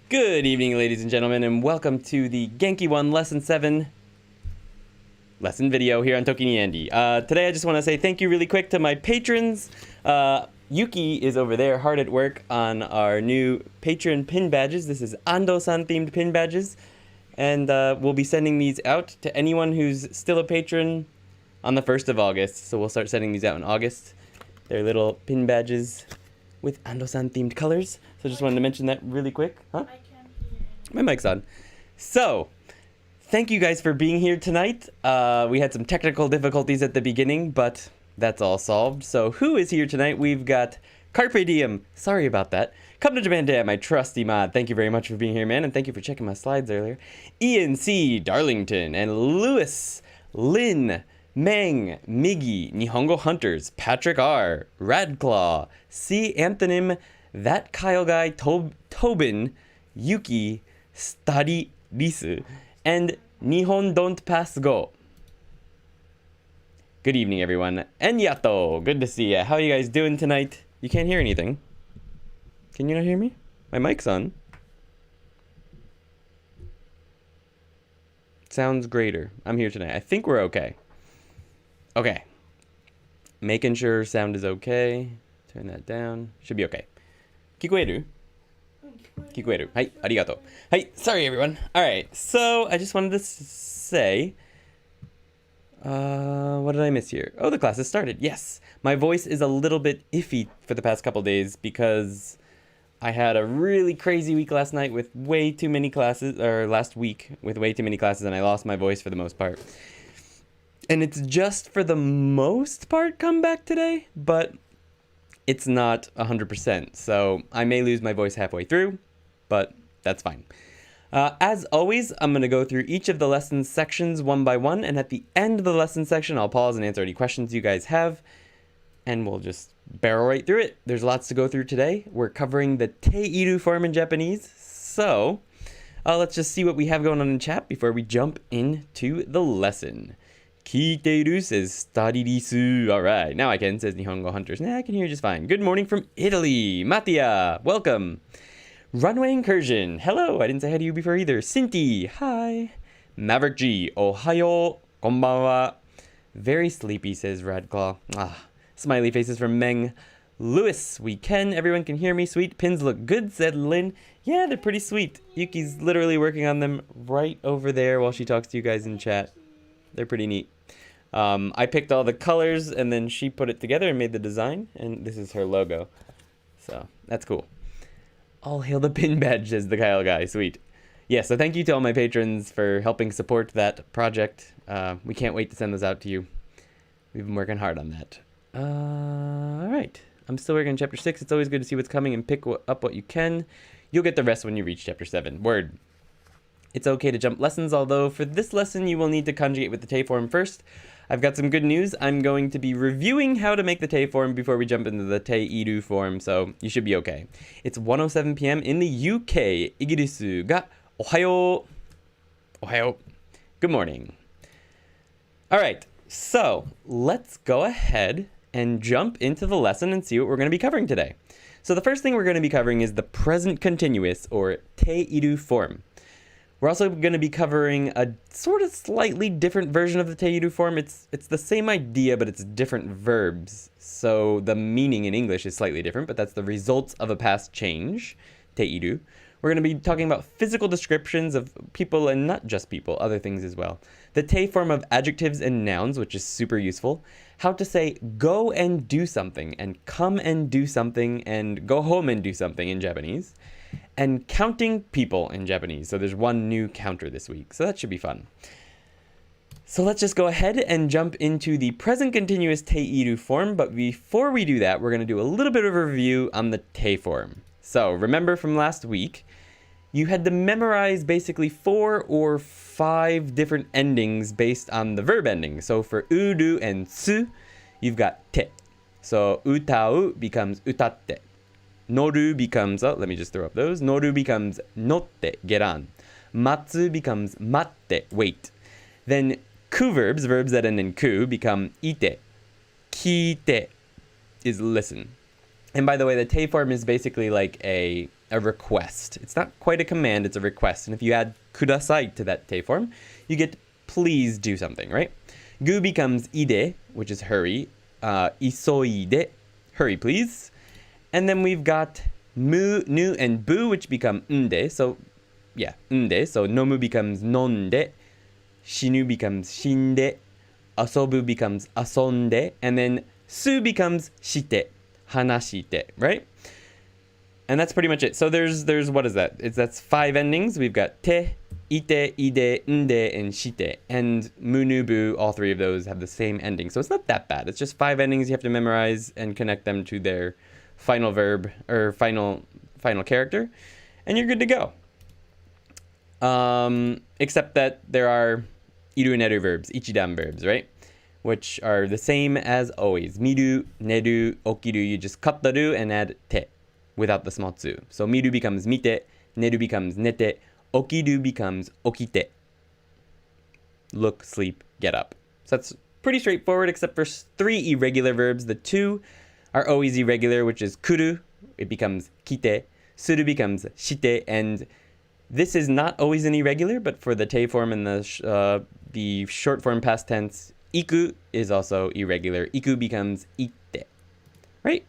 Good evening, ladies and gentlemen, and welcome to the Genki 1 Lesson 7 lesson video here on ToKini Andy. Today I just want to say thank you really quick to my patrons. Yuki is over there hard at work on our new patron pin badges. This is Ando-san themed pin badges. And we'll be sending these out to anyone who's still a patron on the 1st of August. So we'll start sending these out in August. They're little pin badges with Ando-san themed colors. So just wanted to mention that really quick. Huh? I can't hear. My mic's on. So, thank you guys for being here tonight. We had some technical difficulties at the beginning, but that's all solved. So, who is here tonight? We've got Carpe Diem. Sorry about that. Come to Japan Day, my trusty mod. Thank you very much for being here, man, and thank you for checking my slides earlier. Ian C. Darlington and Lewis, Lynn, Meng, Miggy, Nihongo Hunters, Patrick R, Radclaw, C. Antonym, That Kyle Guy, Tobin, Yuki, Study Risu, and Nihon Don't Pass Go. Good evening, everyone. And Yato, good to see ya. How are you guys doing tonight? You can't hear anything. Can you not hear me? My mic's on. Sounds greater. I'm here tonight. I think we're okay. Okay. Making sure sound is okay. Turn that down. Should be okay. Kikoeru? Kikoeru. Hai, arigato. Hai, sorry everyone. Alright, so I just wanted to say... what did I miss here? Oh, the class has started. Yes. My voice is a little bit iffy for the past couple days because I had a really crazy week last night with way too many classes, or last week with way too many classes, and I lost my voice for the most part. And it's just for the most part come back today, but it's not 100%. So I may lose my voice halfway through, but that's fine. As always, I'm going to go through each of the lesson sections one by one, and at the end of the lesson section, I'll pause and answer any questions you guys have, and we'll just barrel right through it. There's lots to go through today. We're covering the Te-Iru form in Japanese, so let's just see what we have going on in chat before we jump into the lesson. Kite-iru says study risu. Alright, now I can, says Nihongo Hunters. Nah, I can hear you just fine. Good morning from Italy. Mattia, welcome. Runway Incursion. Hello, I didn't say hi to you before either. Cinti, hi. Maverick G, ohayo, konbanwa. Very sleepy, says Radclaw. Smiley faces from Meng. Lewis, we can. Everyone can hear me. Sweet pins look good, said Lynn. Yeah, they're pretty sweet. Yuki's literally working on them right over there while she talks to you guys in chat. They're pretty neat. I picked all the colors and then she put it together and made the design, and this is her logo. So that's cool. All hail the pin badge, says the Kyle guy. Sweet. Yeah, so thank you to all my patrons for helping support that project. We can't wait to send those out to you. We've been working hard on that. All right. I'm still working on chapter 6. It's always good to see what's coming and pick up what you can. You'll get the rest when you reach chapter 7. Word. It's okay to jump lessons, although for this lesson you will need to conjugate with the te form first. I've got some good news. I'm going to be reviewing how to make the te form before we jump into the te-iru form, so you should be okay. It's 1:07 p.m. in the UK. Igirisu ga ohayo. Ohayo. Good morning. Alright, so let's go ahead and jump into the lesson and see what we're going to be covering today. So the first thing we're going to be covering is the present continuous, or te-iru form. We're also going to be covering a sort of slightly different version of the te-iru form. It's the same idea, but it's different verbs. So the meaning in English is slightly different, but that's the results of a past change, te-iru. We're going to be talking about physical descriptions of people, and not just people, other things as well. The te form of adjectives and nouns, which is super useful. How to say go and do something, and come and do something, and go home and do something in Japanese. And counting people in Japanese. So there's one new counter this week. So that should be fun. So let's just go ahead and jump into the present continuous te-iru form. But before we do that, we're going to do a little bit of a review on the te form. So remember from last week, you had to memorize basically 4 or 5 different endings based on the verb ending. So for uru and tsu, you've got te. So utau becomes utatte. Noru becomes, let me just throw up those. Noru becomes notte, get on. Matsu becomes matte, wait. Then ku verbs, verbs that end in ku, become ite. Kite is listen. And by the way, the te form is basically like a a request. It's not quite a command, it's a request. And if you add kudasai to that te form, you get please do something, right? Gu becomes ide, which is hurry. Isoide, hurry please. And then we've got mu, nu, and bu, which become nde. So, yeah, nde. So, nomu becomes nonde. Shinu becomes shinde. Asobu becomes asonde. And then su becomes shite. Hanashite, right? And that's pretty much it. So there's what is that? That's 5 endings. We've got te, ite, ide, nde, and shite. And mu, nu, bu, all 3 of those have the same ending. So it's not that bad. It's just 5 endings you have to memorize and connect them to their final verb or final character. And you're good to go. Except that there are iru and eru verbs, ichidan verbs, right? Which are the same as always. Miru, neru, okiru. You just cut the ru and add te without the small tsu. So miru becomes mite, neru becomes nete, okiru becomes okite. Look, sleep, get up. So that's pretty straightforward except for 3 irregular verbs. The 2 are always irregular, which is kuru, it becomes kite, suru becomes shite, and this is not always an irregular, but for the te form and the short form past tense, iku is also irregular. Iku becomes ite, right?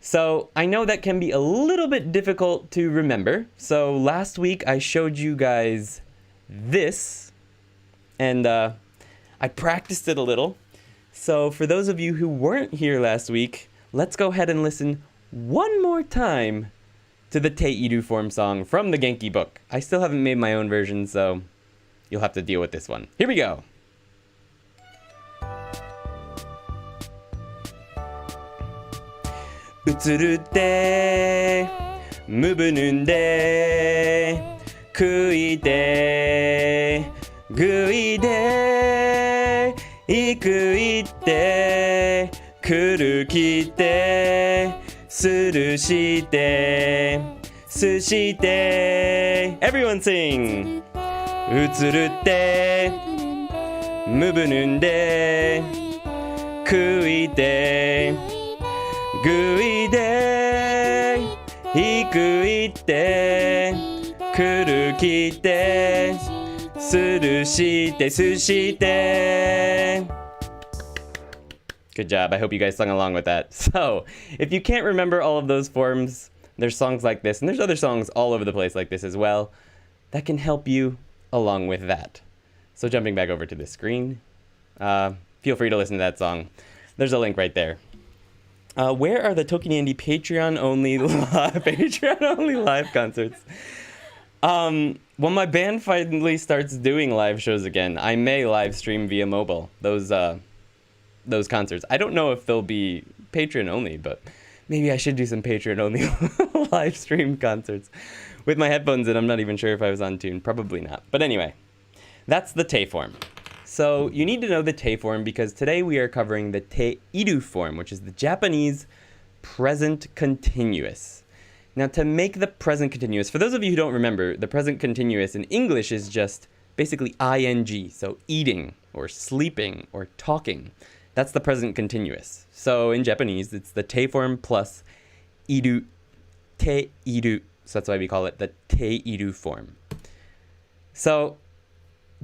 So I know that can be a little bit difficult to remember. So last week I showed you guys this, and I practiced it a little. So for those of you who weren't here last week, let's go ahead and listen one more time to the Te-Iru form song from the Genki book. I still haven't made my own version, so you'll have to deal with this one. Here we go. Utsurute, mubununde, kuite, guide, ikuite, kurukite, surushite, sushite. Everyone sing. Utsurute, mubununde, kuite, guide, ikuite, kurukite, surushite, sushite. Good job. I hope you guys sung along with that. So, if you can't remember all of those forms, there's songs like this, and there's other songs all over the place like this as well, that can help you along with that. So jumping back over to the screen, feel free to listen to that song. There's a link right there. Where are the ToKini Indie Patreon-only live concerts? When my band finally starts doing live shows again, I may live stream via mobile those concerts. I don't know if they'll be Patreon-only, but maybe I should do some Patreon-only live stream concerts with my headphones in. I'm not even sure if I was on tune. Probably not. But anyway, that's the te form. So you need to know the te form because today we are covering the Te-Iru form, which is the Japanese present continuous. Now, to make the present continuous, for those of you who don't remember, the present continuous in English is just basically ing, so eating or sleeping or talking. That's the present continuous. So in Japanese, it's the te form plus iru, te-iru. So that's why we call it the Te-Iru form. So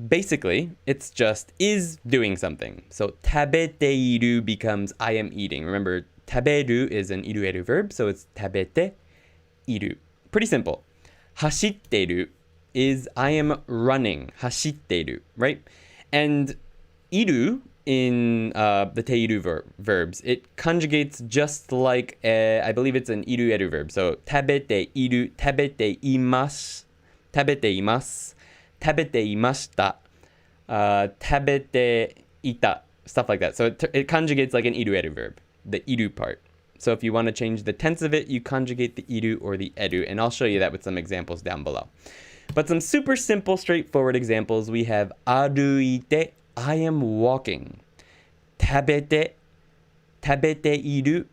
basically, it's just is doing something. So tabete-iru becomes I am eating. Remember, taberu is an iru-eru verb, so it's tabete-iru. Pretty simple. Hashitteru is I am running. Hashitteru, right? And iru in the Te-Iru verbs, it conjugates just like, I believe it's an iru-eru verb. So tabete-iru, tabete-imasu, tabete-imasu, tabete-imashita, tabete-ita, stuff like that. So it conjugates like an iru-eru verb, the iru part. So if you want to change the tense of it, you conjugate the iru or the eru, and I'll show you that with some examples down below. But some super simple, straightforward examples. We have aruite, I am walking. Tabete, tabete-iru,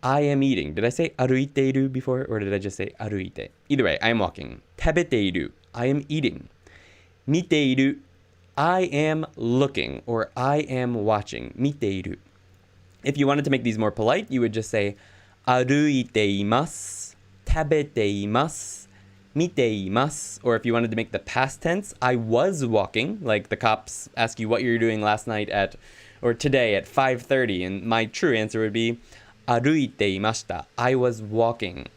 I am eating. Did I say aruite-iru before, or did I just say aruite? Either way, I am walking. Tabete-iru, I am eating. Mite-iru, I am looking, or I am watching. Mite-iru. If you wanted to make these more polite, you would just say aruite-imasu, 食べています 見ています. Or if you wanted to make the past tense, I was walking. Like the cops ask you what you were doing last night at, or today at 5:30. And my true answer would be 歩いていました. I was walking.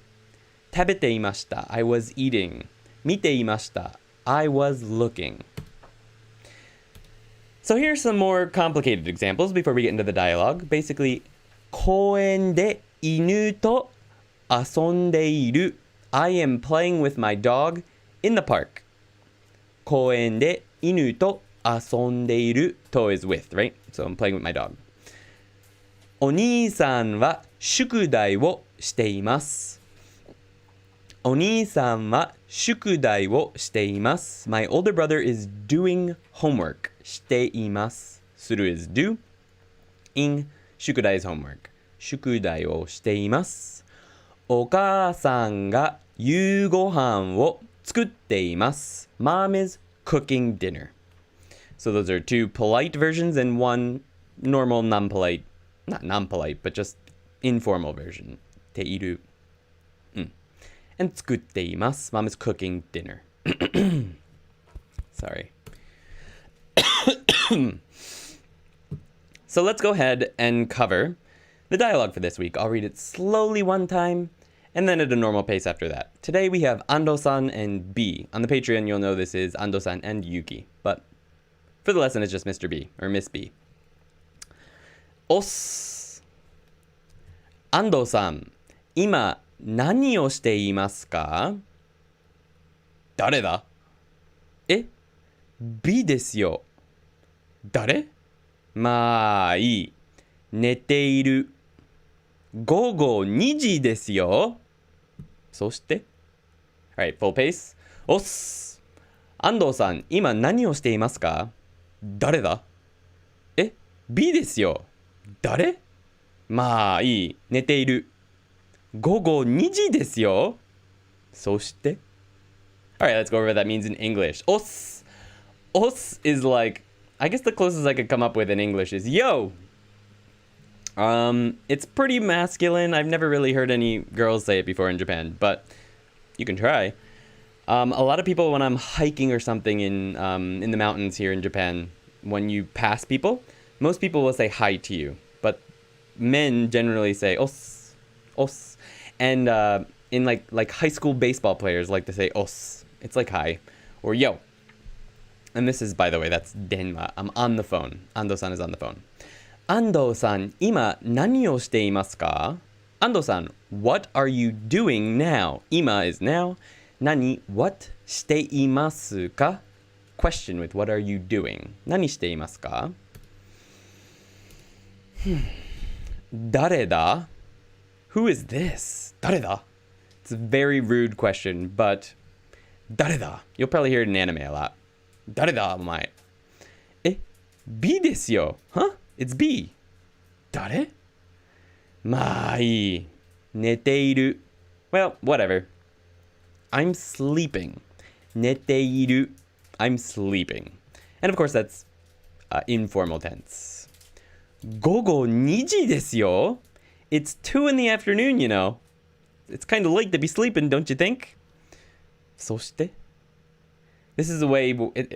食べていました. I was eating. 見ていました. I was looking. So here's some more complicated examples before we get into the dialogue. Basically, 公園で犬と遊んでいる. I am playing with my dog in the park. 公園で犬と遊んでいる. To is with, right? So I'm playing with my dog. お兄さんは宿題をしています. お兄さんは宿題をしています. My older brother is doing homework. しています. Suru is do. In 宿題 is homework. 宿題をしています. お母さんが夕ご飯を作っています. Mom is cooking dinner. So those are two polite versions and one normal non-polite, not non-polite, but just informal version. Te-Iru. And 作っています. Mom is cooking dinner. Sorry. So let's go ahead and cover the dialogue for this week. I'll read it slowly one time and then at a normal pace after that. Today we have Ando-san and B. On the Patreon, you'll know this is Ando-san and Yuki. But for the lesson, it's just Mr. B or Miss B. Os. Ando-san, 今何をしていますか? 誰だ? え? B ですよ。誰? まあいい。寝ている。午後2時ですよ。そして Alright, full pace. おっす。安藤さん、今何をしていますか? 誰だ? え? B ですよ。誰? まあいい。寝ている。午後2時ですよ。そして Alright, let's go over what that means in English. Os. Os is like, I guess the closest I could come up with in English is yo. It's pretty masculine. I've never really heard any girls say it before in Japan, but you can try. A lot of people, when I'm hiking or something in the mountains here in Japan, when you pass people, most people will say hi to you, but men generally say os, os, and in like high school baseball players like to say os. It's like hi or yo. And this is, by the way, that's denma. I'm on the phone. Ando-san is on the phone. Ando-san, 今何をしていますか? Ando-san, what are you doing now? Ima is now. Nani, what? していますか? Question with what are you doing? 何していますか? 誰だ? Who is this? 誰だ? It's a very rude question, but 誰だ? You'll probably hear it in anime a lot. 誰だ, お前? え? B ですよ. Huh? It's B. 誰? まあいい。寝ている. Well, whatever. I'm sleeping. 寝ている. I'm sleeping. And of course that's informal tense. 午後2時ですよ. It's 2 in the afternoon, you know. It's kind of late to be sleeping, don't you think? そして This is a way,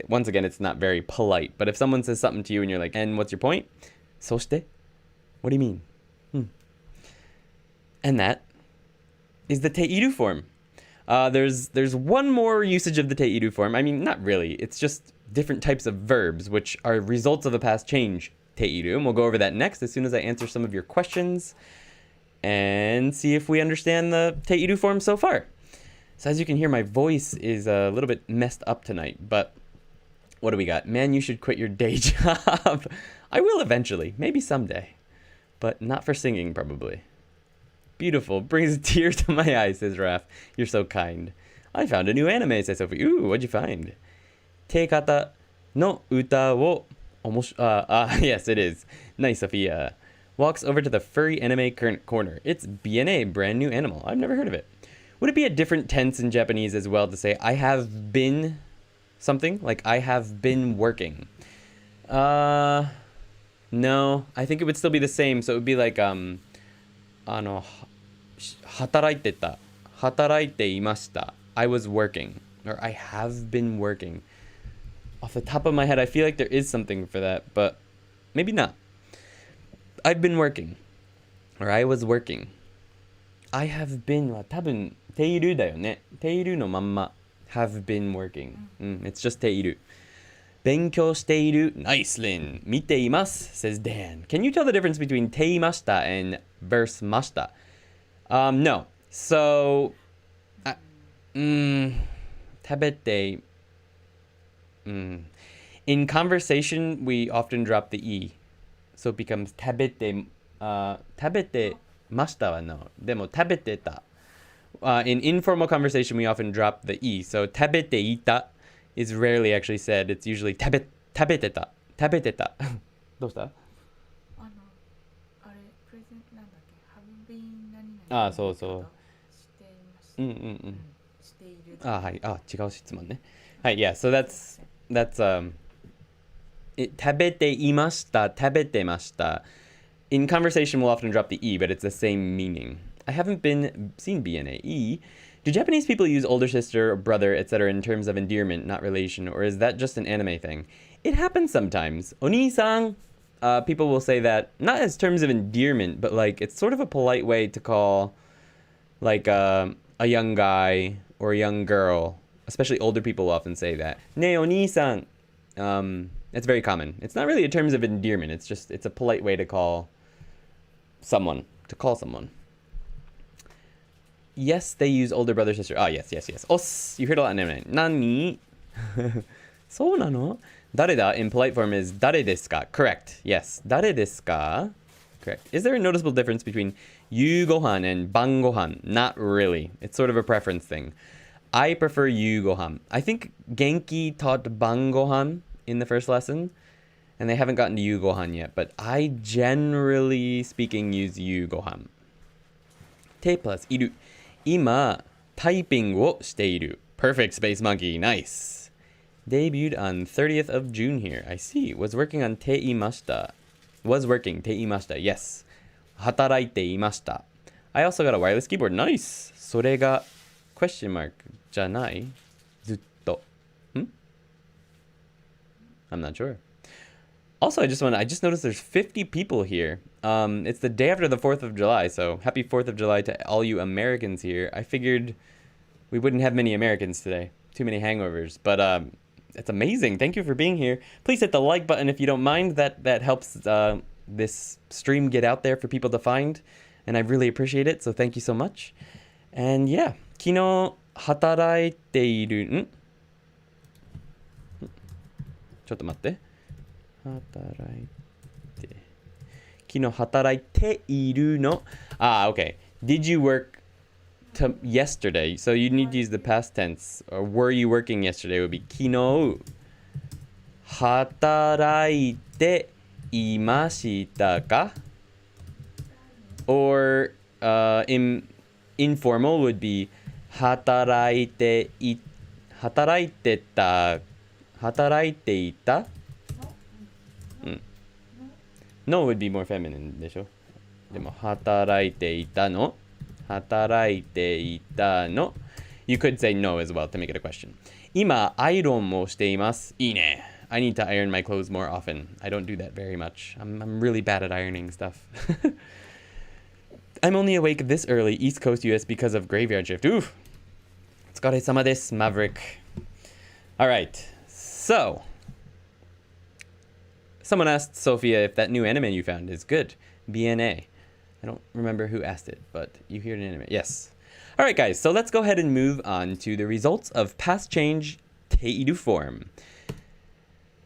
once again, it's not very polite, but if someone says something to you and you're like, and what's your point? そして What do you mean? And that is the Te-Iru form. There's one more usage of the Te-Iru form. I mean, not really. It's just different types of verbs, which are results of a past change Te-Iru. And we'll go over that next as soon as I answer some of your questions and see if we understand the Te-Iru form so far. So as you can hear, my voice is a little bit messed up tonight, but what do we got? Man, you should quit your day job. I will eventually, maybe someday, but not for singing probably. Beautiful, brings a tear to my eyes, says Raph. You're so kind. I found a new anime, says Sophie. Ooh, what'd you find? Teikata no uta wo yes, it is. Nice, Sophia. Walks over to the furry anime corner. It's BNA, brand new animal. I've never heard of it. Would it be a different tense in Japanese as well to say, I have been something? Like, I have been working. No, I think it would still be the same. So it would be like, 働いてた.働いていました. I was working. Or I have been working. Off the top of my head, I feel like there is something for that, but maybe not. I've been working. Or I was working. I have been は多分ているだよね。ているのまんま have been working. It's just ている。勉強している Nice, Lin. 見ています says Dan. Can you tell the difference between ていました and verse ました? No. So 食べて In conversation, we often drop the E. So it becomes 食べてましたは no. でも食べてた. In informal conversation, we often drop the E. So 食べていた is rarely actually said. It's usually 食べてた. 食べてた. どうした?あれ、プレゼントなんだっけ have been 何々あ、そうそう。していました。している。はい。違う質問ね。はい、yeah. So that's食べていました、食べてました. In conversation, we'll often drop the E, but it's the same meaning. I haven't seen BNA. E. Do Japanese people use older sister, brother, etc. in terms of endearment, not relation, or is that just an anime thing? It happens sometimes. Oni-san, people will say that, not as terms of endearment, but like it's sort of a polite way to call like a young guy or a young girl. Especially older people often say that. Ne oni-san. It's very common. It's not really a terms of endearment. It's a polite way to call someone. Yes, they use older brother, sister. Oh, yes. Os. You heard a lot in anime. Nani? そうなの? Dareda in polite form is 誰ですか? Correct. Yes. 誰ですか? Correct. Is there a noticeable difference between 夕ご飯 and 晩ご飯? Not really. It's sort of a preference thing. I prefer 夕ご飯. I think Genki taught 晩ご飯 in the first lesson, and they haven't gotten to 夕ご飯 yet, but I generally speaking use 夕ご飯. Te plus いる. 今、タイピングをしている. Perfect, Space Monkey. Nice. Debuted on 30th of June here. I see. Was working on ていました. Was working ていました. Yes. 働いていました. I also got a wireless keyboard. Nice. それが question mark じゃない?ずっと. I'm not sure. Also, I just noticed there's 50 people here. It's the day after the 4th of July, so happy 4th of July to all you Americans here. I figured we wouldn't have many Americans today. Too many hangovers. But it's amazing. Thank you for being here. Please hit the like button if you don't mind. That helps this stream get out there for people to find. And I really appreciate it, so thank you so much. And yeah, 昨日働いているちょっと待って。昨日働いているの okay. Did you work yesterday? So you need to use the past tense. Or were you working yesterday would be 昨日働いていましたか? Or informal would be 働いていた? No would be more feminine でしょ? でも働いていたの? You could say no as well to make it a question. 今アイロンもしています。いいね. I need to iron my clothes more often. I don't do that very much. I'm really bad at ironing stuff. I'm only awake this early, East Coast US, because of graveyard shift. Oof. お疲れ様です, Maverick. All right. So, someone asked Sophia if that new anime you found is good. BNA. I don't remember who asked it, but you hear an anime. Yes. All right, guys. So let's go ahead and move on to the results of past change Te-Iru form.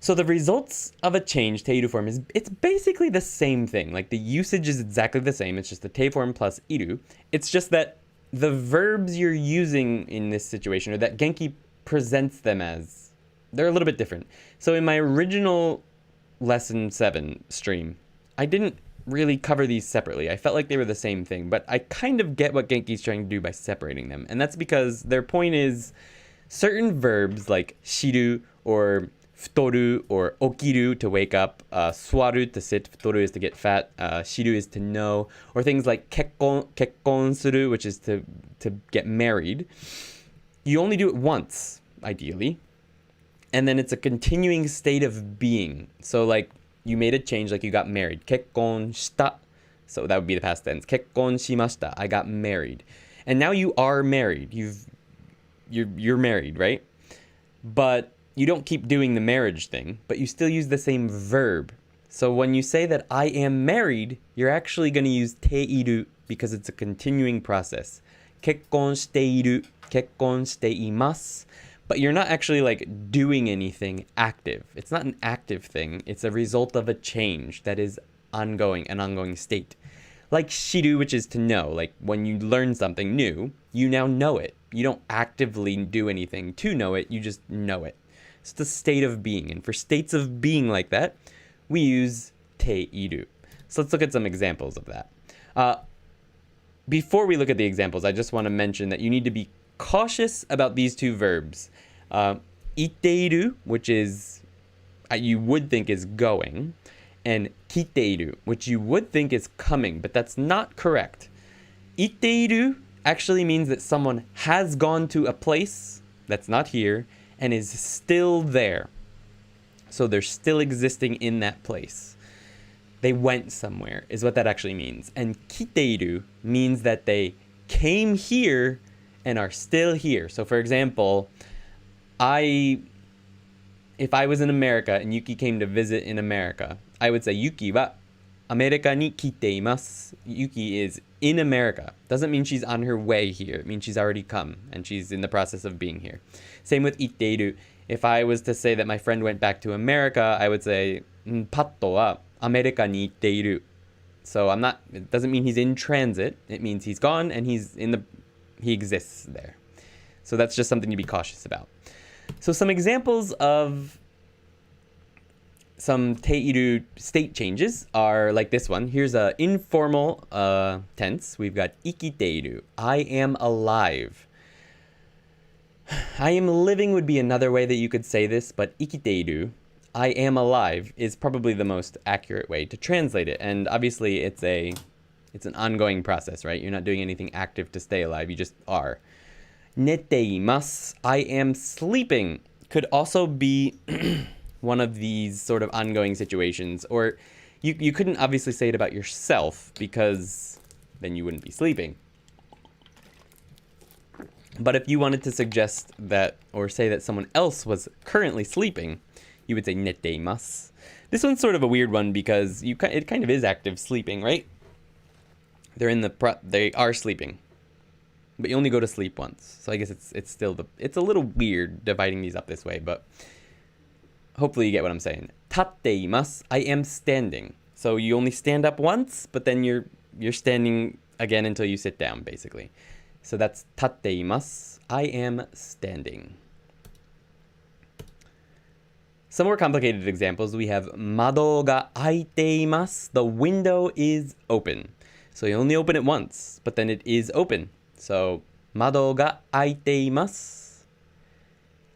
So the results of a change Te-Iru form it's basically the same thing. Like the usage is exactly the same. It's just the Te form plus Iru. It's just that the verbs you're using in this situation, or that Genki presents them as, they're a little bit different. So in my original lesson 7 stream, I didn't really cover these separately. I felt like they were the same thing, but I kind of get what Genki's trying to do by separating them. And that's because their point is certain verbs like shiru or futoru or okiru to wake up, swaru to sit, futoru is to get fat, shiru is to know, or things like kekkon suru, which is to get married. You only do it once, ideally, and then it's a continuing state of being. So like you made a change, like you got married, kekkon shita, so that would be the past tense, kekkon shimashita, I got married, and now you are married. You're married, right? But you don't keep doing the marriage thing, but you still use the same verb. So when you say that I am married, you're actually going to use te-iru because it's a continuing process. Kekkon shite-iru, kekkon shite-imasu. But you're not actually like doing anything active. It's not an active thing. It's a result of a change that is ongoing, an ongoing state. Like shiru, which is to know. Like when you learn something new, you now know it. You don't actively do anything to know it, you just know it. It's the state of being. And for states of being like that, we use te-iru. So let's look at some examples of that. Before we look at the examples, I just want to mention that you need to be cautious about these two verbs. Iteiru, which is, you would think is going, and kiteiru, which you would think is coming, but that's not correct. Iteiru actually means that someone has gone to a place that's not here and is still there. So they're still existing in that place. They went somewhere is what that actually means. And kiteiru means that they came here and are still here. So for example, if I was in America and Yuki came to visit in America, I would say Yuki wa America ni kiteimasu. Yuki is in America. Doesn't mean she's on her way here. It means she's already come and she's in the process of being here. Same with iteiru. If I was to say that my friend went back to America, I would say patto wa America ni iteiru. So it doesn't mean he's in transit. It means he's gone and he exists there. So that's just something to be cautious about. So some examples of some te-iru state changes are like this one. Here's an informal tense. We've got ikiteiru. I am alive. I am living would be another way that you could say this, but ikiteiru, I am alive, is probably the most accurate way to translate it. And obviously it's an ongoing process, right? You're not doing anything active to stay alive. You just are. Neteimasu, I am sleeping, could also be one of these sort of ongoing situations. Or you couldn't obviously say it about yourself because then you wouldn't be sleeping. But if you wanted to suggest that or say that someone else was currently sleeping, you would say neteimasu. This one's sort of a weird one because it kind of is active sleeping, right? They are sleeping. But you only go to sleep once. So I guess it's a little weird dividing these up this way, but hopefully you get what I'm saying. Tatteimasu, I am standing. So you only stand up once, but then you're standing again until you sit down, basically. So that's tatteimasu, I am standing. Some more complicated examples. We have mado ga aiteimasu, the window is open. So you only open it once, but then it is open. So, 窓が開いています。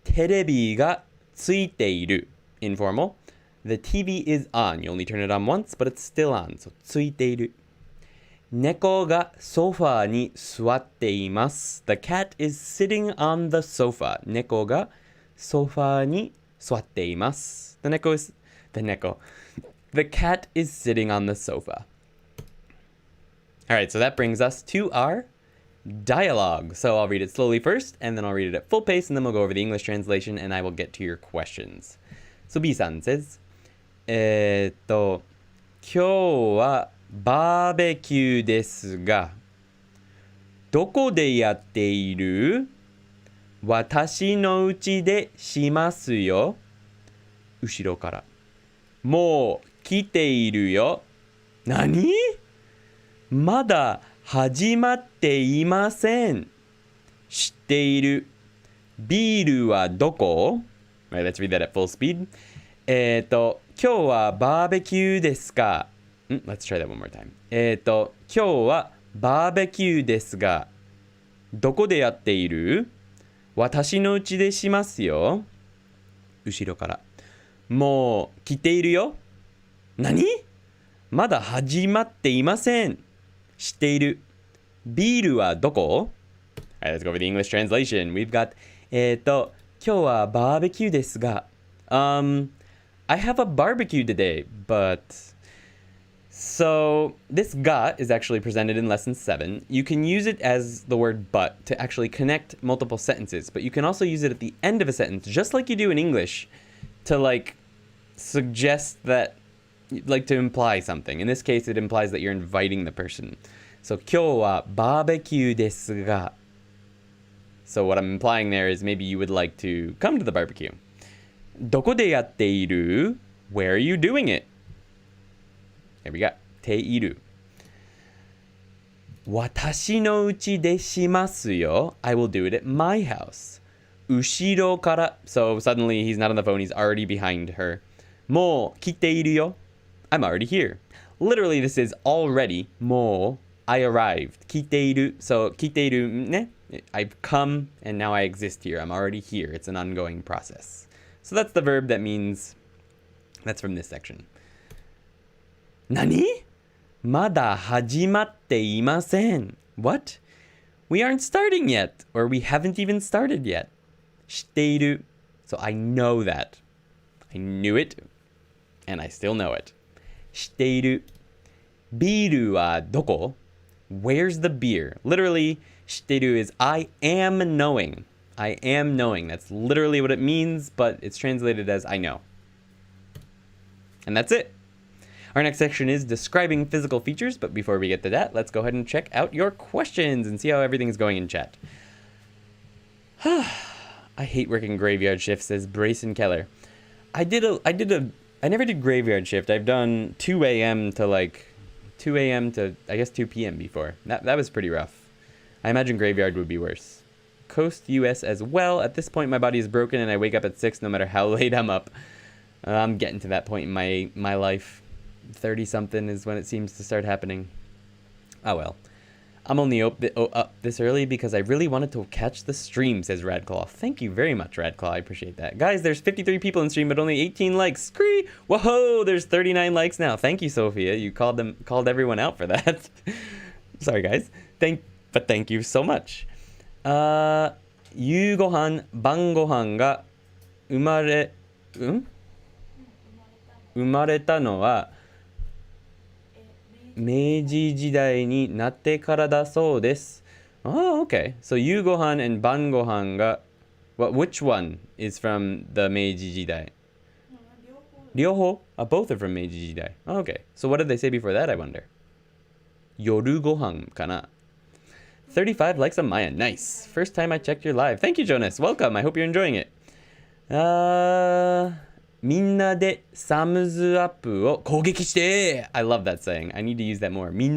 テレビがついている. Informal. The TV is on. You only turn it on once, but it's still on. So, ついている. 猫がソファーに座っています. The cat is sitting on the sofa. 猫がソファーに座っています. The cat is sitting on the sofa. Alright, so that brings us to our dialogue. So I'll read it slowly first, and then I'll read it at full pace, and then we'll go over the English translation, and I will get to your questions. So B-san says, 今日はバーベキューですが、どこでやっている？私の家でしますよ。後ろから。もう来ているよ。何？まだ始まっていません。知っている。ビールはどこ？ Right, let's read that at full speed. 今日はバーベキューですか？ Let's try that one more time. 今日はバーベキューですが、どこでやっている？私の家でしますよ。後ろから。もう来ているよ。何？まだ始まっていません。知っている。ビールはどこ？ Alright, let's go over the English translation. We've got, 今日はバーベキューですが、I have a barbecue today, but... So, this ga is actually presented in lesson 7. You can use it as the word but to actually connect multiple sentences, but you can also use it at the end of a sentence, just like you do in English, to like suggest that, like to imply something. In this case, it implies that you're inviting the person. So, 今日はバーベキューですが. So, what I'm implying there is maybe you would like to come to the barbecue. どこでやっている? Where are you doing it? Here we go. Te-Iru. 私の家でしますよ. I will do it at my house. 後ろから. So suddenly he's not on the phone. He's already behind her. もう来ているよ. I'm already here. Literally, this is already. もう I arrived. 来ている. So 来ているね. I've come and now I exist here. I'm already here. It's an ongoing process. So that's the verb that means. That's from this section. 何? まだ始まっていません. What? We aren't starting yet, or we haven't even started yet. 知っている. So I know that. I knew it, and I still know it. 知っている. ビールはどこ? Where's the beer? Literally, 知っている is I am knowing. I am knowing. That's literally what it means, but it's translated as I know. And that's it. Our next section is describing physical features, but before we get to that, let's go ahead and check out your questions and see how everything's going in chat. I hate working graveyard shifts, says Brayson Keller. I never did graveyard shift. I've done 2 a.m. to like 2 a.m. to I guess 2 p.m. before. That was pretty rough. I imagine graveyard would be worse. Coast US as well. At this point, my body is broken and I wake up at 6 no matter how late I'm up. I'm getting to that point in my life. 30-something is when it seems to start happening. Oh well. I'm only up this early because I really wanted to catch the stream, says Radclaw. Thank you very much, Radclaw. I appreciate that. Guys, there's 53 people in stream, but only 18 likes. Scree! Whoa! There's 39 likes now. Thank you, Sophia. You called everyone out for that. Sorry, guys. Thank you so much. 夕ご飯、晩ご飯が生まれたのは明治時代になってからだそうです。Oh, okay. So 夕ご飯 and 晩ご飯が which one is from the 明治時代? 両方? Both are from 明治時代. Oh, okay. So what did they say before that, I wonder? 夜ご飯かな? 35 likes on Maya. Nice. First time I checked your live. Thank you, Jonas. Welcome. I hope you're enjoying it. みんなでサムズアップを攻撃して I love that saying. I need to use that more. み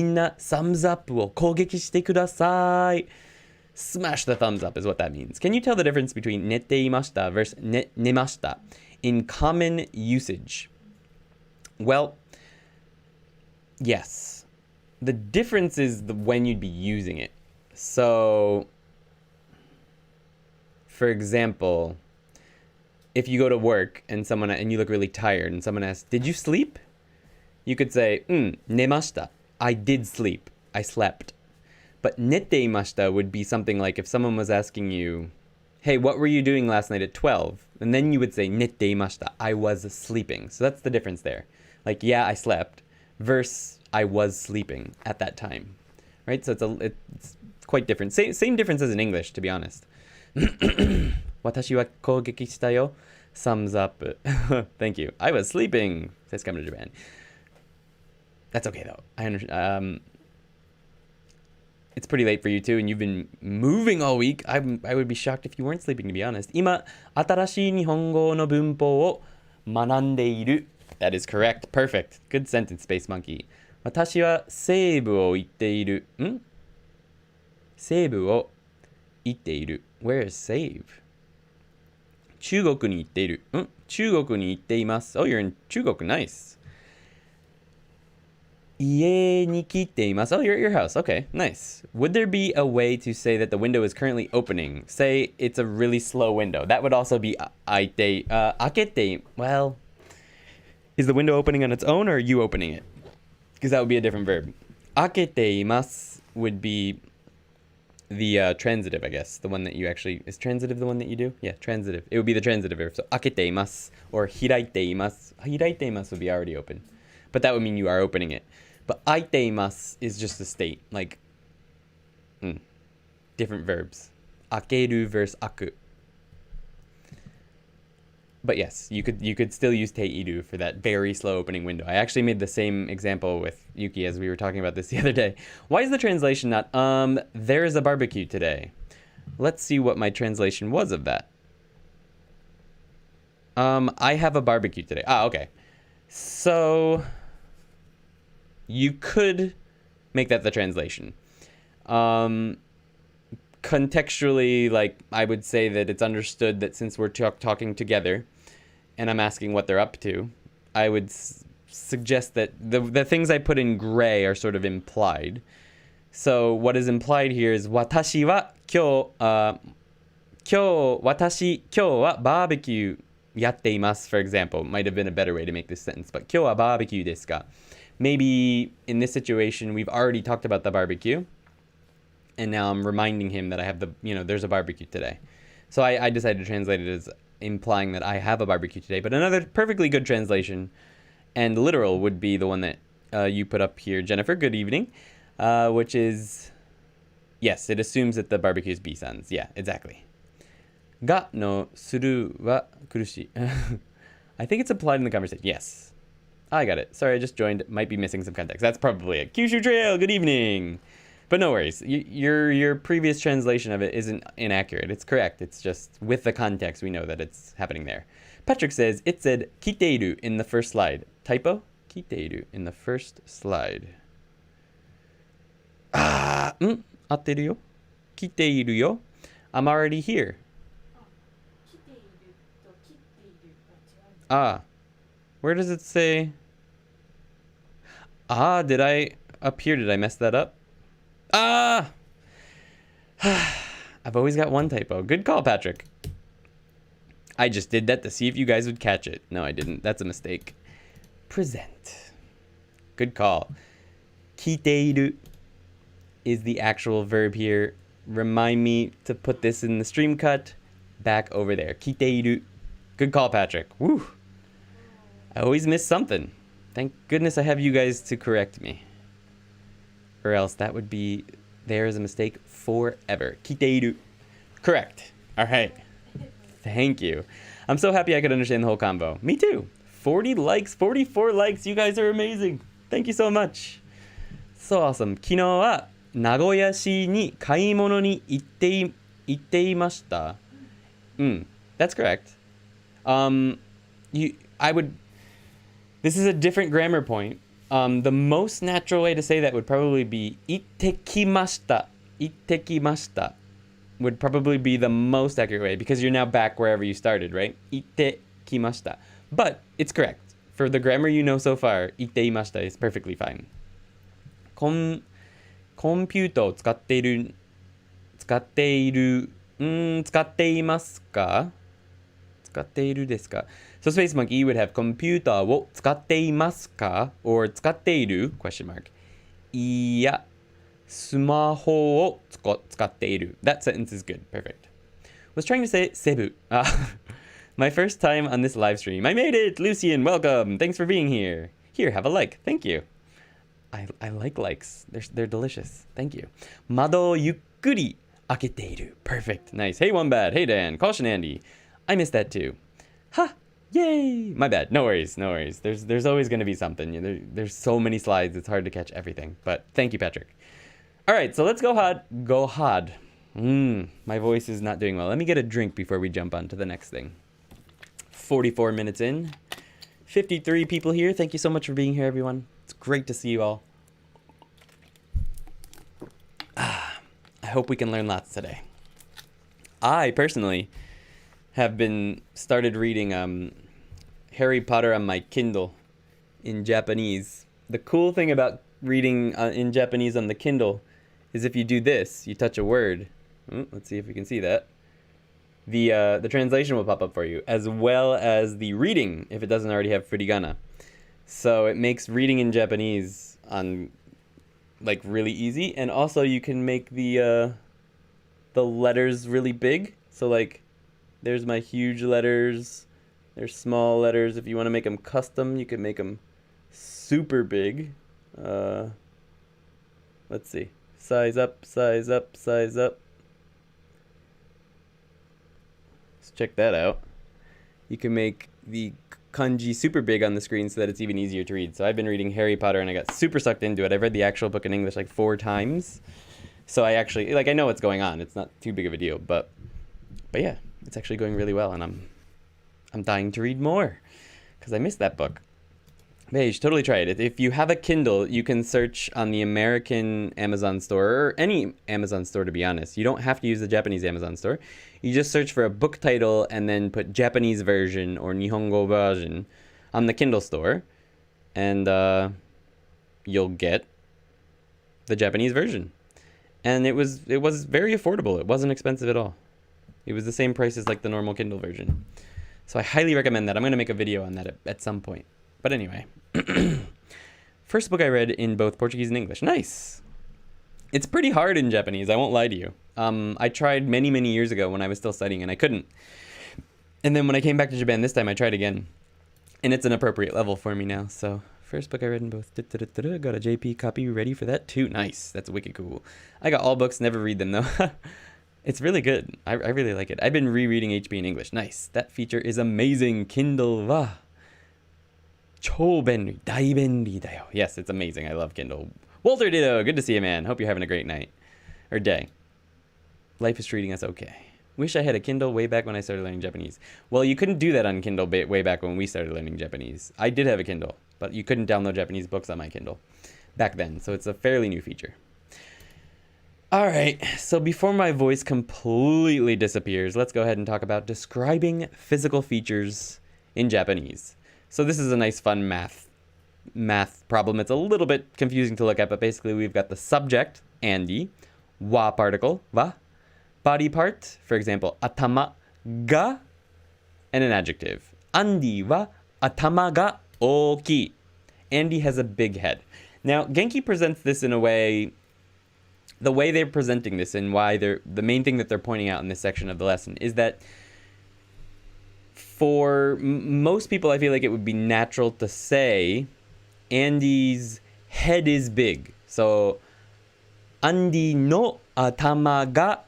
んなサムズアップを攻撃してください. Smash the thumbs up is what that means. Can you tell the difference between 寝ていました versus 寝ました in common usage? Well, yes. The difference is when you'd be using it. So, for example, if you go to work and you look really tired and someone asks, "Did you sleep?" You could say, 寝ました. I did sleep. I slept. But 寝ていました would be something like if someone was asking you, "Hey, what were you doing last night at 12?" And then you would say 寝ていました. I was sleeping. So that's the difference there. Like, yeah, I slept versus I was sleeping at that time. Right? So it's quite different. Same difference as in English, to be honest. 私は攻撃したよ. Thumbs up. Thank you. I was sleeping. Says coming to Japan. That's okay though. I understand. It's pretty late for you too, and you've been moving all week. I would be shocked if you weren't sleeping, to be honest. 今、新しい日本語の文法を学んでいる. That is correct. Perfect. Good sentence, Space Monkey. 私は西部を行っている. 西部を行っている. Where is save? 中国に行っている. 中国に行っています. Oh, you're in 中国. Nice. 家に来ています. Oh, you're at your house. Okay, nice. Would there be a way to say that the window is currently opening? Say it's a really slow window. That would also be 開けて. Well, is the window opening on its own or are you opening it? Because that would be a different verb. 開けています would be the transitive, I guess. The one that you actually... Is transitive the one that you do? Yeah, transitive. It would be the transitive verb. So 開けています or 開いています. 開いています would be already open. But that would mean you are opening it. But 開いています is just a state. Like, different verbs. 開ける versus 開く. But yes, you could still use Te-Iru for that very slow opening window. I actually made the same example with Yuki as we were talking about this the other day. Why is the translation not, there is a barbecue today? Let's see what my translation was of that. I have a barbecue today. Ah, okay. So you could make that the translation. Contextually, like, I would say that it's understood that since we're talking together and I'm asking what they're up to, I would suggest that the things I put in gray are sort of implied. So what is implied here is 私は今日はバーベキューやっています, for example. Might have been a better way to make this sentence, but 今日はバーベキューですか? Maybe in this situation we've already talked about the barbecue. And now I'm reminding him that I have there's a barbecue today. So I decided to translate it as implying that I have a barbecue today. But another perfectly good translation and literal would be the one that you put up here, Jennifer. Good evening. Which is, yes, it assumes that the barbecue is B-san's. Yeah, exactly. Ga no suru wa kurushi. I think it's applied in the conversation. Yes. I got it. Sorry, I just joined. Might be missing some context. That's probably it. Kyushu Trail, good evening. But no worries. Your previous translation of it isn't inaccurate. It's correct. It's just with the context, we know that it's happening there. Patrick says, it said kiteiru in the first slide. Typo? Kiteiru in the first slide. Atteru yo? Kiteiru yo? I'm already here. Where does it say? Did I... Up here, did I mess that up? I've always got one typo. Good call, Patrick. I just did that to see if you guys would catch it. No, I didn't. That's a mistake. Present. Good call. Kiteiru is the actual verb here. Remind me to put this in the stream cut. Back over there. Kiteiru. Good call, Patrick. Woo. I always miss something. Thank goodness I have you guys to correct me. Or else that would be there is a mistake forever. Kiteiru. Correct. All right. Thank you. I'm so happy I could understand the whole combo. Me too. 40 likes, 44 likes. You guys are amazing. Thank you so much. So awesome. 昨日は名古屋市に買い物に行っていました. That's correct. This is a different grammar point. The most natural way to say that would probably be 行ってきました. 行ってきました would probably be the most accurate way because you're now back wherever you started, right? 行ってきました. But it's correct. For the grammar you know so far, 行っていました is perfectly fine. コンピューターを使っていますか? 使っているですか? So Space Monkey would have コンピューターを使っていますか? Or 使っている? Question mark. いや、スマホを使っている. That sentence is good. Perfect. Was trying to say セブ. My first time on this live stream. I made it! Lucian, welcome! Thanks for being here. Here, have a like. Thank you. I like likes. They're delicious. Thank you. 窓をゆっくり開けている. Perfect. Nice. Hey, Wombat. Hey, Dan. Caution, Andy. I missed that too. Ha! Yay! My bad. No worries. There's always going to be something. There's so many slides. It's hard to catch everything. But thank you, Patrick. All right, so let's go hard. My voice is not doing well. Let me get a drink before we jump on to the next thing. 44 minutes in. 53 people here. Thank you so much for being here, everyone. It's great to see you all. I hope we can learn lots today. I personally have started reading Harry Potter on my Kindle in Japanese. The cool thing about reading in Japanese on the Kindle is if you do this, you touch a word. Let's see if we can see that. The translation will pop up for you, as well as the reading if it doesn't already have furigana. So it makes reading in Japanese on like really easy, and also you can make the letters really big. So like, there's my huge letters. There's small letters. If you want to make them custom, you can make them super big. Let's see. Size up, size up, size up. Let's check that out. You can make the kanji super big on the screen so that it's even easier to read. So I've been reading Harry Potter and I got super sucked into it. I've read the actual book in English like 4 times. So I actually, like, I know what's going on. It's not too big of a deal, but yeah, it's actually going really well, and I'm dying to read more because I missed that book. But yeah, you should totally try it. If you have a Kindle, you can search on the American Amazon store, or any Amazon store, to be honest. You don't have to use the Japanese Amazon store. You just search for a book title and then put Japanese version or Nihongo version on the Kindle store, and you'll get the Japanese version. And it was very affordable. It wasn't expensive at all. It was the same price as like the normal Kindle version. So I highly recommend that. I'm going to make a video on that at some point. But anyway, first book I read in both Portuguese and English. Nice. It's pretty hard in Japanese, I won't lie to you. I tried many, many years ago when I was still studying, and I couldn't. And then when I came back to Japan this time, I tried again. And it's an appropriate level for me now. So first book I read in both. Got a JP copy ready for that too. Nice. That's wicked cool. I got all books, never read them though. It's really good. I really like it. I've been rereading HP in English. Nice. That feature is amazing. Kindle wa chou benri, dai benri da yo. Yes, it's amazing. I love Kindle. Walter Ditto, good to see you, man. Hope you're having a great night. Or day. Life is treating us okay. Wish I had a Kindle way back when I started learning Japanese. Well, you couldn't do that on Kindle way back when we started learning Japanese. I did have a Kindle, but you couldn't download Japanese books on my Kindle back then, so it's a fairly new feature. Alright, so before my voice completely disappears, let's go ahead and talk about describing physical features in Japanese. So this is a nice fun math problem. It's a little bit confusing to look at, but basically we've got the subject, andi, wa particle, wa, body part, for example, atama ga, and an adjective. Andi wa atama ga oki. Andy has a big head. Now, Genki presents this in a way, the way they're presenting this and why the main thing that they're pointing out in this section of the lesson is that for most people, I feel like it would be natural to say Andy's head is big. So, Andy no atama ga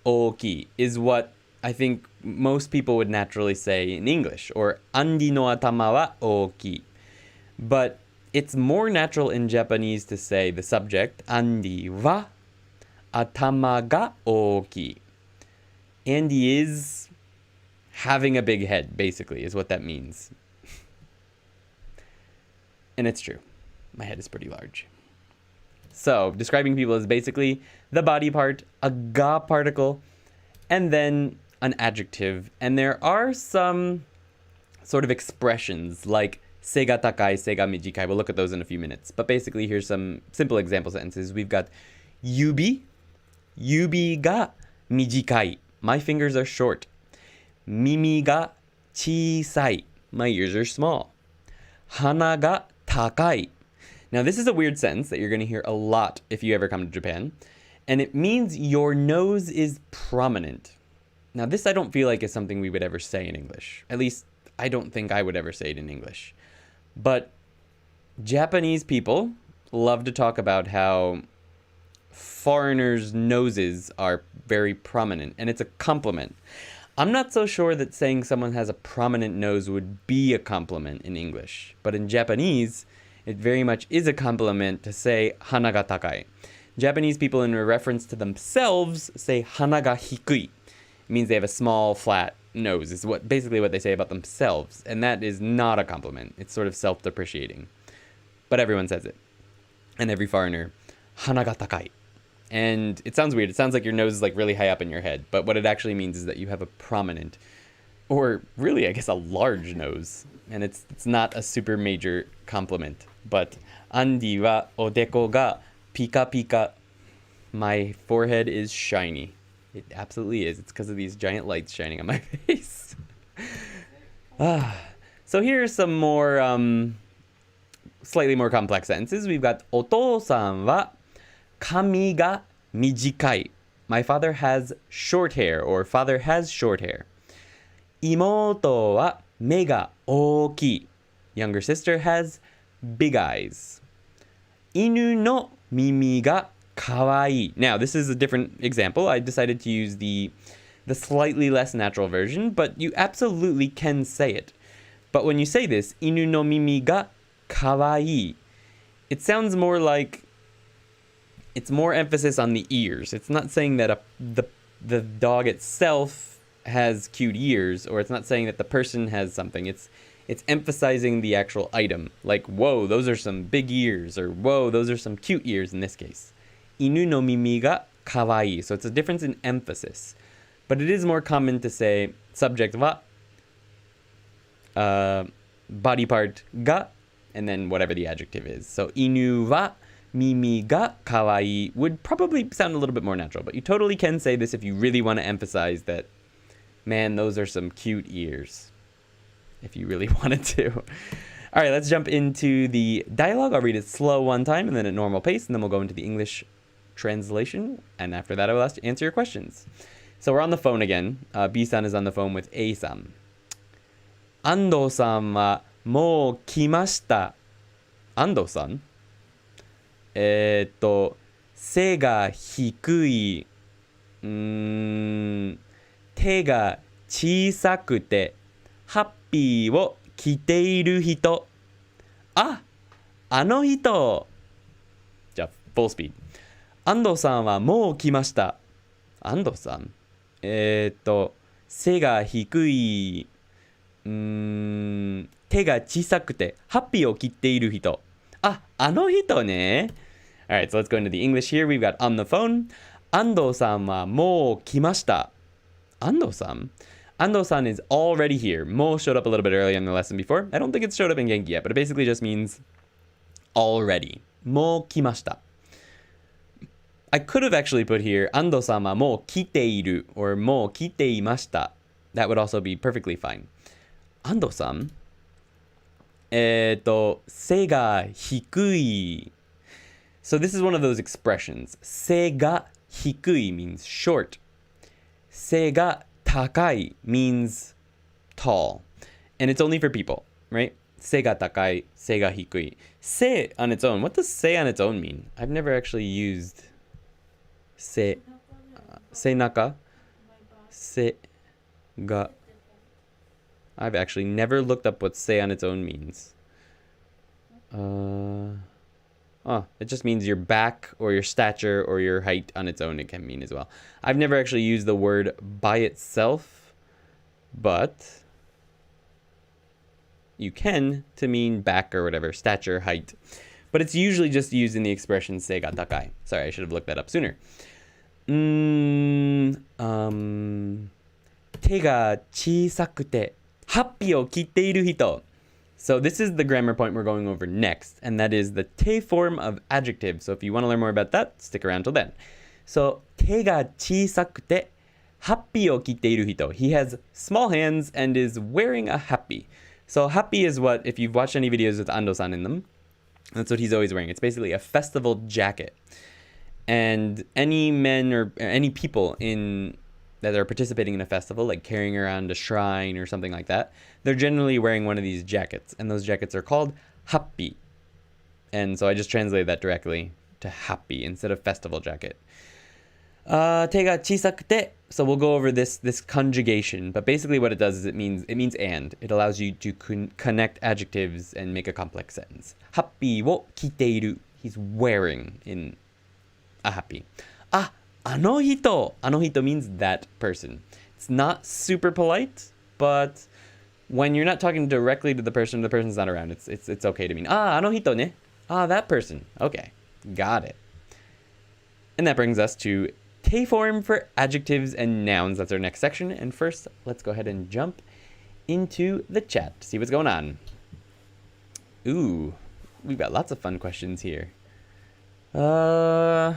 oki is what I think most people would naturally say in English, or Andy no atama wa oki. But it's more natural in Japanese to say the subject, Andy wa atama ga oki. Andy is having a big head, basically, is what that means. And it's true. My head is pretty large. So, describing people is basically the body part, a ga particle, and then an adjective. And there are some sort of expressions like se ga takai, se ga mijikai. We'll look at those in a few minutes. But basically, here's some simple example sentences. We've got yubi ga mijikai. My fingers are short. Mimi ga chisai. My ears are small. Hana ga takai. Now, this is a weird sentence that you're going to hear a lot if you ever come to Japan. And it means your nose is prominent. Now, this I don't feel like is something we would ever say in English. At least, I don't think I would ever say it in English. But Japanese people love to talk about how foreigners' noses are very prominent. And it's a compliment. I'm not so sure that saying someone has a prominent nose would be a compliment in English. But in Japanese, it very much is a compliment to say hana ga takai. Japanese people, in reference to themselves, say hana ga hikui. It means they have a small, flat nose, is basically what they say about themselves. And that is not a compliment. It's sort of self-depreciating. But everyone says it. And every foreigner, hana ga takai. And it sounds weird. It sounds like your nose is like really high up in your head. But what it actually means is that you have a prominent, or really, I guess, a large nose. And it's not a super major compliment. But Andy wa odeko ga pika pika. My forehead is shiny. It absolutely is. It's because of these giant lights shining on my face. So here are some more slightly more complex sentences. We've got お父さんは髪が短い. My father has short hair, or father has short hair. 妹は目が大きい. Younger sister has big eyes. 犬の耳が可愛い. Now, this is a different example. I decided to use the slightly less natural version, but you absolutely can say it. But when you say this, 犬の耳が可愛い, it sounds more like it's more emphasis on the ears. It's not saying that the dog itself has cute ears, or it's not saying that the person has something. It's emphasizing the actual item. Like, whoa, those are some big ears, or whoa, those are some cute ears in this case. 犬の耳が可愛い. So it's a difference in emphasis. But it is more common to say subject は body part が and then whatever the adjective is. So 犬は耳が可愛い would probably sound a little bit more natural, but you totally can say this if you really want to emphasize that, man, those are some cute ears. If you really wanted to. All right, let's jump into the dialogue. I'll read it slow one time and then at normal pace, and then we'll go into the English translation. And after that, I will answer your questions. So we're on the phone again. B-san is on the phone with A-san. 安藤さんはもう来ました。安藤さん背が低い。手が小さくて、ハッピーを着ている人。あ、あの人。じゃあ、full speed。安藤さんはもう来ました。安藤さん背が低い。手が小さくて、ハッピーを着ている人。あ、あの人ね。Alright, so let's go into the English here. We've got on the phone. 安藤さんはもう来ました。安藤さんAndo-san is already here. Mo showed up a little bit earlier in the lesson before. I don't think it's showed up in Genki yet, but it basically just means already. Mo kimashita. I could have actually put here, Ando-san wa mo kiteiru, or mo kiteimashita. That would also be perfectly fine. Ando-san? 背が低い. So this is one of those expressions. 背が低い means short. 背が高い means tall. And it's only for people, right? 背が高い, 背が低い. 背 on its own. What does 背 on its own mean? I've never actually used 背. 背中? 背が. I've actually never looked up what 背 on its own means. It just means your back or your stature or your height on its own, it can mean as well. I've never actually used the word by itself, but you can to mean back or whatever, stature, height. But it's usually just used in the expression 背が高い. Sorry, I should have looked that up sooner. 手が小さくて、ハッピーを着ている人. So this is the grammar point we're going over next, and that is the te form of adjective. So if you want to learn more about that, stick around till then. So 手が小さくて、ハッピーを着ている人. He has small hands and is wearing a happy. So happy is what, if you've watched any videos with Ando-san in them, that's what he's always wearing. It's basically a festival jacket. And any men or any people that are participating in a festival, like carrying around a shrine or something like that, they're generally wearing one of these jackets. And those jackets are called happy. And so I just translated that directly to happy instead of festival jacket. 手が小さくて, so we'll go over this conjugation. But basically what it does is it means and. It allows you to connect adjectives and make a complex sentence. Happy を着ている. He's wearing in a happy. あの人. あの人 means that person. It's not super polite, but when you're not talking directly to the person's not around, it's okay to mean, あの人ね. That person. Okay, got it. And that brings us to te form for adjectives and nouns. That's our next section. And first, let's go ahead and jump into the chat to see what's going on. Ooh, we've got lots of fun questions here. I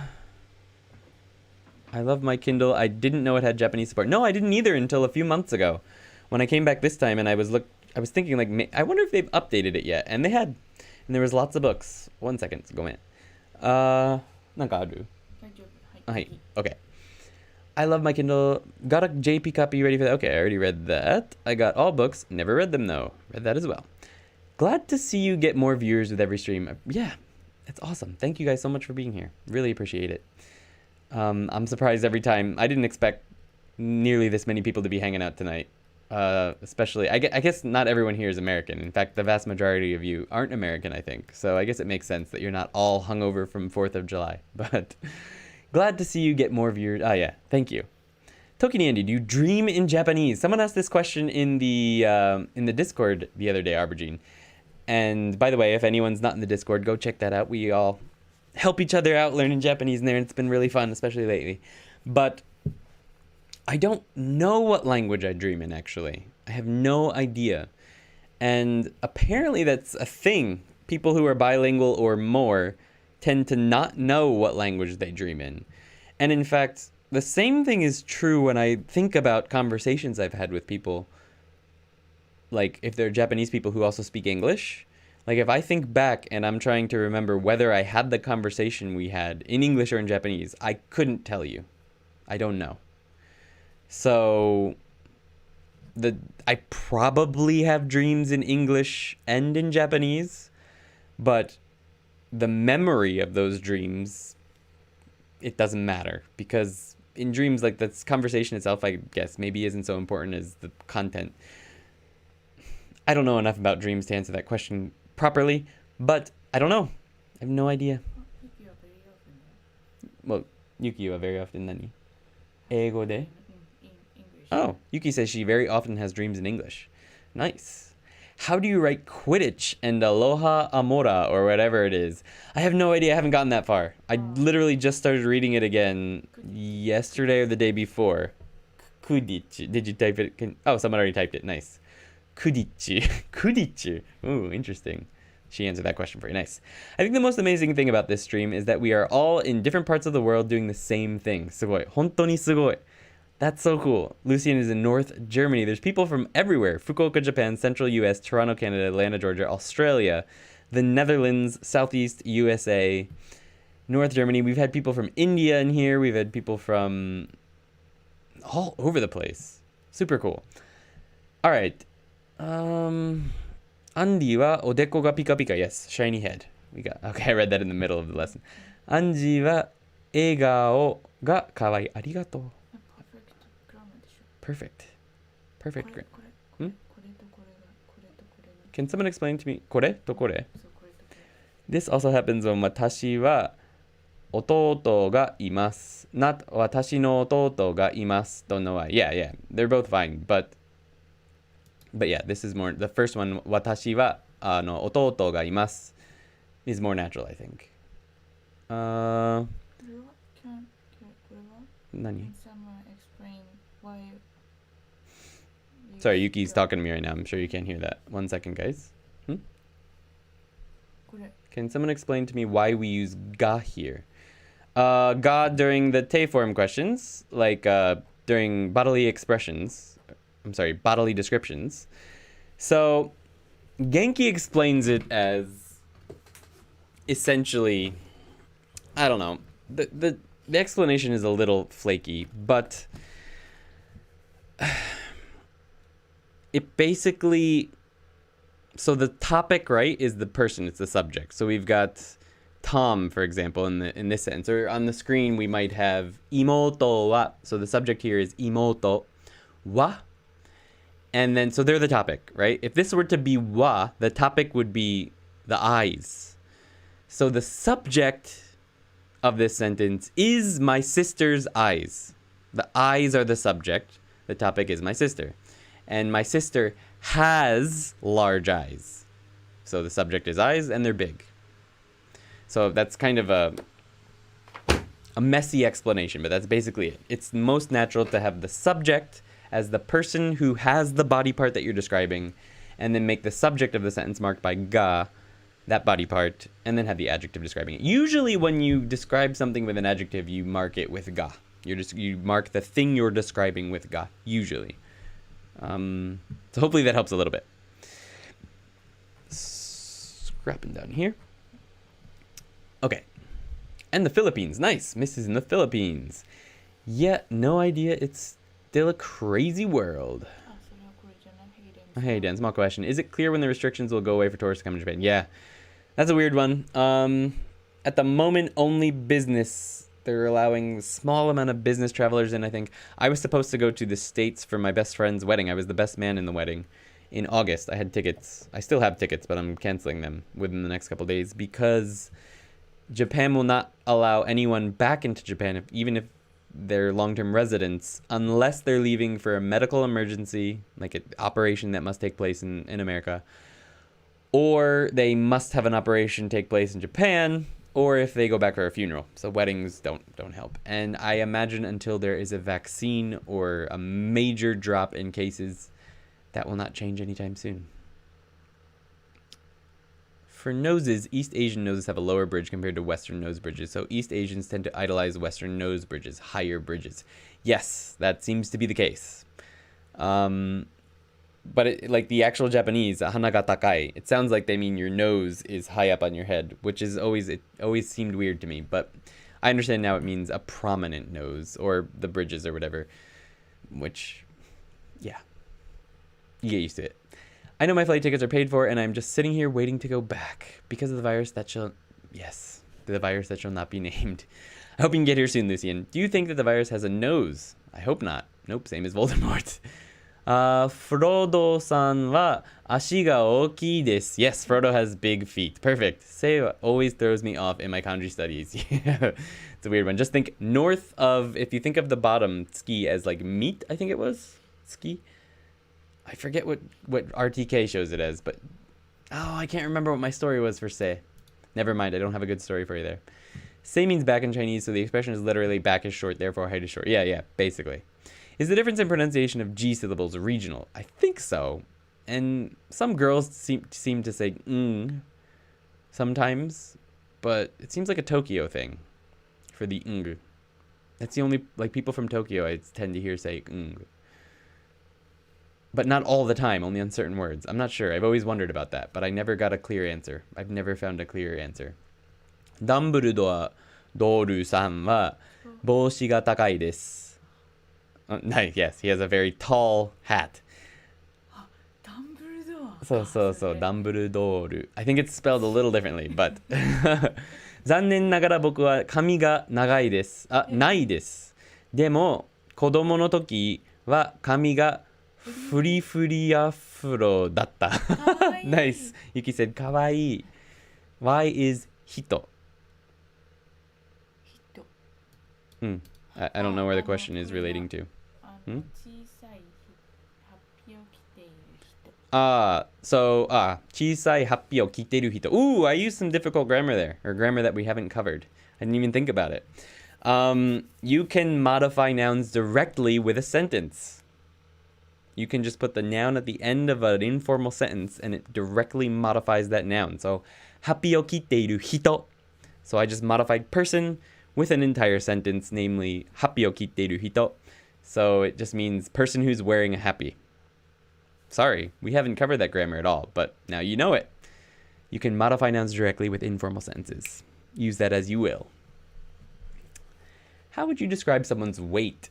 love my Kindle. I didn't know it had Japanese support. No, I didn't either until a few months ago. When I came back this time and I was thinking like, I wonder if they've updated it yet. And they had. And there was lots of books. 1 second, go in. なんかある? 大丈夫。はい。 Okay. I love my Kindle. Got a JP copy ready for that. Okay, I already read that. I got all books. Never read them though. Read that as well. Glad to see you get more viewers with every stream. Yeah, it's awesome. Thank you guys so much for being here. Really appreciate it. I'm surprised every time. I didn't expect nearly this many people to be hanging out tonight. Especially, I guess not everyone here is American. In fact, the vast majority of you aren't American, I think. So I guess it makes sense that you're not all hungover from 4th of July. But glad to see you get more viewers. Ah, yeah. Thank you. ToKini Andy, do you dream in Japanese? Someone asked this question in the Discord the other day, Aubergine. And by the way, if anyone's not in the Discord, go check that out. We all help each other out learning Japanese in there, and it's been really fun, especially lately. But I don't know what language I dream in, actually. I have no idea. And apparently that's a thing. People who are bilingual or more tend to not know what language they dream in. And in fact, the same thing is true when I think about conversations I've had with people. Like, if they're Japanese people who also speak English. Like, if I think back and I'm trying to remember whether I had the conversation we had in English or in Japanese, I couldn't tell you. I don't know. So, I probably have dreams in English and in Japanese, but the memory of those dreams, it doesn't matter, because in dreams, like, this conversation itself, I guess, maybe isn't so important as the content. I don't know enough about dreams to answer that question properly, but I don't know. I have no idea. Well, Yuki wa very often nani? Eigo de? Oh, Yuki says she very often has dreams in English. Nice. How do you write Quidditch and Aloha Amora or whatever it is? I have no idea. I haven't gotten that far. I literally just started reading it again yesterday or the day before. Quidditch. Did you type it? Oh, someone already typed it. Nice. Quidditch. Quidditch. Ooh, interesting. She answered that question for you. Nice. I think the most amazing thing about this stream is that we are all in different parts of the world doing the same thing. Sugoi. Hontoni sugoi. That's so cool. Lucian is in North Germany. There's people from everywhere. Fukuoka, Japan, Central US, Toronto, Canada, Atlanta, Georgia, Australia, the Netherlands, Southeast USA, North Germany. We've had people from India in here. We've had people from all over the place. Super cool. All right. Andy wa odeko ga pika pika. Yes, shiny head. Okay, I read that in the middle of the lesson. Andy wa egao ga kawai. Arigato. Perfect. Perfect. Can someone explain to me? Kore to kore. This also happens when watashi wa ototo ga imasu. Not watashi no ototo ga imasu. Don't know why. Yeah. They're both fine. But yeah, this is more. The first one, watashi wa no ototo ga imasu, is more natural, I think. Nani? Sorry, Yuki's talking to me right now. I'm sure you can't hear that. 1 second, guys. Can someone explain to me why we use ga here? Ga during the te form questions, like during bodily expressions. I'm sorry, bodily descriptions. So, Genki explains it as essentially, I don't know. The explanation is a little flaky, but it basically, so the topic, right, is the person, it's the subject. So we've got Tom, for example, in this sentence, or on the screen we might have imoto wa. So the subject here is imoto wa, and then so they're the topic, right? If this were to be wa, the topic would be the eyes. So the subject of this sentence is my sister's eyes. The eyes are the subject. The topic is my sister. And my sister has large eyes. So the subject is eyes, and they're big. So that's kind of a messy explanation, but that's basically it. It's most natural to have the subject as the person who has the body part that you're describing, and then make the subject of the sentence marked by ga that body part, and then have the adjective describing it. Usually when you describe something with an adjective, you mark it with ga. You mark the thing you're describing with ga, usually. So hopefully that helps a little bit. Scrapping down here. Okay. And the Philippines. Nice. Mrs. in the Philippines. Yeah, no idea. It's still a crazy world. あ、それはこれじゃない。Hey, Dan, small question. Is it clear when the restrictions will go away for tourists to come to Japan? Yeah. That's a weird one. At the moment, only business. They're allowing a small amount of business travelers in, I think. I was supposed to go to the States for my best friend's wedding. I was the best man in the wedding. In August, I had tickets. I still have tickets, but I'm canceling them within the next couple days because Japan will not allow anyone back into Japan, even if they're long-term residents, unless they're leaving for a medical emergency, like an operation that must take place in America, or they must have an operation take place in Japan, or if they go back for a funeral. So weddings don't help. And I imagine until there is a vaccine or a major drop in cases, that will not change anytime soon. For noses, East Asian noses have a lower bridge compared to Western nose bridges. So East Asians tend to idolize Western nose bridges, higher bridges. Yes, that seems to be the case. But like the actual Japanese, hana ga takai, it sounds like they mean your nose is high up on your head, which is it always seemed weird to me. But I understand now it means a prominent nose or the bridges or whatever, which, yeah, you get used to it. I know my flight tickets are paid for, and I'm just sitting here waiting to go back because of the virus that shall, yes, the virus that shall not be named. I hope you can get here soon, Lucian. Do you think that the virus has a nose? I hope not. Nope, same as Voldemort. Frodo-san wa ashi ga ookii desu. Yes, Frodo has big feet. Perfect. Seiwa always throws me off in my kanji studies. Yeah, it's a weird one. Just think north of, if you think of the bottom, tsuki as like meat, I think it was. Tsuki. I forget what RTK shows it as, but I can't remember what my story was for sei. Never mind, I don't have a good story for you there. Sei means back in Chinese, so the expression is literally back is short, therefore height is short. Yeah, basically. Is the difference in pronunciation of G syllables regional? I think so. And some girls seem to say sometimes, but it seems like a Tokyo thing for the ng. That's the only, like, people from Tokyo I tend to hear say ng. But not all the time, only on certain words. I'm not sure. I've always wondered about that, but I never got a clear answer. I've never found a clear answer. Dumbledore Doru-san wa boushi ga takai desu. Nice, yes, he has a very tall hat. あ、ダンブルドア。So, Dumbledore. I think it's spelled a little differently, but 残念ながら僕は髪が長いです。ないです。でも、子供の時は髪がフリフリアフロだった。Nice. Yuki said かわいい。Why is 人? I don't know where the question is relating to. 小さいハッピーを着ている人。小さいハッピーを着ている人. Ooh, I used some difficult grammar there, or grammar that we haven't covered. I didn't even think about it. You can modify nouns directly with a sentence. You can just put the noun at the end of an informal sentence, and it directly modifies that noun. So, ハッピーを着ている人. So I just modified person with an entire sentence, namely ハッピーを着ている人. So it just means person who's wearing a happy. Sorry, we haven't covered that grammar at all, but now you know it. You can modify nouns directly with informal sentences. Use that as you will. How would you describe someone's weight?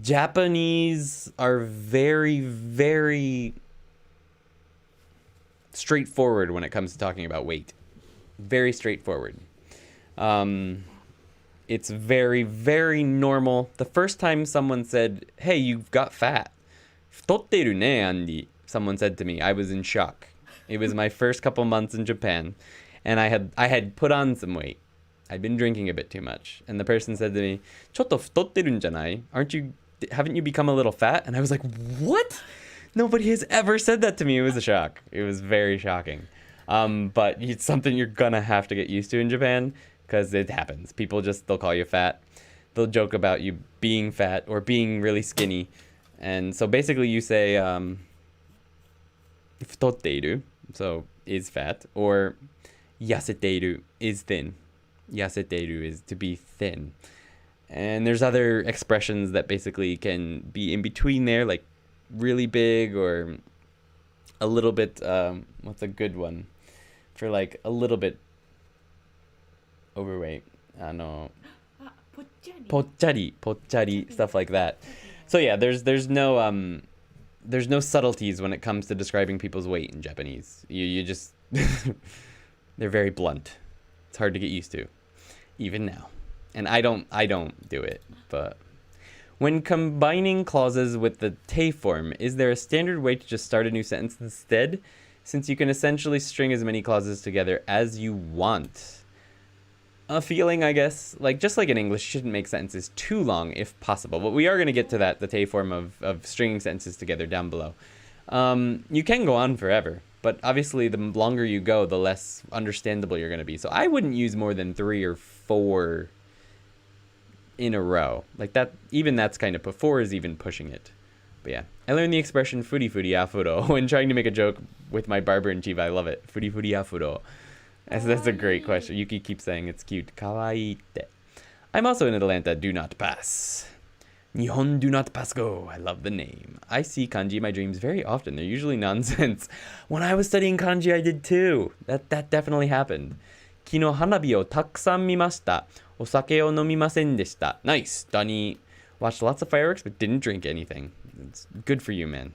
Japanese are very, very straightforward when it comes to talking about weight. Very straightforward. It's very, very normal. The first time someone said, hey, you've got fat. 太ってるね, Andy. Someone said to me. I was in shock. It was my first couple months in Japan. And I had put on some weight. I'd been drinking a bit too much. And the person said to me, ちょっと太ってるんじゃない? Haven't you become a little fat? And I was like, what? Nobody has ever said that to me. It was a shock. It was very shocking. But it's something you're gonna have to get used to in Japan, because it happens. They'll call you fat. They'll joke about you being fat or being really skinny. And so basically you say, 太っている? so is fat, or yasete-iru is thin. Yasete-iru is to be thin. And there's other expressions that basically can be in between there, like really big or a little bit, what's a good one for like a little bit overweight? Pochari, stuff like that. So yeah, there's no subtleties when it comes to describing people's weight in Japanese. You just they're very blunt. It's hard to get used to, even now. And I don't do it, but when combining clauses with the te form, is there a standard way to just start a new sentence instead? Since you can essentially string as many clauses together as you want. A feeling, I guess, like just like in English, you shouldn't make sentences too long if possible. But we are going to get to that, the te form of stringing sentences together down below. You can go on forever, but obviously the longer you go, the less understandable you're going to be. So I wouldn't use more than 3 or 4 in a row. Like that, even that's kind of, 4 is even pushing it. But yeah, I learned the expression furi furi afuro when trying to make a joke with my barber in Chiba. I love it. Furi furi afuro. That's a great question. Yuki keeps saying it's cute. Kawaii te. I'm also in Atlanta. Do not pass. Nihon do not pass go. I love the name. I see kanji in my dreams very often. They're usually nonsense. When I was studying kanji, I did too. That definitely happened. Kino hanabi o takusan mimashita. Osake o nomimasen deshita. Nice. Dunny watched lots of fireworks but didn't drink anything. It's good for you, man.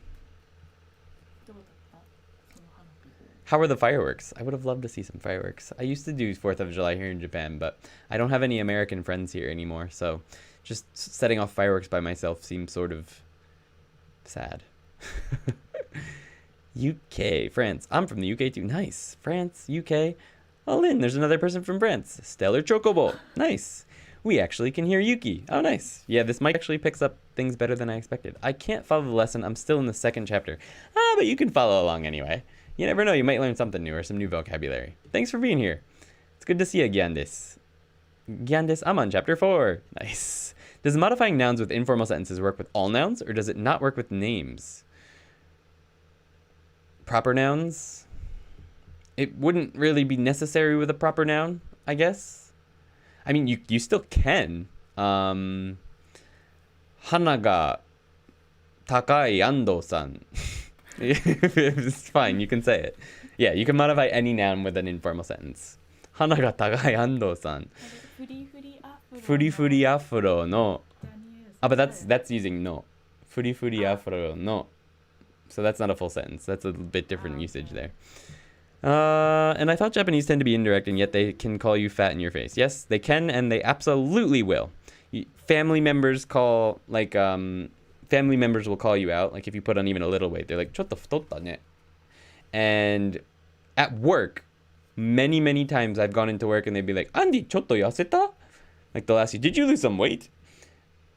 How were the fireworks? I would have loved to see some fireworks. I used to do 4th of July here in Japan, but I don't have any American friends here anymore, so just setting off fireworks by myself seems sort of sad. UK, France. I'm from the UK too. Nice. France, UK. Oh, Lynn, there's another person from France. Stellar Chocobo. Nice. We actually can hear Yuki. Oh, nice. Yeah, this mic actually picks up things better than I expected. I can't follow the lesson. I'm still in the 2nd chapter. But you can follow along anyway. You never know, you might learn something new or some new vocabulary. Thanks for being here. It's good to see you, Gyandis. Gyandis, I'm on chapter 4. Nice. Does modifying nouns with informal sentences work with all nouns, or does it not work with names? Proper nouns? It wouldn't really be necessary with a proper noun, I guess. I mean, you still can. Hana ga takai Ando-san. It's fine, you can say it. Yeah, you can modify any noun with an informal sentence. Hana ga takai Ando-san. Furi furi afro no. But that's using no. Furi furi afro no. So that's not a full sentence. That's a bit different usage there. And I thought Japanese tend to be indirect, and yet they can call you fat in your face. Yes, they can, and they absolutely will. Family members call, like, family members will call you out, like if you put on even a little weight. They're like, chotto futotta ne. And at work, many times I've gone into work and they'd be like, Andy, chotto yaseta? Like they'll ask you, did you lose some weight?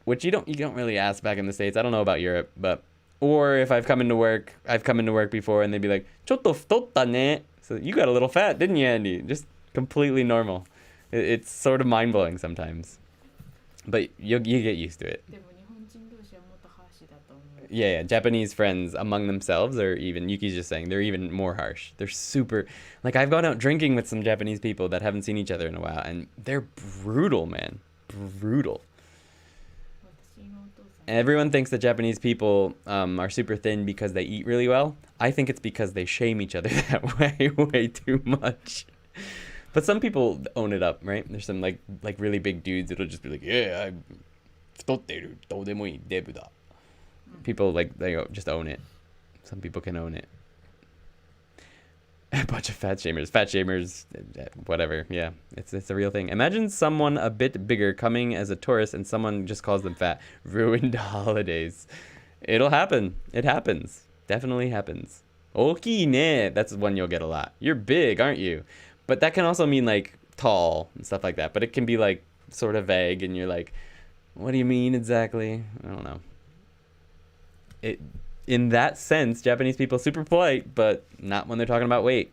Which you don't really ask back in the States. I don't know about Europe, but, or if I've come into work before and they'd be like, chotto futotta ne. So you got a little fat, didn't you, Andy? Just completely normal. It's sort of mind-blowing sometimes. But you get used to it. Yeah, Japanese friends among themselves, or even, Yuki's just saying, they're even more harsh. They're super, like I've gone out drinking with some Japanese people that haven't seen each other in a while, and they're brutal, man. Brutal. Everyone thinks that Japanese people are super thin because they eat really well. I think it's because they shame each other that way too much. But some people own it up, right? There's some like really big dudes that'll just be like, yeah, I'm futotteru, doudemoi debu da. People they just own it. Some people can own it. A bunch of fat shamers, whatever. Yeah, it's a real thing. Imagine someone a bit bigger coming as a tourist and someone just calls them fat. Ruined holidays. It'll happen. It happens. Definitely happens. Oki ne. That's one you'll get a lot. You're big, aren't you? But that can also mean like tall and stuff like that. But it can be like sort of vague and you're like, what do you mean exactly? I don't know. In that sense, Japanese people super polite, but not when they're talking about weight.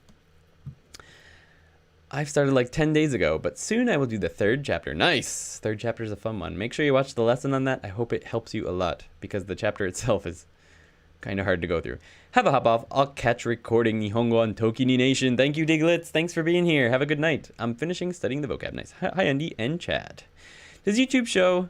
I've started like 10 days ago, but soon I will do the 3rd chapter. Nice! 3rd chapter is a fun one. Make sure you watch the lesson on that. I hope it helps you a lot, because the chapter itself is Kind of hard to go through. Have a hop off. I'll catch recording Nihongo on ToKini Nation. Thank you, Diglets. Thanks for being here. Have a good night. I'm finishing studying the vocab. Nice. Hi, Andy and Chad. Does YouTube show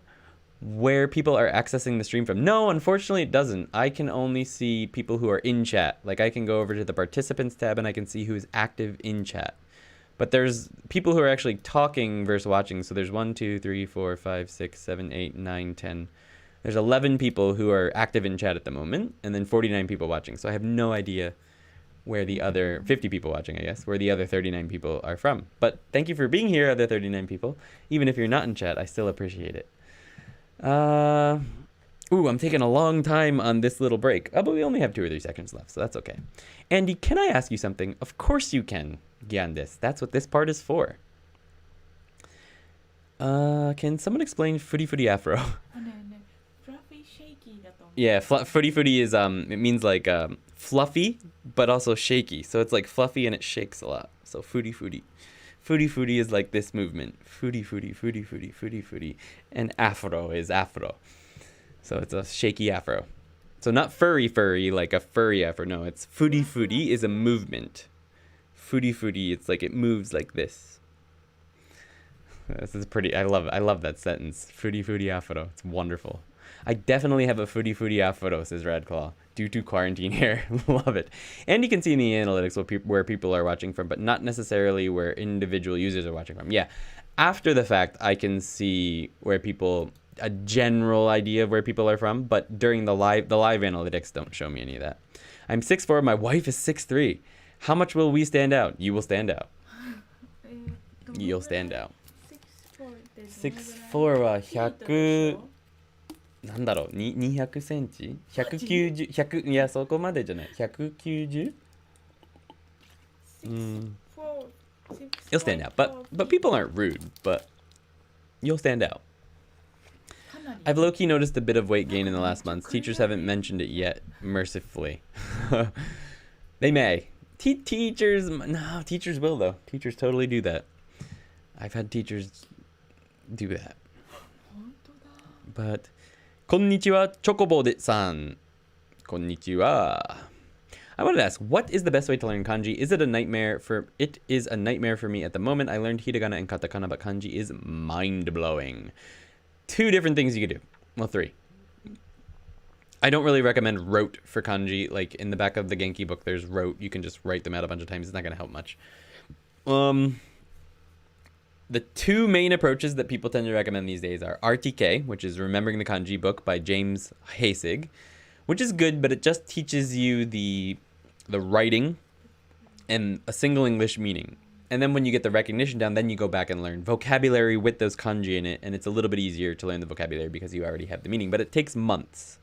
where people are accessing the stream from? No, unfortunately it doesn't. I can only see people who are in chat. Like I can go over to the participants tab and I can see who's active in chat. But there's people who are actually talking versus watching. So there's 1, 2, 3, 4, 5, 6, 7, 8, 9, 10. There's 11 people who are active in chat at the moment, and then 49 people watching. So I have no idea where the other 50 people watching, I guess, where the other 39 people are from. But thank you for being here, other 39 people. Even if you're not in chat, I still appreciate it. Ooh, I'm taking a long time on this little break. Oh, but we only have 2 or 3 seconds left, so that's okay. Andy, can I ask you something? Of course you can, Gyandes. That's what this part is for. Can someone explain footy footy afro? Fluffy shaky だと思う。 Yeah, footy footy is it means like fluffy but also shaky. So it's like fluffy and it shakes a lot. So footy footy. Footy footy is like this movement. Footy footy footy footy footy footy. And afro is afro. So it's a shaky afro. So not furry furry like a furry afro. No, it's footy footy is a movement. Footy footy, it's like it moves like this. This is pretty. I love that sentence. Footy footy afro. It's wonderful. I definitely have a footy footy afro, says Radclaw, due to quarantine hair. Love it. And you can see in the analytics where people are watching from, but not necessarily where individual users are watching from. Yeah, after the fact, I can see where people, a general idea of where people are from, but during the live analytics don't show me any of that. I'm 6'4", my wife is 6'3". How much will we stand out? You will stand out. You'll stand out. 6'4" は100なんだろう200センチ190 100いやそこまでじゃない190 You'll stand out, but people aren't rude, but you'll stand out. I've low-key noticed a bit of weight gain in the last months. Teachers haven't mentioned it yet, mercifully. They may. Teachers will though. Teachers totally do that. I've had teachers do that. But konnichiwa chokobode-san. Konnichiwa. I wanted to ask, what is the best way to learn kanji? It is a nightmare for me at the moment. I learned hiragana and katakana, but kanji is mind-blowing. 2 different things you could do. Well, 3. I don't really recommend rote for kanji. Like in the back of the Genki book, there's rote. You can just write them out a bunch of times. It's not going to help much. The 2 main approaches that people tend to recommend these days are RTK, which is Remembering the Kanji book by James Hasig, which is good, but it just teaches you the writing and a single English meaning. And then when you get the recognition down, then you go back and learn vocabulary with those kanji in it, and it's a little bit easier to learn the vocabulary because you already have the meaning, but it takes months.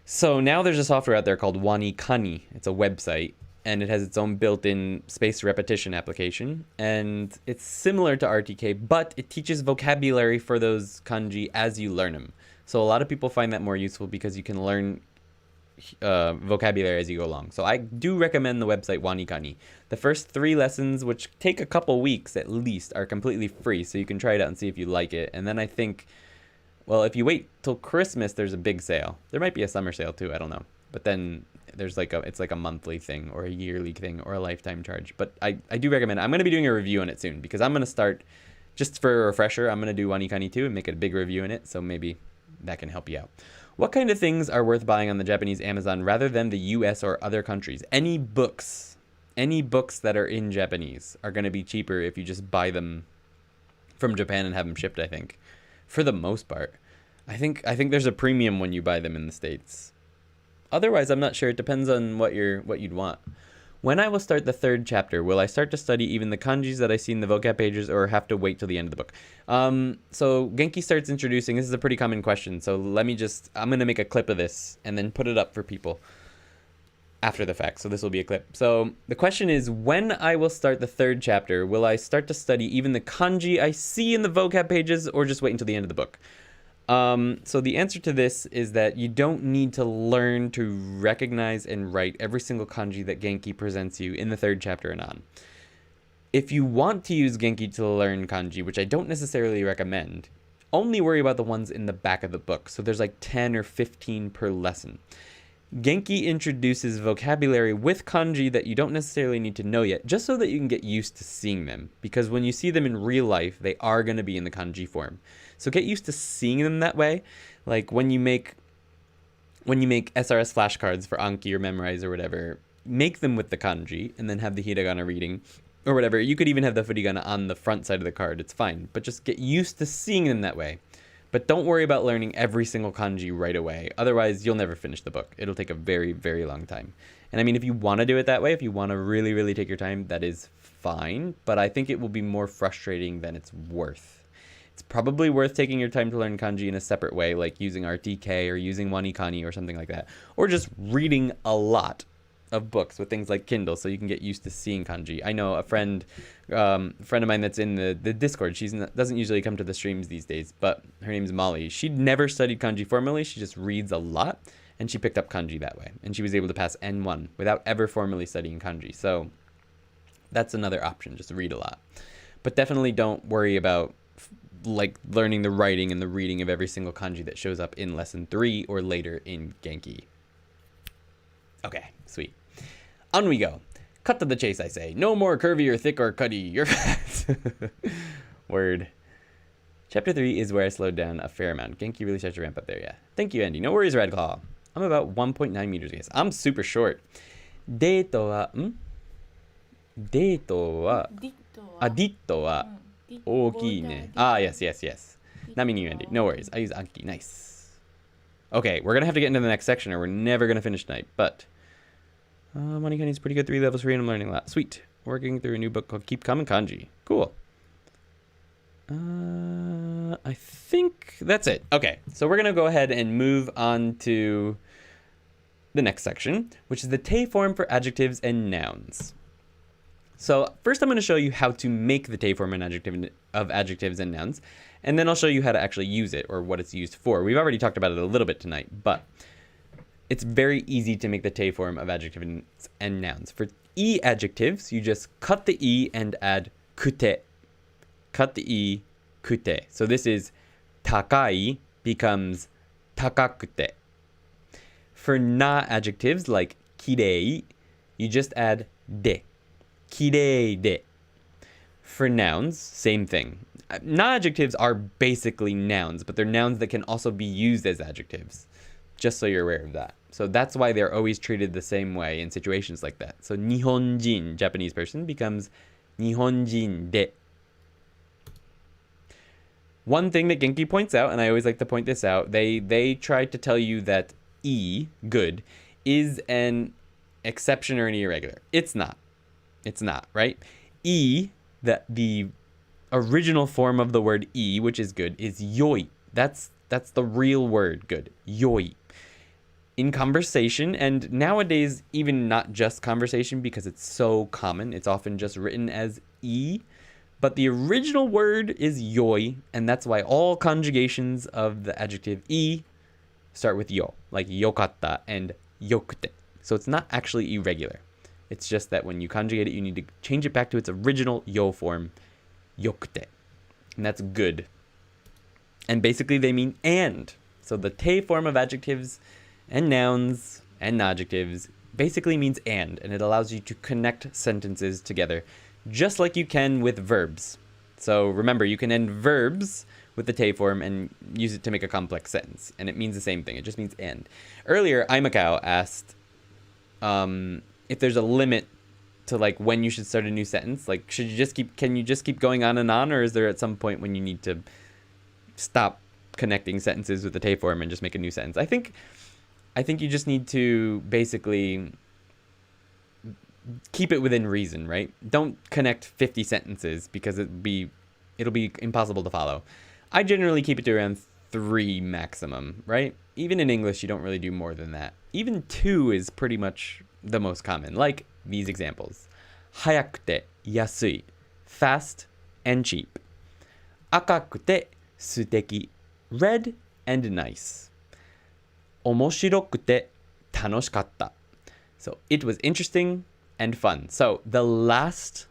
So now there's a software out there called WaniKani. It's a website, and it has its own built-in spaced repetition application, and it's similar to RTK, but it teaches vocabulary for those kanji as you learn them. So a lot of people find that more useful because you can learn vocabulary as you go along. So I do recommend the website WaniKani. The first 3 lessons, which take a couple weeks at least, are completely free, so you can try it out and see if you like it. And then I think, well, if you wait till Christmas, there's a big sale. There might be a summer sale too, I don't know. But then there's it's like a monthly thing or a yearly thing or a lifetime charge. But I do recommend it. I'm going to be doing a review on it soon because I'm going to start, just for a refresher, I'm going to do WaniKani too and make a big review in it. So maybe that can help you out. What kind of things are worth buying on the Japanese Amazon rather than the US or other countries? Any books that are in Japanese are going to be cheaper if you just buy them from Japan and have them shipped, I think. For the most part. I think there's a premium when you buy them in the States. Otherwise, I'm not sure. It depends on what you'd want. When I will start the 3rd chapter, will I start to study even the kanjis that I see in the vocab pages or have to wait till the end of the book? So Genki starts introducing, this is a pretty common question, so I'm going to make a clip of this and then put it up for people after the fact, so this will be a clip. So the question is, when I will start the 3rd chapter, will I start to study even the kanji I see in the vocab pages or just wait until the end of the book? So the answer to this is that you don't need to learn to recognize and write every single kanji that Genki presents you in the 3rd chapter and on. If you want to use Genki to learn kanji, which I don't necessarily recommend, only worry about the ones in the back of the book. So there's like 10 or 15 per lesson. Genki introduces vocabulary with kanji that you don't necessarily need to know yet, just so that you can get used to seeing them. Because when you see them in real life, they are going to be in the kanji form. So get used to seeing them that way. Like when you make SRS flashcards for Anki or Memorize or whatever, make them with the kanji and then have the hiragana reading or whatever. You could even have the furigana on the front side of the card. It's fine. But just get used to seeing them that way. But don't worry about learning every single kanji right away. Otherwise, you'll never finish the book. It'll take a very, very long time. And I mean, if you want to do it that way, if you want to really, really take your time, that is fine. But I think it will be more frustrating than it's worth. It's probably worth taking your time to learn kanji in a separate way, like using RTK or using Wanikani or something like that. Or just reading a lot of books with things like Kindle so you can get used to seeing kanji. I know a friend of mine that's in the Discord. She doesn't usually come to the streams these days, but her name's Molly. She'd never studied kanji formally. She just reads a lot, and she picked up kanji that way. And she was able to pass N1 without ever formally studying kanji. So that's another option, just read a lot. But definitely don't worry about like learning the writing and the reading of every single kanji that shows up in lesson 3 or later in Genki. Okay, sweet. On we go. Cut to the chase, I say. No more curvy or thick or cutty. You're fat. Word. Chapter 3 is where I slowed down a fair amount. Genki really starts to ramp up there, yeah. Thank you, Andy. No worries, Redclaw. I'm about 1.9 meters, guys. I'm super short. Deito wa... Deito wa... Ditto wa... Ookii ne. Ah, yes. Not meaning you, Andy. No worries. I use Anki. Nice. Okay, we're going to have to get into the next section or we're never going to finish tonight, but... Monikani's pretty good. 3 levels free and I'm learning a lot. Sweet. Working through a new book called Keep Coming Kanji. Cool. I think that's it. Okay, so we're going to go ahead and move on to the next section, which is the te form for adjectives and nouns. So first I'm going to show you how to make the te form and of adjectives and nouns, and then I'll show you how to actually use it or what it's used for. We've already talked about it a little bit tonight, but it's very easy to make the te form of adjectives and nouns. For e adjectives, you just cut the e and add kute. Cut the e, kute. So this is takai becomes takakute. For na adjectives like kirei, you just add de. Kirei de. For nouns, same thing. Na adjectives are basically nouns, but they're nouns that can also be used as adjectives. Just so you're aware of that. So that's why they're always treated the same way in situations like that. So Nihonjin, Japanese person, becomes Nihonjin de. One thing that Genki points out, and I always like to point this out, they try to tell you that e, good, is an exception or an irregular. It's not. It's not, right? E, the original form of the word e, which is good, is yoi. That's the real word, good. Yoi. In conversation, and nowadays even not just conversation because it's so common, it's often just written as e, but the original word is yoi, and that's why all conjugations of the adjective e start with yo, like yokatta and yokute. So it's not actually irregular. It's just that when you conjugate it, you need to change it back to its original yo form, yokute. And that's good. And basically they mean and. So the te form of adjectives and nouns and adjectives basically means and it allows you to connect sentences together just like you can with verbs. So remember, you can end verbs with the te form and use it to make a complex sentence, and it means the same thing. It just means and. Earlier, Imakao asked if there's a limit to like when you should start a new sentence. Like, can you just keep going on, or is there at some point when you need to stop connecting sentences with the te form and just make a new sentence? I think you just need to basically keep it within reason, right? Don't connect 50 sentences because it'll be impossible to follow. I generally keep it to around 3 maximum, right? Even in English, you don't really do more than that. Even 2 is pretty much the most common, like these examples. Hayakute yasui, fast and cheap. Akakute suteki, red and nice. Omoshirokute tanoshikatta. So it was interesting and fun. So the last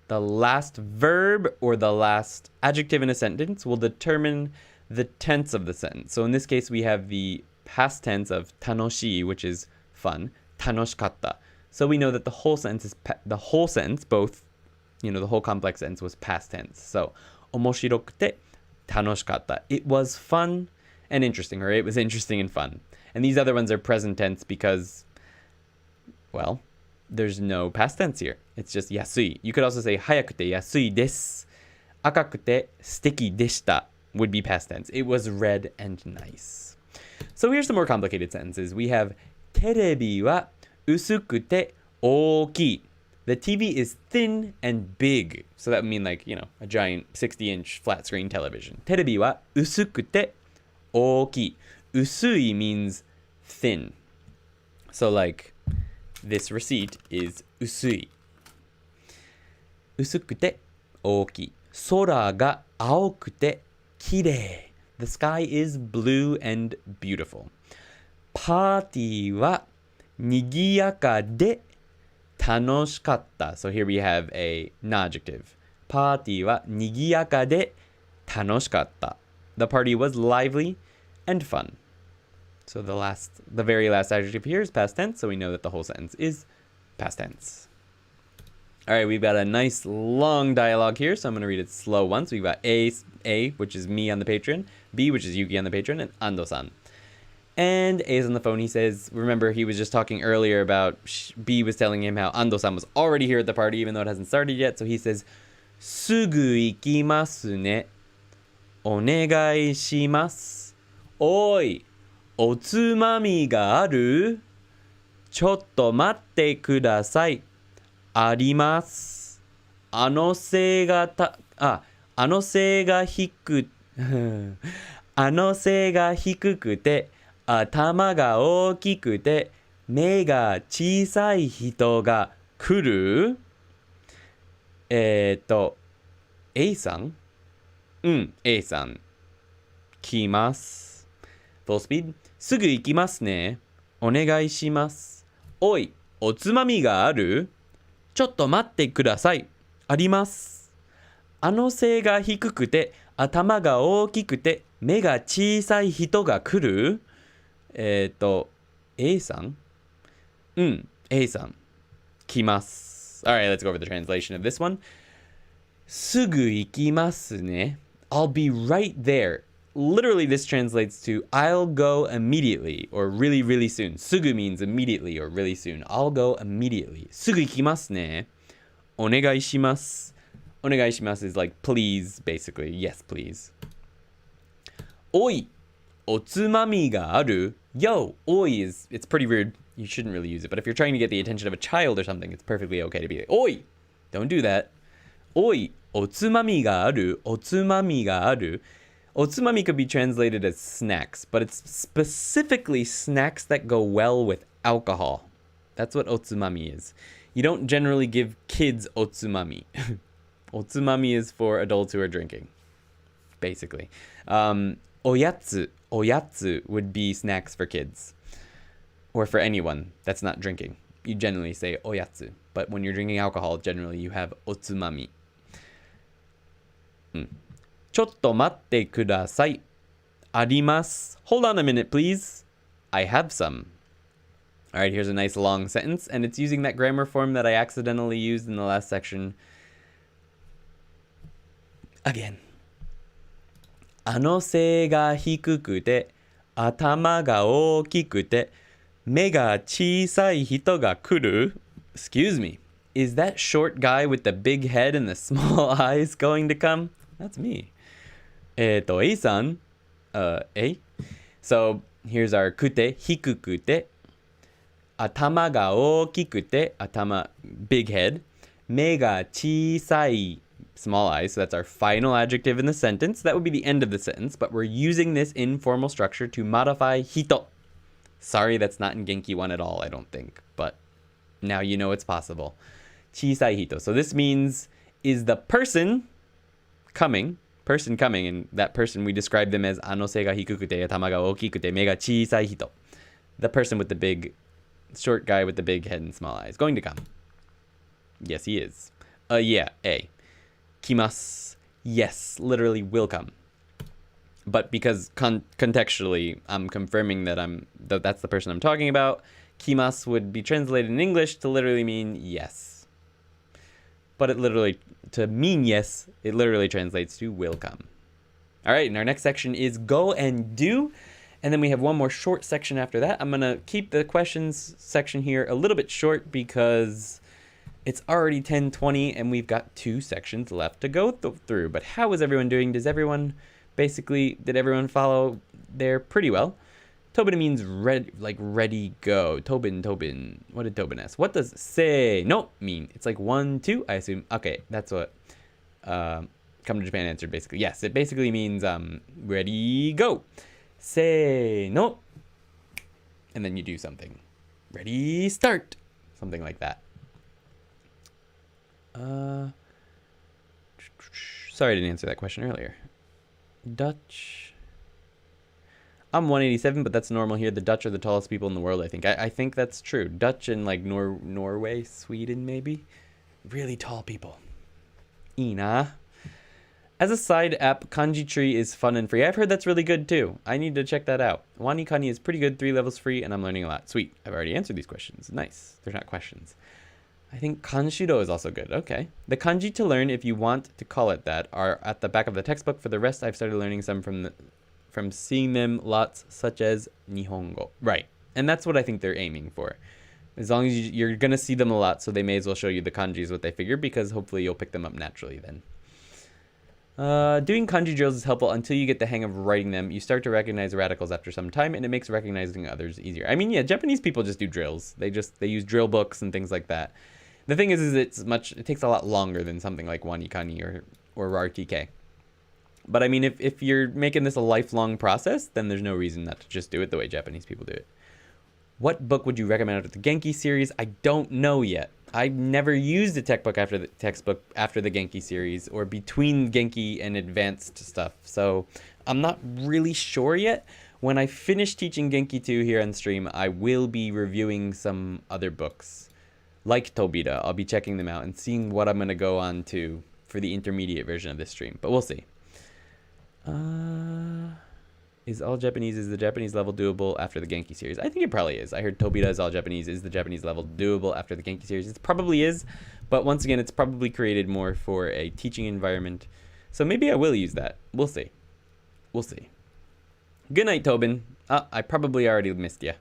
verb or the last adjective in a sentence will determine the tense of the sentence. So in this case, we have the past tense of tanoshii, which is fun, tanoshikatta. So we know that the whole sentence both, the whole complex sentence was past tense. So, omoshirokute tanoshikatta. It was fun and interesting, or it was interesting and fun. And these other ones are present tense because, well, there's no past tense here. It's just yasui. You could also say hayakute yasui desu. Akakute suteki deshita would be past tense. It was red and nice. So here's some more complicated sentences. We have terebi wa usukute ookii. The TV is thin and big. So that would mean like, a giant 60-inch flat screen television. Terebi wa usukute ookii. Usui means thin. So like, this receipt is usui. Usukute ookii. Sora ga aokute kirei. The sky is blue and beautiful. Party wa nigiyaka de tanoshikatta. So here we have an adjective. Party wa nigiyaka de tanoshikatta. The party was lively and fun. So the very last adjective here is past tense, so we know that the whole sentence is past tense. All right, we've got a nice long dialogue here, so I'm going to read it slow once. We've got A, which is me on the Patreon, B, which is Yuki on the Patreon, and Ando-san. And A is on the phone. He says, remember, he was just talking earlier about B was telling him how Ando-san was already here at the party, even though it hasn't started yet. So he says, Sugu ikimasu ne. Onegai shimasu. Oi, otsumami ga aru? Chotto matte kudasai. あります。あの背が低くて、頭が大きくて、目が小さい人が来る？A さん？A さん。来ます。Full speed。すぐ行きますね。お願いします。おい、おつまみがある？ちょっと待ってください。あります。あの背が低くて、頭が大きくて、目が小さい人が来る？A さん？A さん。来ます。Alright, let's go over the translation of this one. すぐ行きますね。I'll be right there. Literally, this translates to I'll go immediately or really, really soon. Sugu means immediately or really soon. I'll go immediately. Sugu ikimasu ne. Onegai shimasu. Onegai shimasu is like please, basically. Yes, please. Oi, otsumami ga aru? Yo, oi it's pretty rude. You shouldn't really use it. But if you're trying to get the attention of a child or something, it's perfectly okay to be like, oi! Don't do that. Oi, otsumami ga aru? Otsumami ga aru? Otsumami could be translated as snacks, but it's specifically snacks that go well with alcohol. That's what otsumami is. You don't generally give kids otsumami. Otsumami is for adults who are drinking, basically. Oyatsu would be snacks for kids, or for anyone that's not drinking. You generally say oyatsu, but when you're drinking alcohol, generally you have otsumami. ちょっと待ってください。あります。Hold on a minute, please. I have some. Alright, here's a nice long sentence, and it's using that grammar form that I accidentally used in the last section. Again. あの背が低くて、頭が大きくて、目が小さい人が来る? Excuse me. Is that short guy with the big head and the small eyes going to come? That's me. A-san. A. So here's our kute, hikukute. Atama ga ookikute. Atama, big head. Me ga chisai, small eyes. So that's our final adjective in the sentence. That would be the end of the sentence, but we're using this informal structure to modify hito. Sorry, that's not in Genki 1 at all, I don't think. But now you know it's possible. Chisai hito. So this means, is the person coming, and that person, we describe them as anose ga hikukute, atama ga ookikute, me ga chisai hito. The person with the big, short guy with the big head and small eyes. Going to come. Yes, he is. Yeah, A. Kimasu. Yes, literally will come. But because contextually, I'm confirming that that's the person I'm talking about, kimas would be translated in English to literally mean yes. But to mean yes, it literally translates to will come. All right, and our next section is go and do. And then we have one more short section after that. I'm going to keep the questions section here a little bit short because it's already 10:20 and we've got 2 sections left to go through. But how is everyone doing? Did everyone follow there pretty well? Tobin means ready, go. Tobin. What did Tobin ask? What does say no mean? It's like 1, 2, I assume. Okay, that's what Come to Japan answered basically. Yes, it basically means ready, go. Say no. And then you do something. Ready, start. Something like that. Sorry I didn't answer that question earlier. Dutch. I'm 187, but that's normal here. The Dutch are the tallest people in the world, I think. I think that's true. Dutch and like Norway, Sweden, maybe. Really tall people. Ina. As a side app, Kanji Tree is fun and free. I've heard that's really good too. I need to check that out. Wani Kani is pretty good, 3 levels free, and I'm learning a lot. Sweet. I've already answered these questions. Nice. They're not questions. I think Kanshido is also good. Okay. The kanji to learn, if you want to call it that, are at the back of the textbook. For the rest, I've started learning some from seeing them lots, such as Nihongo. Right. And that's what I think they're aiming for. As long as you're going to see them a lot, so they may as well show you the kanjis, what they figure, because hopefully you'll pick them up naturally then. Doing kanji drills is helpful until you get the hang of writing them. You start to recognize radicals after some time, and it makes recognizing others easier. I mean, yeah, Japanese people just do drills. They use drill books and things like that. The thing is it takes a lot longer than something like Wanikani or RTK. But I mean, if you're making this a lifelong process, then there's no reason not to just do it the way Japanese people do it. What book would you recommend out of the Genki series? I don't know yet. I've never used a textbook after the Genki series or between Genki and advanced stuff. So I'm not really sure yet. When I finish teaching Genki 2 here on stream, I will be reviewing some other books. Like Tobita, I'll be checking them out and seeing what I'm going to go on to for the intermediate version of this stream. But we'll see. Is the Japanese level doable after the Genki series? I think it probably is. I heard Tobita is all Japanese. Is the Japanese level doable after the Genki series? It probably is. But once again, it's probably created more for a teaching environment. So maybe I will use that. We'll see. Good night, Tobin. I probably already missed you.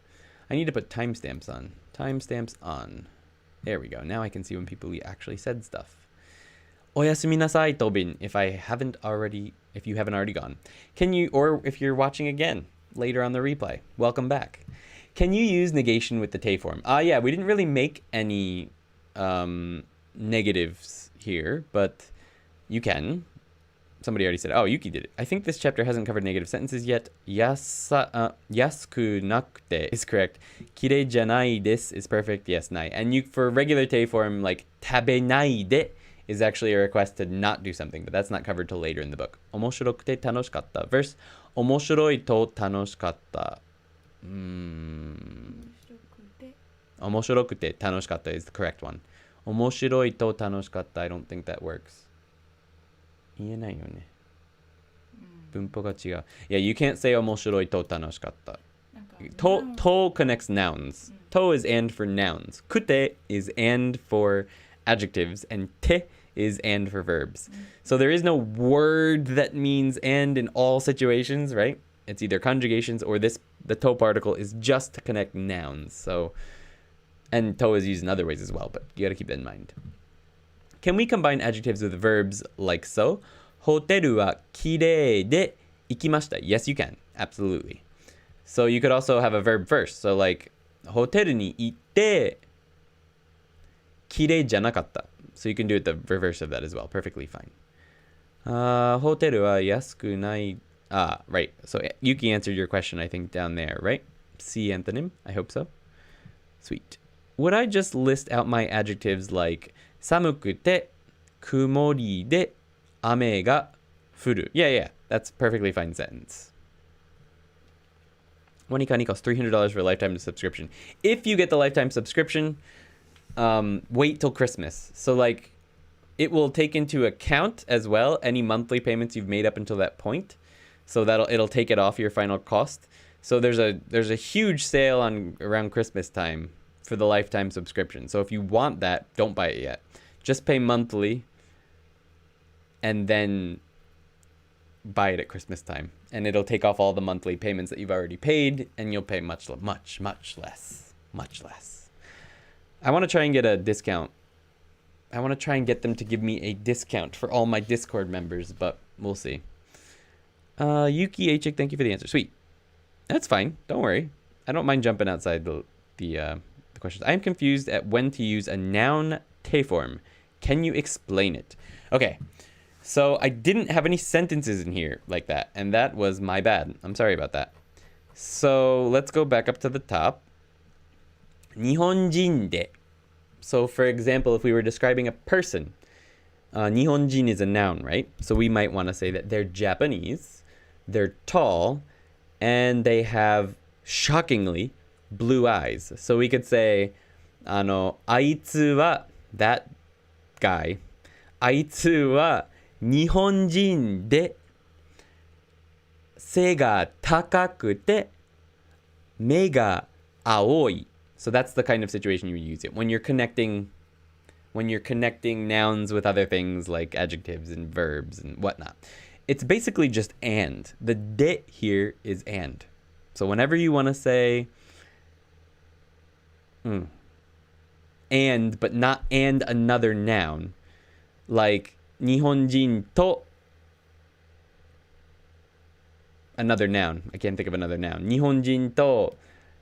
I need to put timestamps on. Timestamps on. There we go. Now I can see when people actually said stuff. Oyasumi nasai, Tobin, if you haven't already gone. Or if you're watching again later on the replay, welcome back. Can you use negation with the te form? Yeah, we didn't really make any negatives here, but you can. Somebody already said, Yuki did it. I think this chapter hasn't covered negative sentences yet. Yasuku nakute is correct. Kirei janai desu is perfect. Yes, nai. And for regular te form, like tabenai de is actually a request to not do something, but that's not covered till later in the book. Omoshirokute tanoshikatta. Verse, omoshiroi to tanoshikatta. Omoshirokute tanoshikatta is the correct one. Omoshiroi to tanoshikatta, I don't think that works. 言えないよね。文法が違う。Yeah, you can't say 面白いと楽しかった。To connects nouns. To is and for nouns. Kute is and for adjectives, and te is and for verbs. So there is no word that means and in all situations, right? It's either conjugations or the to particle is just to connect nouns. So, and to is used in other ways as well, but you got to keep that in mind. Can we combine adjectives with verbs like so? Hoteru wa kirei de ikimashita. Yes, you can. Absolutely. So you could also have a verb first. So like, hoteru ni itte kirei janakatta. So you can do it the reverse of that as well. Perfectly fine. Hoteru wa yasuku nai. Right. So Yuki answered your question, I think, down there, right? C antonym. I hope so. Sweet. Would I just list out my adjectives like 寒くて曇りで雨が降る? Yeah. That's a perfectly fine sentence. Wanikani costs $300 for a lifetime subscription. If you get the lifetime subscription, wait till Christmas. So like, it will take into account as well any monthly payments you've made up until that point. So it'll take it off your final cost. So there's a huge sale on around Christmas time for the lifetime subscription. So if you want that, don't buy it yet. Just pay monthly and then buy it at Christmas time. And it'll take off all the monthly payments that you've already paid, and you'll pay much less. Much less. I want to try and get a discount. I want to try and get them to give me a discount for all my Discord members, but we'll see. Yuki H, thank you for the answer. Sweet. That's fine. Don't worry. I don't mind jumping outside the questions. I am confused at when to use a noun te form. Can you explain it? Okay. So I didn't have any sentences in here like that, and that was my bad. I'm sorry about that. So let's go back up to the top. Nihonjin de. So for example, if we were describing a person, Nihonjin is a noun, right? So we might want to say that they're Japanese, they're tall, and they have shockingly blue eyes. So we could say, あいつは that guy, あいつは日本人で背が高くて目が青い. So that's the kind of situation you would use it when you're connecting nouns with other things like adjectives and verbs and whatnot. It's basically just and. The de here is and. So whenever you want to say and, but not and another noun, like 日本人と another noun. I can't think of another noun. 日本人と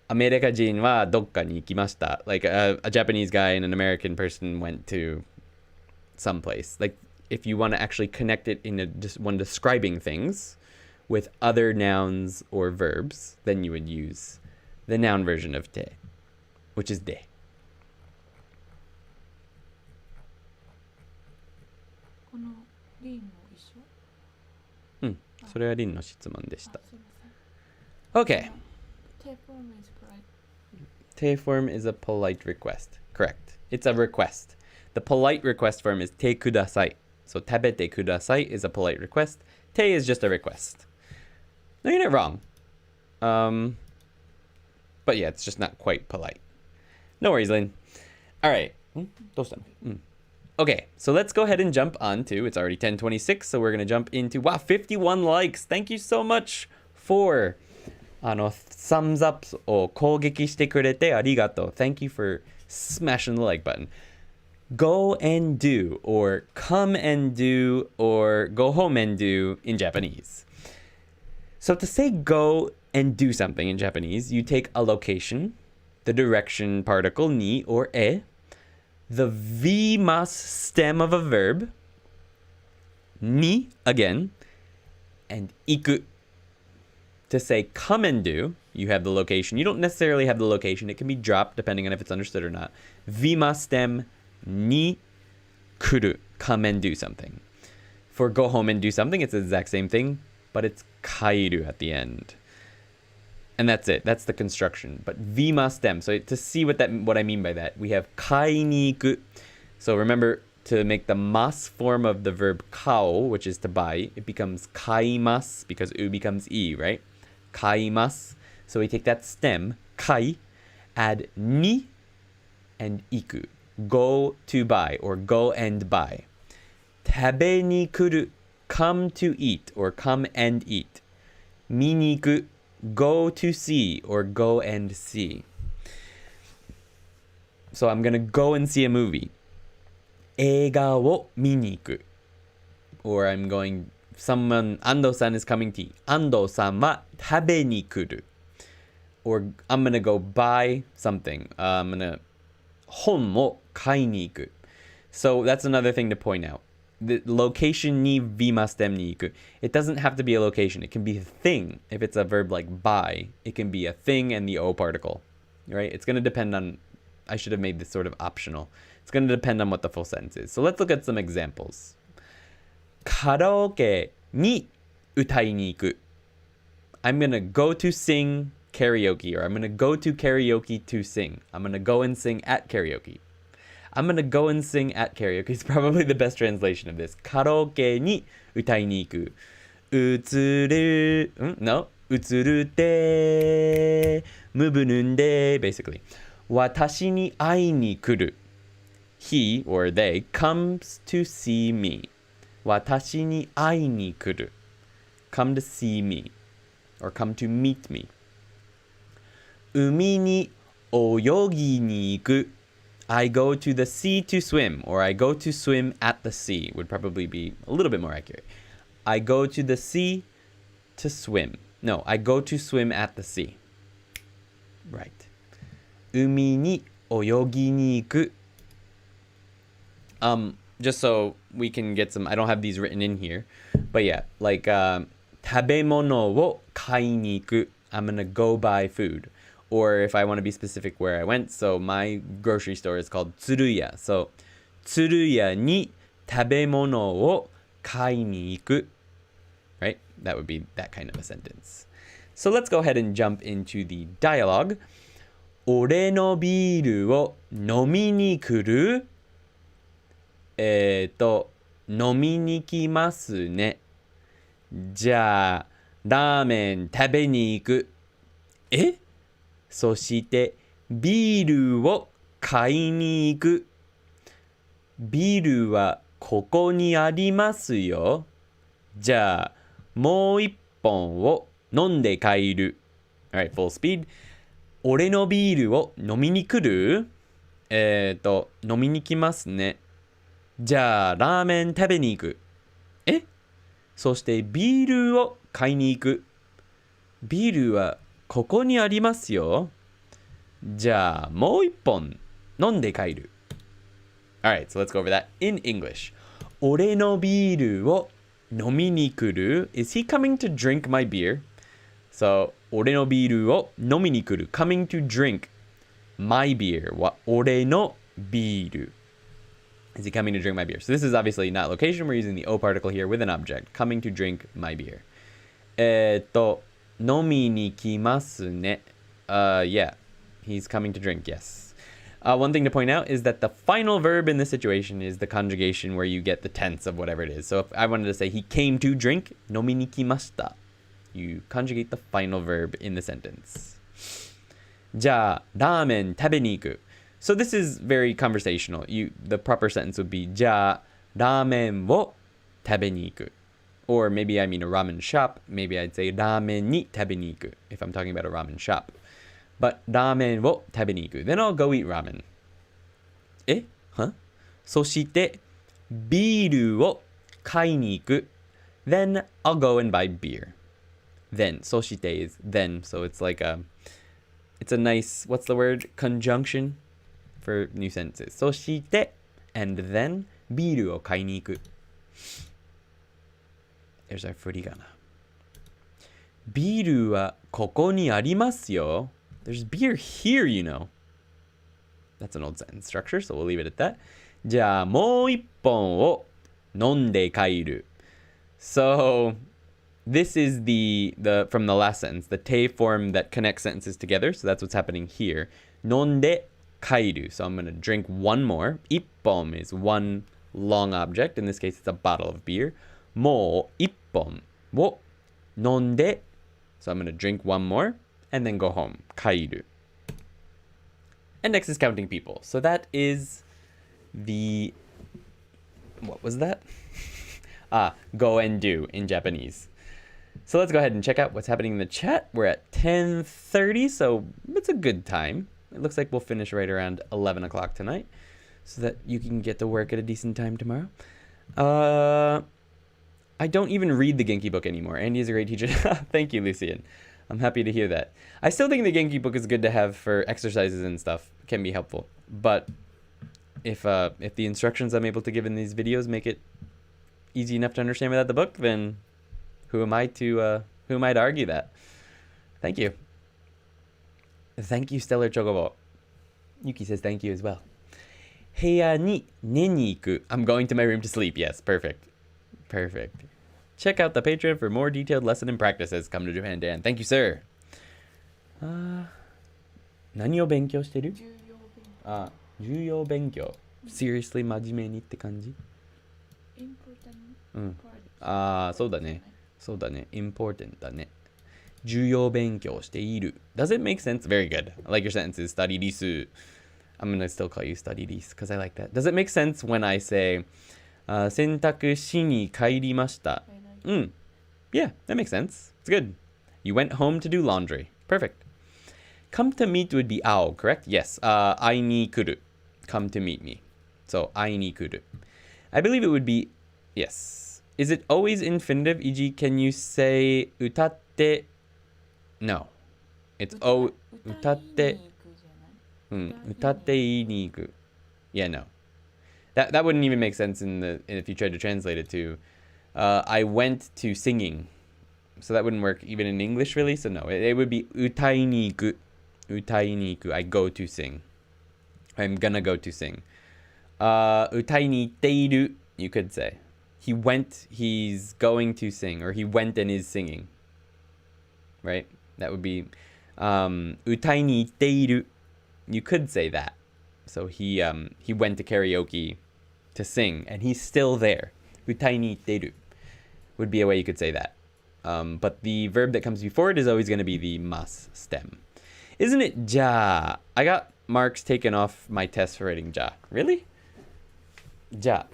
アメリカ人はどっかに行きました. Like a Japanese guy and an American person went to someplace. Like if you want to actually connect it in when describing things with other nouns or verbs, then you would use the noun version of te, which is de. このリンも一緒？それはリンの質問でした。すいません。 Okay. Te form is polite. Te form is a polite request. Correct. It's a request. The polite request form is te kudasai. So tabete kudasai is a polite request. Te is just a request. No, you're not wrong. But yeah, it's just not quite polite. No worries, Lynn. All right. Okay, so let's go ahead and jump on to, it's already 10:26, so we're going to jump into, wow, 51 likes. Thank you so much for thumbs ups を攻撃してくれてありがとう. Thank you for smashing the like button. Go and do, or come and do, or go home and do in Japanese. So to say go and do something in Japanese, you take a location, the direction particle ni or e, the V mas stem of a verb, ni again, and iku. To say come and do, you have the location. You don't necessarily have the location. It can be dropped depending on if it's understood or not. V mas stem ni kuru, come and do something. For go home and do something, it's the exact same thing, but it's kairu at the end. And that's it. That's the construction. But V mas stem. So to see what I mean by that, we have kai ni iku. So remember to make the mas form of the verb kao, which is to buy, it becomes kaimasu because u becomes e, right? Kaimasu. So we take that stem, kai, add ni and iku. Go to buy or go and buy. Tabe ni kuru, come to eat or come and eat. Mi ni iku, go to see or go and see. So I'm going to go and see a movie. 映画を見に行く. Or I'm going, Ando-san is coming to eat. Ando-san は食べに来る. Or I'm going to go buy something. I'm going to 本を買いに行く. So that's another thing to point out. The location ni V mas stem ni iku. It doesn't have to be a location. It can be a thing. If it's a verb like buy, it can be a thing and the o particle, right? It's going to depend on, I should have made this sort of optional. It's going to depend on what the full sentence is. So let's look at some examples. Karaoke ni utai ni iku. I'm going to go to sing karaoke, or I'm going to go to karaoke to sing. I'm going to go and sing at karaoke. I'm going to go and sing at karaoke. It's probably the best translation of this. Karaoke ni utai ni iku. 映る、No. 映るて、むぶぬんで、basically. 私に会いに来る。He or they comes to see me. 私に会いに来る。Come to see me. Or come to meet me. 海に泳ぎに行く. I go to the sea to swim, or I go to swim at the sea would probably be a little bit more accurate. I go to the sea to swim. No, I go to swim at the sea. Right. 海に泳ぎに行く. Just so we can get some, I don't have these written in here, but yeah, like, 食べ物を買いに行く. I'm gonna go buy food. Or if I want to be specific where I went, so my grocery store is called Tsuruya. So, Tsuruya ni 食べ物を買いに行く. Right? That would be that kind of a sentence. So let's go ahead and jump into the dialogue. 俺のビールを飲みに来る?飲みに来ますね。じゃあ、ラーメン食べに行く。そしてビールを買いに行く。ビールはここにありますよ。じゃあもう一本を飲んで帰る。Alright, full speed. 俺のビールを飲みに来る?飲みに来ますね。じゃあラーメン食べに行く。そしてビールを買いに行く。ビールはここにありますよ。じゃあもう一本飲んで帰る。Alright, so let's go over that in English. 俺のビールを飲みに来る? Is he coming to drink my beer? So, 俺のビールを飲みに来る. Coming to drink my beer. 俺のビール. Is he coming to drink my beer? So this is obviously not location. We're using the O particle here with an object. Coming to drink my beer. 飲みに来ますね. Yeah. He's coming to drink, yes. One thing to point out is that the final verb in this situation is the conjugation where you get the tense of whatever it is. So if I wanted to say he came to drink, 飲みに来ました. You conjugate the final verb in the sentence. じゃあ、ラーメン食べに行く. So this is very conversational. The proper sentence would be じゃあ、ラーメンを食べに行く. Or maybe I mean a ramen shop. Maybe I'd say ラーメンに食べに行く if I'm talking about a ramen shop. But ラーメンを食べに行く. Then I'll go eat ramen. Huh? そしてビールを買いに行く. Then I'll go and buy beer. Then そして is then, so it's like it's a nice, what's the word? Conjunction for new sentences. そして and then ビールを買いに行く. There's our furigana. ビールはここにありますよ. There's beer here, you know. That's an old sentence structure, so we'll leave it at that. じゃあもう一本を飲んで帰る. So this is the from the last sentence, the te form that connects sentences together. So that's what's happening here. 飲んで帰る. So I'm going to drink one more. 一本 is one long object. In this case, it's a bottle of beer. もう一本を飲んで. So I'm going to drink one more and then go home. 帰る. And next is counting people. So that is the, what was that? Go and do in Japanese. So let's go ahead and check out what's happening in the chat. We're at 10:30, so it's a good time. It looks like we'll finish right around 11 o'clock tonight so that you can get to work at a decent time tomorrow. I don't even read the Genki book anymore. Andy is a great teacher. Thank you, Lucian. I'm happy to hear that. I still think the Genki book is good to have for exercises and stuff. It can be helpful. But if the instructions I'm able to give in these videos make it easy enough to understand without the book, then who am I to argue that? Thank you. Thank you, Stellar Chocobo. Yuki says thank you as well. 部屋に寝に行く. I'm going to my room to sleep. Yes, perfect. Perfect. Check out the Patreon for more detailed lesson and practices. Come to Japan Dan. Thank you, sir. 何を勉強してる? 重要勉強. Seriously 真面目にって感じ? Important part. そうだね.そうだね。important だね。重要勉強している. Does it make sense? Very good. I like your sentences. スタディリス. I'm going to still call you スタディリス because I like that. Does it make sense when I say 洗濯しに帰りました? Yeah, that makes sense. It's good. You went home to do laundry. Perfect. Come to meet would be 会う, correct? Yes. 会いに来る. Come to meet me. So 会いに来る. I believe it would be yes. Is it always infinitive? E.g., can you say 歌って? No. It's 歌って 歌って言いに行く. Yeah, no. That wouldn't even make sense if you tried to translate it to I went to singing. So that wouldn't work even in English really. So no, it would be 歌いに行く. 歌いに行く. I go to sing. I'm gonna go to sing. 歌いに行っている. You could say. He's going to sing, or he went and is singing. Right? That would be 歌いに行っている. You could say that. So he went to karaoke to sing, and he's still there. 歌いに行っている would be a way you could say that. But the verb that comes before it is always going to be the mas stem. Isn't it じゃあ? I got marks taken off my test for writing じゃあ. Really? じゃあ.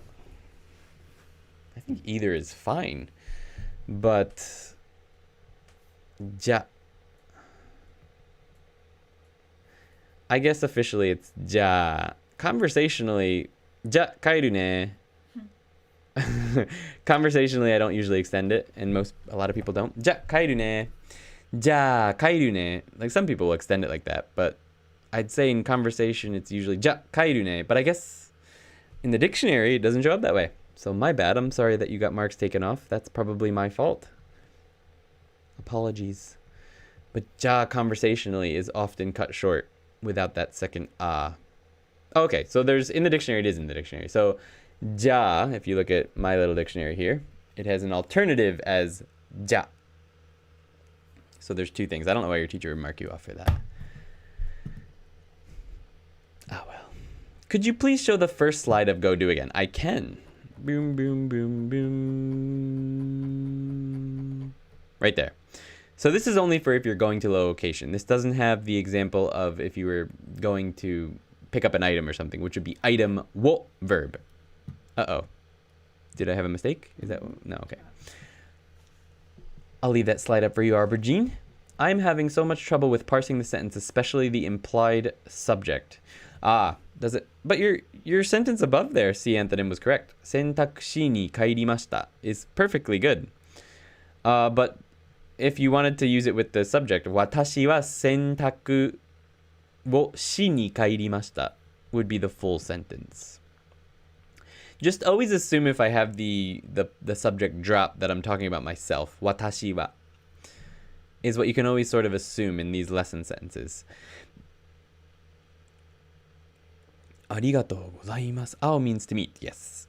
I think either is fine. But じゃあ. I guess officially it's じゃあ. Conversationally じゃあ帰るね. Conversationally I don't usually extend it, and a lot of people don't. じゃあ帰るね. じゃあ帰るね. Like some people will extend it like that, but I'd say in conversation it's usually じゃあ帰るね. But I guess in the dictionary it doesn't show up that way. So my bad. I'm sorry that you got marks taken off. That's probably my fault. Apologies. But じゃあ conversationally is often cut short without that second Okay, so in the dictionary, it is in the dictionary. So じゃあ, if you look at my little dictionary here, it has an alternative as じゃ. So there's two things. I don't know why your teacher would mark you off for that. Ah, well. Could you please show the first slide of Go Do Again? I can. Boom, boom, boom, boom. Right there. So this is only for if you're going to a location. This doesn't have the example of if you were going to pick up an item or something, which would be item wo verb. Uh-oh. Did I have a mistake? Is that... No, okay. I'll leave that slide up for you, Aubergine. I'm having so much trouble with parsing the sentence, especially the implied subject. Does it... But your sentence above there, C. Antonym, was correct. 洗濯しに帰りました is perfectly good. But if you wanted to use it with the subject, 私は洗濯をしに帰りました would be the full sentence. Just always assume if I have the subject drop that I'm talking about myself. 私は is what you can always sort of assume in these lesson sentences. ありがとうございます. Ao means to meet. Yes.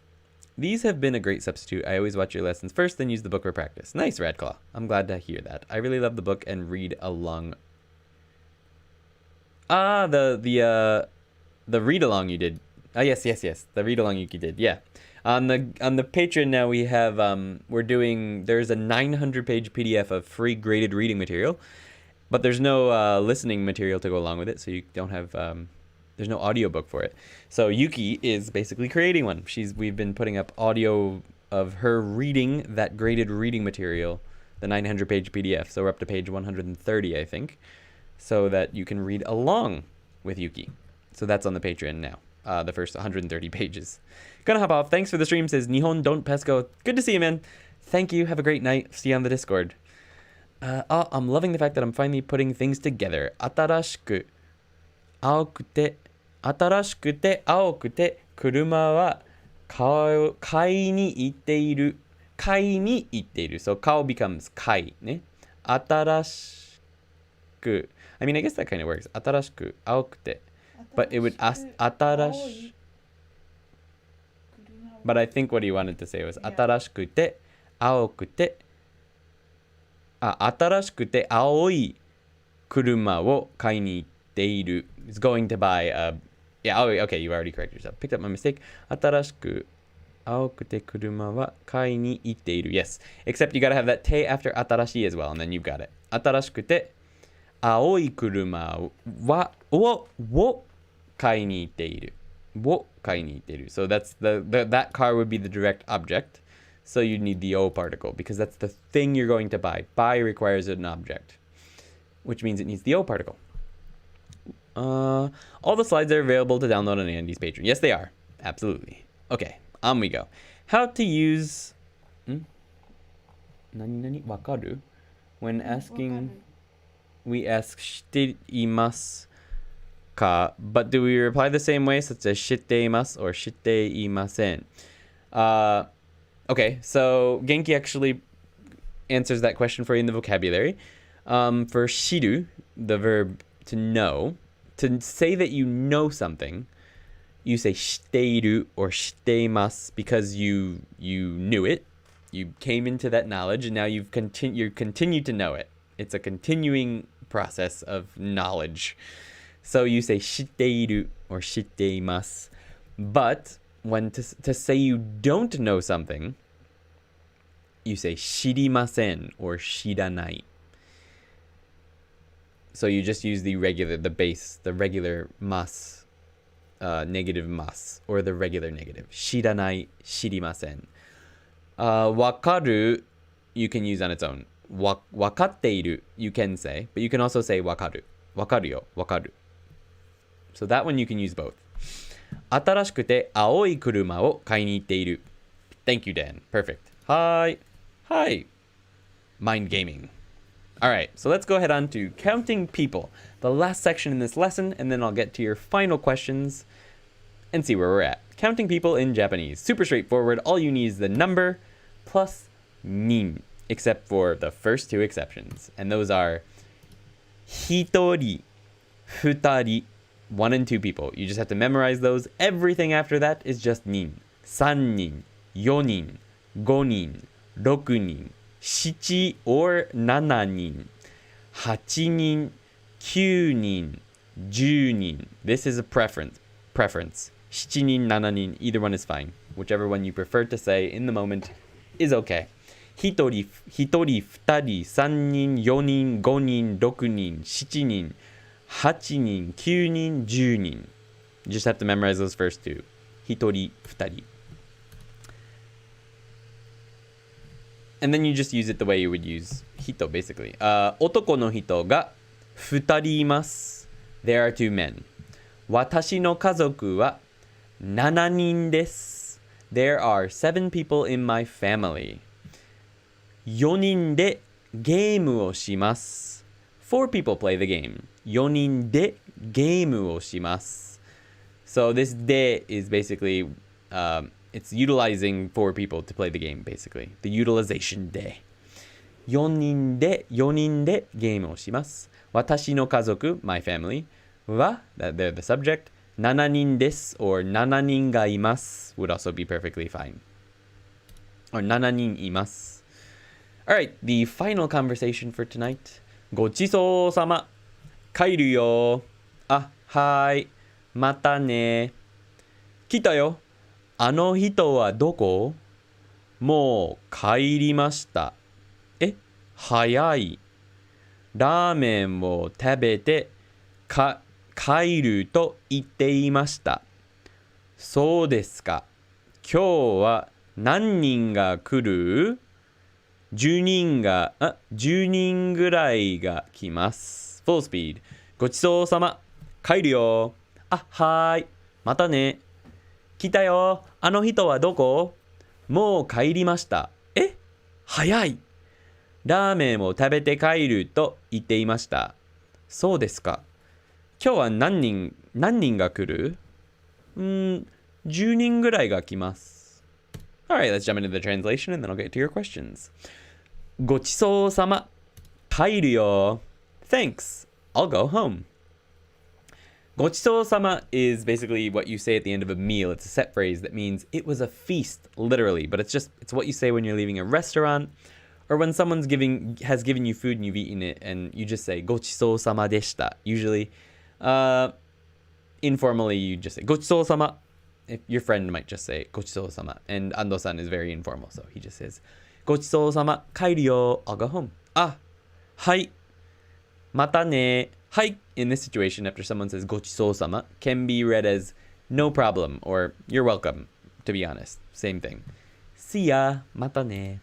These have been a great substitute. I always watch your lessons first, then use the book for practice. Nice, Radclaw. I'm glad to hear that. I really love the book and read along. The read along you did. Yes. The read along you did. Yeah. On the Patreon now we have there's a 900-page PDF of free graded reading material, but there's no listening material to go along with it, so you don't have there's no audiobook for it. So Yuki is basically creating one. We've been putting up audio of her reading that graded reading material, the 900-page PDF. So we're up to page 130, I think, so that you can read along with Yuki. So that's on the Patreon now. The first 130 pages. Gonna hop off. Thanks for the stream, says Nihon Don't Pesco. Good to see you, man. Thank you. Have a great night. See you on the Discord. I'm loving the fact that I'm finally putting things together. 新しく青くて車は買いに行っている。買いに行っている。So 買 becomes 買いね。新しく I mean, I guess that kind of works. 新しく青くて But it would ask 新し But I think what he wanted to say was 新しくて青くて新しくて青い車を買いに行っている is going to buy a... Yeah, okay, you already corrected yourself. Picked up my mistake. 新しく青くて車は買いに行っている. Yes. Except you gotta have that te after 新しい as well, and then you've got it. 新しくて青い車を買いに行っている. を買いに行っている. So that's that car would be the direct object. So you need the o particle because that's the thing you're going to buy. Buy requires an object, which means it needs the o particle. All the slides are available to download on Andy's Patreon. Yes, they are. Absolutely. Okay, on we go. How to use... Nani wakaru? When asking... We ask shite imasu ka, but do we reply the same way, such as shite imasu or shite imasen? Okay, so Genki actually answers that question for you in the vocabulary. For shiru, the verb to know, to say that you know something, you say shiteiru or shiteimasu because you knew it. You came into that knowledge and now you continue to know it. It's a continuing process of knowledge. So you say shiteiru or shiteimasu. But when to say you don't know something, you say shirimasen or shiranai. So you just use the regular mas, negative mas, or the regular negative. Shiranai, shirimasen. Wakaru, you can use on its own. Wakatteiru, you can say, but you can also say wakaru. Wakaru yo, wakaru. So that one you can use both. 新しくて青い車を買いに行っている. Thank you, Dan. Perfect. Hi. Mind gaming. All right, so let's go ahead on to counting people. The last section in this lesson, and then I'll get to your final questions and see where we're at. Counting people in Japanese. Super straightforward. All you need is the number plus nin, except for the first two exceptions. And those are hitori, futari, 1 and 2 people. You just have to memorize those. Everything after that is just nin. 3人, 4人, 5人, 6人, 7 or 7人, 8人, 9人, 10人. This is a preference. 7人, 7人, either one is fine. Whichever one you prefer to say in the moment is okay. 1人、2人、3人、4人、5人、6人、7人、8人、9人、10人. You just have to memorize those first two. 1人、2人. And then you just use it the way you would use hito, basically. 男の人が2人います. There are 2 men. 私の家族は7人です. There are 7 people in my family. 4人でゲームをします. 4 people play the game. 4人でゲームをします. So this de is basically... it's utilizing 4 people to play the game, basically. The utilization de. 4人でゲームをします. 私の家族, my family, は, they're the subject, 7人です or 7人がいます would also be perfectly fine. Or 7人います. Alright, the final conversation for tonight. ごちそうさま. 帰るよ. あ、はい。またね。来たよ。あの人はどこ？もう帰りました。え、早い。ラーメンを食べて帰ると言っていました。そうですか。今日は何人が来る？10人ぐらいが来ます。Full speed. ごちそうさま。帰るよ。あ、はーい。またね。来たよ。あの人はどこ？もう帰りました。え？早い。ラーメンを食べて帰ると言っていました。そうですか。今日は何人が来る？10人ぐらいが来ます。Alright, let's jump into the translation and then I'll get to your questions. ごちそうさま。帰るよ。Thanks. I'll go home. ごちそうさま is basically what you say at the end of a meal. It's a set phrase that means it was a feast, literally. But it's what you say when you're leaving a restaurant or when someone's has given you food and you've eaten it and you just say ごちそうさまでした. Usually, informally, you just say ごちそうさま. if your friend might just say gochisousama, and Ando-san is very informal, so he just says gochisousama, kairu yo, I'll go home. Ah, hai, mata ne. Hai in this situation after someone says gochisousama can be read as no problem or you're welcome, to be honest. Same thing. See ya, mata ne.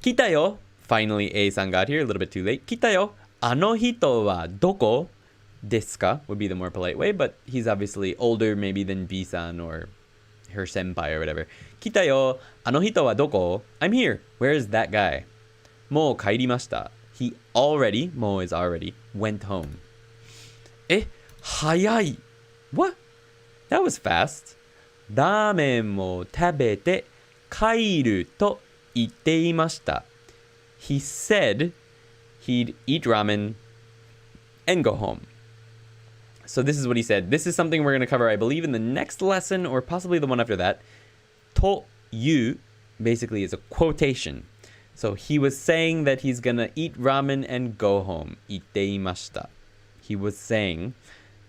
Kita yo. Finally, A-san got here a little bit too late. Kita yo. Ano hito wa doko desu ka would be the more polite way, but he's obviously older maybe than B-san or her senpai or whatever. Kita yo. Ano hito wa doko? I'm here. Where is that guy? Mo kairimashita. He already, Mo is already, went home. Eh, hayai. What? That was fast. Ramen mo tabete kairu to itte imashita. He said he'd eat ramen and go home. So this is what he said. This is something we're going to cover, I believe, in the next lesson or possibly the one after that. To you basically is a quotation. So he was saying that he's going to eat ramen and go home. Itte imashita. He was saying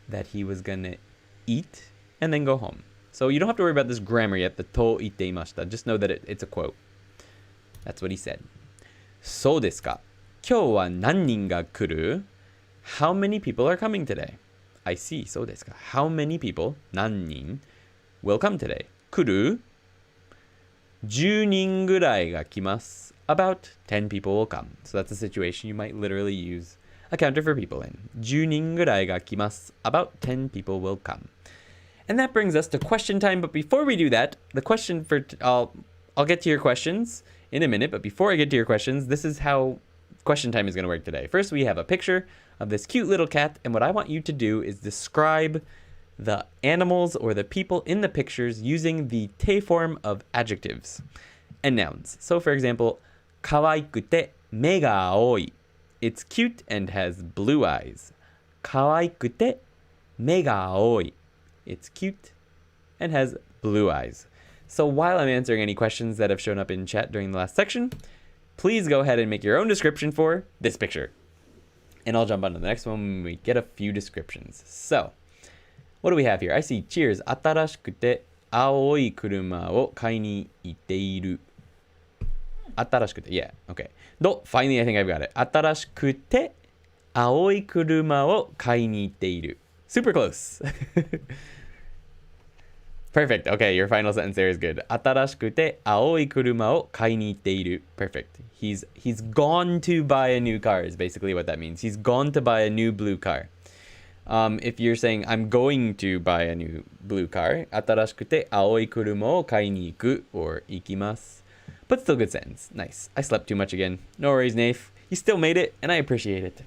that he was going to eat and then go home. So you don't have to worry about this grammar yet, the to itte imashita. Just know that it's a quote. That's what he said. So desu ka? Kyou wa nannin ga kuru? How many people are coming today? I see. So desu ka? How many people, nannin, will come today? Kuru? 10人ぐらいが来ます. About 10 people will come. So that's a situation you might literally use a counter for people in. 10人ぐらいが来ます. About 10 people will come. And that brings us to question time. But before we do that, the question for... I'll get to your questions in a minute. But before I get to your questions, this is how question time is going to work today. First, we have a picture of this cute little cat. And what I want you to do is describe the animals or the people in the pictures using the te form of adjectives and nouns. So, for example, 可愛くて目が青い. It's cute and has blue eyes. 可愛くて目が青い. It's cute and has blue eyes. So while I'm answering any questions that have shown up in chat during the last section, please go ahead and make your own description for this picture. And I'll jump on to the next one when we get a few descriptions. So, what do we have here? I see, cheers. 新しくて青い車を買いに行っている. 新しくて, yeah, okay. Finally, I think I've got it. 新しくて青い車を買いに行っている. Super close. Perfect. Okay, your final sentence there is good. 新しくて青い車を買いに行っている. Perfect. He's gone to buy a new car is basically what that means. He's gone to buy a new blue car. If you're saying, I'm going to buy a new blue car, 新しくて青い車を買いに行く or 行きます. But still good sentence. Nice. I slept too much again. No worries, Nafe. You still made it, and I appreciate it.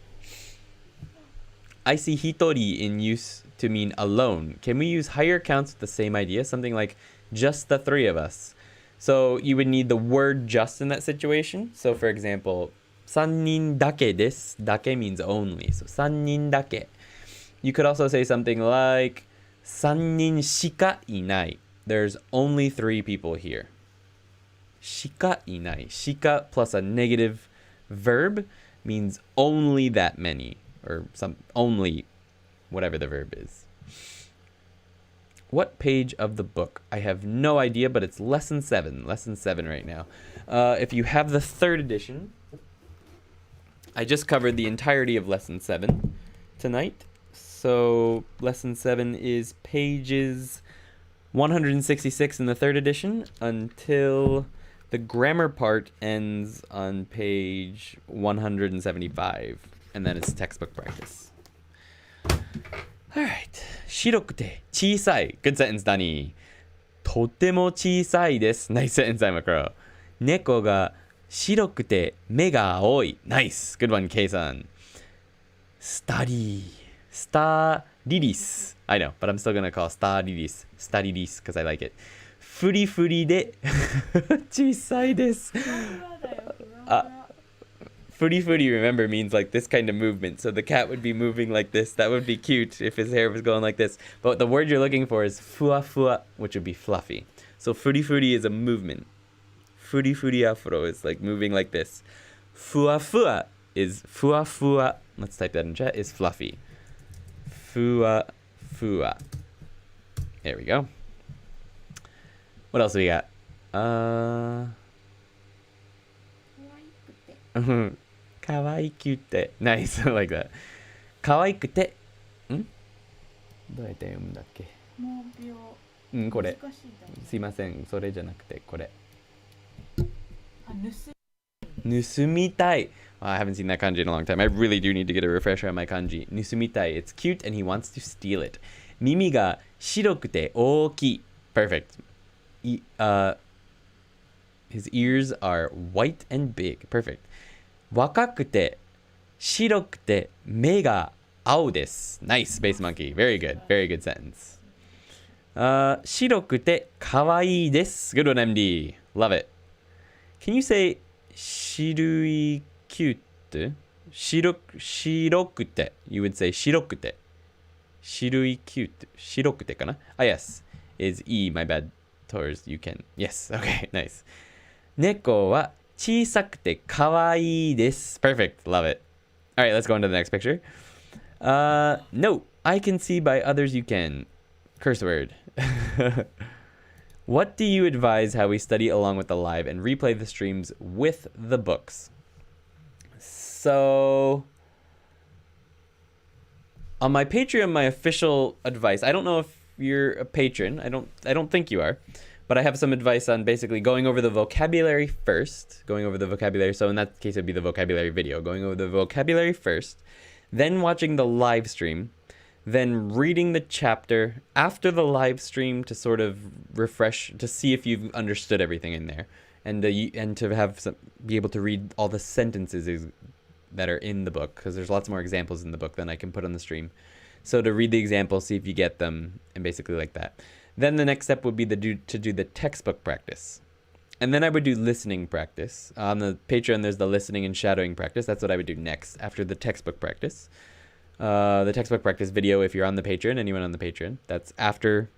I see hitori in use to mean alone. Can we use higher counts with the same idea? Something like just the three of us. So you would need the word just in that situation. So for example, 三人だけです. Dake means only. So 三人だけ. You could also say something like 三人しかいない. There's only 3 people here. しかいない. Shika plus a negative verb means only that many. Or some only whatever the verb is. What page of the book? I have no idea, but it's lesson 7. Lesson 7 right now. If you have the 3rd edition, I just covered the entirety of lesson 7 tonight. So lesson 7 is pages 166 in the 3rd edition until the grammar part ends on page 175. And then it's textbook practice. Alright. 白くて小さい. Good sentence, Dani. とても小さいです. Nice sentence, I'm a crow. 猫が白くて目が青い. Nice. Good one, Kei-san. Study. Starilis. I know, but I'm still gonna call Starilis. Starilis, because I like it. フリフリで小さいです. Furi furi, remember, means like this kind of movement. So the cat would be moving like this. That would be cute if his hair was going like this. But the word you're looking for is fua fua, which would be fluffy. So furi furi is a movement. Furi furi afro is like moving like this. Fua fua is fua fua. Let's type that in chat. Is fluffy. Fua fua. There we go. What else do we got? 可愛くて Nice, I like that. 可愛くてどうやって読むんだっけもう秒これ難しいだね。すいませんそれじゃなくてこれあ、盗みたい I haven't seen that kanji in a long time. I really do need to get a refresher on my kanji. 盗みたい It's cute and he wants to steal it. 耳が白くて大きい Perfect. His ears are white and big. Perfect. 若くて白くて目が青です Nice, Space Monkey. Very good. Very good sentence. 白くて可愛いです Good one, MD. Love it. Can you say 白いcute? 白くて You would say 白くて白いcute 白くてかな yes. Is E, my bad. Towards you can. Yes. Okay, nice. 猫は小さくて可愛いです Perfect. Love it. Alright, let's go on to the next picture. No, I can see by others you can. Curse word. What do you advise how we study along with the live and replay the streams with the books? So, on my Patreon, my official advice, I don't know if you're a patron. I don't think you are. But I have some advice on basically going over the vocabulary first. Going over the vocabulary. So in that case, it would be the vocabulary video. Going over the vocabulary first. Then watching the live stream. Then reading the chapter after the live stream to sort of refresh, to see if you've understood everything in there. And to have be able to read all the sentences that are in the book. Because there's lots more examples in the book than I can put on the stream. So to read the examples, see if you get them, and basically like that. Then the next step would be to do the textbook practice. And then I would do listening practice. On the Patreon, there's the listening and shadowing practice. That's what I would do next after the textbook practice. The textbook practice video, if you're on the Patreon, anyone on the Patreon, that's after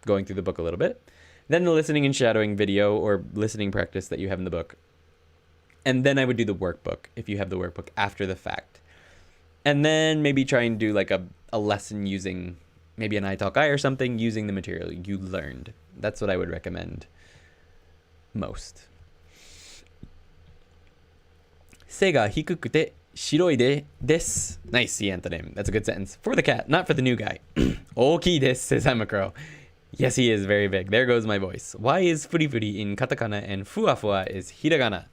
going through the book a little bit. Then the listening and shadowing video or listening practice that you have in the book. And then I would do the workbook, if you have the workbook after the fact. And then maybe try and do like a lesson using maybe an iTalki or something, using the material you learned. That's what I would recommend most. 背が低くて白いです Nice, C antonym. That's a good sentence. For the cat, not for the new guy. 大きいです says Hamakro. Yes, he is very big. There goes my voice. Why is furi in katakana and fuwa is hiragana?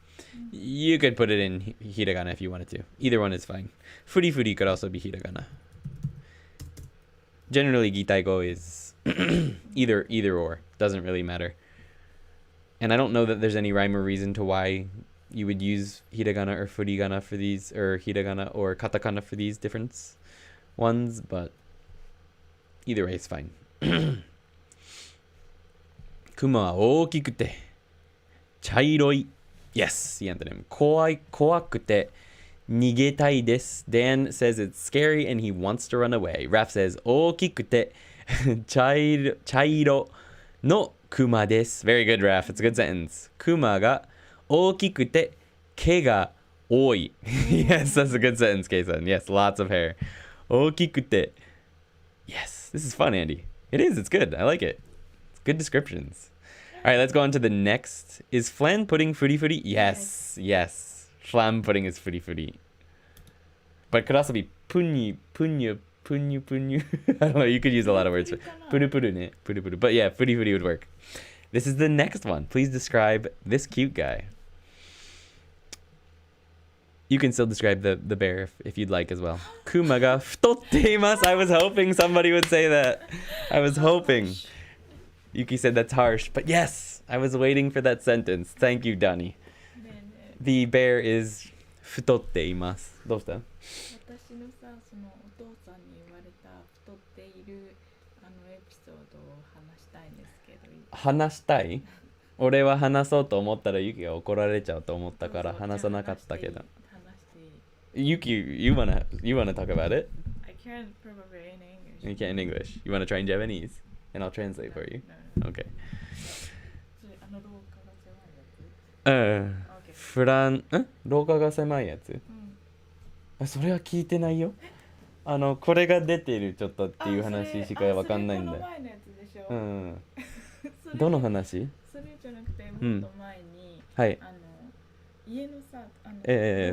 You could put it in hiragana if you wanted to. Either one is fine. Furi could also be hiragana. Generally, gitaigo is either or. Doesn't really matter. And I don't know that there's any rhyme or reason to why you would use hiragana or furigana for these, or hiragana or katakana for these different ones, but either way is fine. 雲は大きくて茶色い Yes, the antonym. 怖くて逃げたいです Dan says it's scary and he wants to run away. Raph says 大きくて茶色の熊です Very good, Raph. It's a good sentence. 熊が大きくて毛が多い Yes, that's a good sentence, Kei-san. Yes, lots of hair. 大きくて Yes, this is fun, Andy. It is, it's good. I like it. It's good descriptions. All right, let's go on to the next. Is flan pudding furi? Yes. Flan pudding is furi. But it could also be punyu. I don't know, you could use a lot of words. Puru ne. Puru. But yeah, furi would work. This is the next one. Please describe this cute guy. You can still describe the bear if you'd like as well. Kuma ga futotte imasu. I was hoping somebody would say that. I was hoping. Yuki said that's harsh, but yes, I was waiting for that sentence. Thank you, Dani. The bear is futotte imasu. どうした?私のさ、そのお父さんに言われた太っているエピソードを話したいんですけど。話したい?俺は話そうと思ったらユキが怒られちゃうと思ったから話さなかったけど。Yuki, you wanna talk about it? I can't probably in English. You can't in English. You wanna try in Japanese? And I'll translate for you. Okay. 廊下が狭いやつ、それは聞いてないよ。これが出てるちょっとっていう話しかわかんないんだよ。うん。それどの話？それじゃなくてもっと前に、はい。家のさ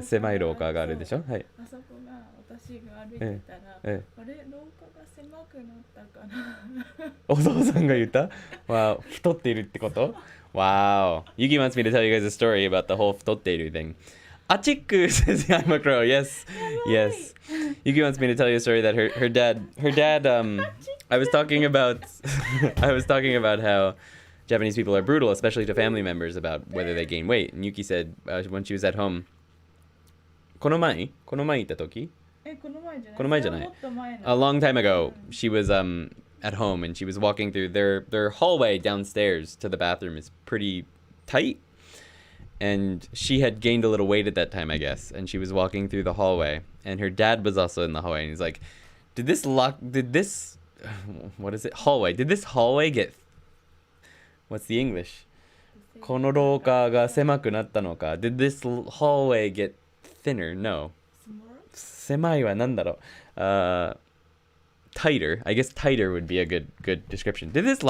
狭い廊下があるでしょ。はい。あそこが私が歩いてたら、ええ。あれ廊下が狭くなったかな。お父さんが言った？わ、太っているってこと？ Wow. Yuki wants me to tell you guys a story about the whole 太っている thing. Achikku says, yeah, I'm a crow. Yes. Yes. Yuki wants me to tell you a story that her dad, I was talking about, I was talking about how Japanese people are brutal, especially to family members, about whether they gain weight. And Yuki said, when she was at home, この前行った時？この前じゃない。この前じゃない。もっと前の。A long time ago, she was at home and she was walking through their hallway downstairs to the bathroom is pretty tight, and she had gained a little weight at that time, I guess, and she was walking through the hallway and her dad was also in the hallway and he's like, did this hallway get, what's the English? この廊下が狭くなったのか? Did this hallway get thinner? No. 狭いは何だろう? Tighter. I guess tighter would be a good description. Did this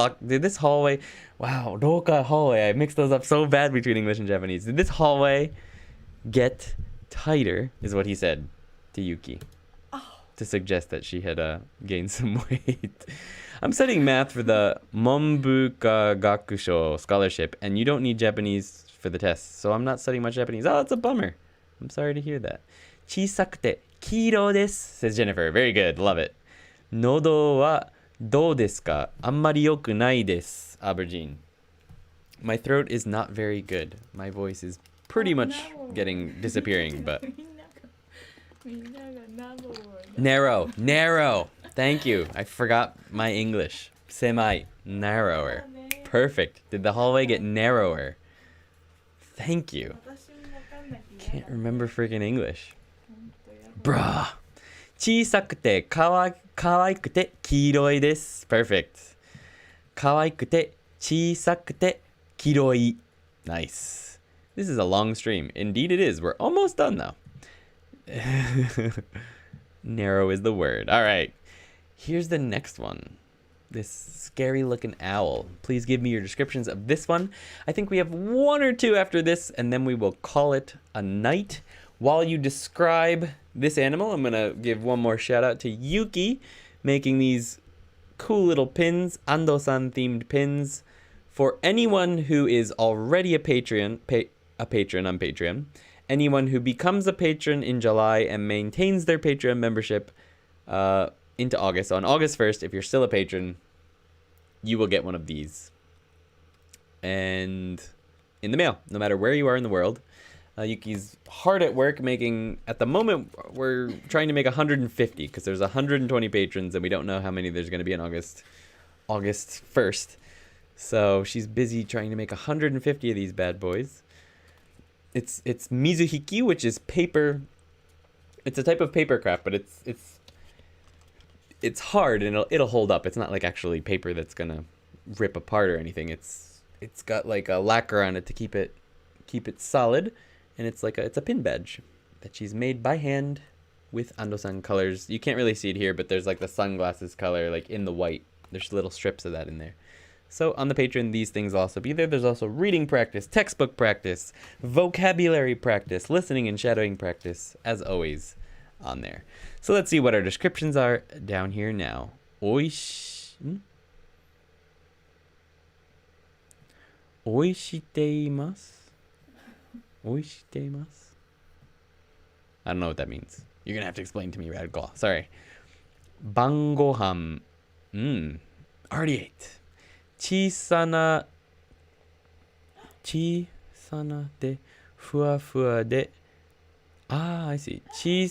hallway, wow, 廊下 hallway, I mixed those up so bad between English and Japanese. Did this hallway get tighter, is what he said to Yuki, to suggest that she had gained some weight. I'm studying math for the Monbuka Gakusho scholarship, and you don't need Japanese for the test, so I'm not studying much Japanese. Oh, it's a bummer. I'm sorry to hear that. 小さくて黄色です says Jennifer. Very good. Love it. 喉はどうですか? あんまり良くないです Aubergine. My throat is not very good. My voice is pretty much disappearing, but narrow. Thank you. I forgot my English. Semai, narrower. Perfect. Did the hallway get narrower? Thank you. Can't remember freaking English. Bruh. 小さくて可愛くて黄色いです。Perfect. 可愛くて小さくて黄色い. Nice. This is a long stream. Indeed it is. We're almost done though. Narrow is the word. All right. Here's the next one. This scary looking owl. Please give me your descriptions of this one. I think we have one or two after this, and then we will call it a night. While you describe this animal, I'm going to give one more shout out to Yuki, making these cool little pins, Ando-san themed pins. For anyone who is already a patron on Patreon, anyone who becomes a patron in July and maintains their Patreon membership into August. So on August 1st, if you're still a patron, you will get one of these. And in the mail, no matter where you are in the world. Yuki's hard at work making, at the moment, we're trying to make 150 because there's 120 patrons and we don't know how many there's going to be in August 1st. So she's busy trying to make 150 of these bad boys. It's mizuhiki, which is paper. It's a type of paper craft, but it's hard and it'll hold up. It's not like actually paper that's gonna rip apart or anything. It's got like a lacquer on it to keep it solid, and it's a pin badge that she's made by hand with Ando-san colors. You can't really see it here, but there's like the sunglasses color like in the white. There's little strips of that in there. So on the Patreon, these things will also be there. There's also reading practice, textbook practice, vocabulary practice, listening and shadowing practice, as always, on there. So let's see what our descriptions are down here now. Oishiteimasu? Oishiteimasu? I don't know what that means. You're going to have to explain to me, Radical. Sorry. Bangohan. Already ate. 小さなでふわふわでI see 小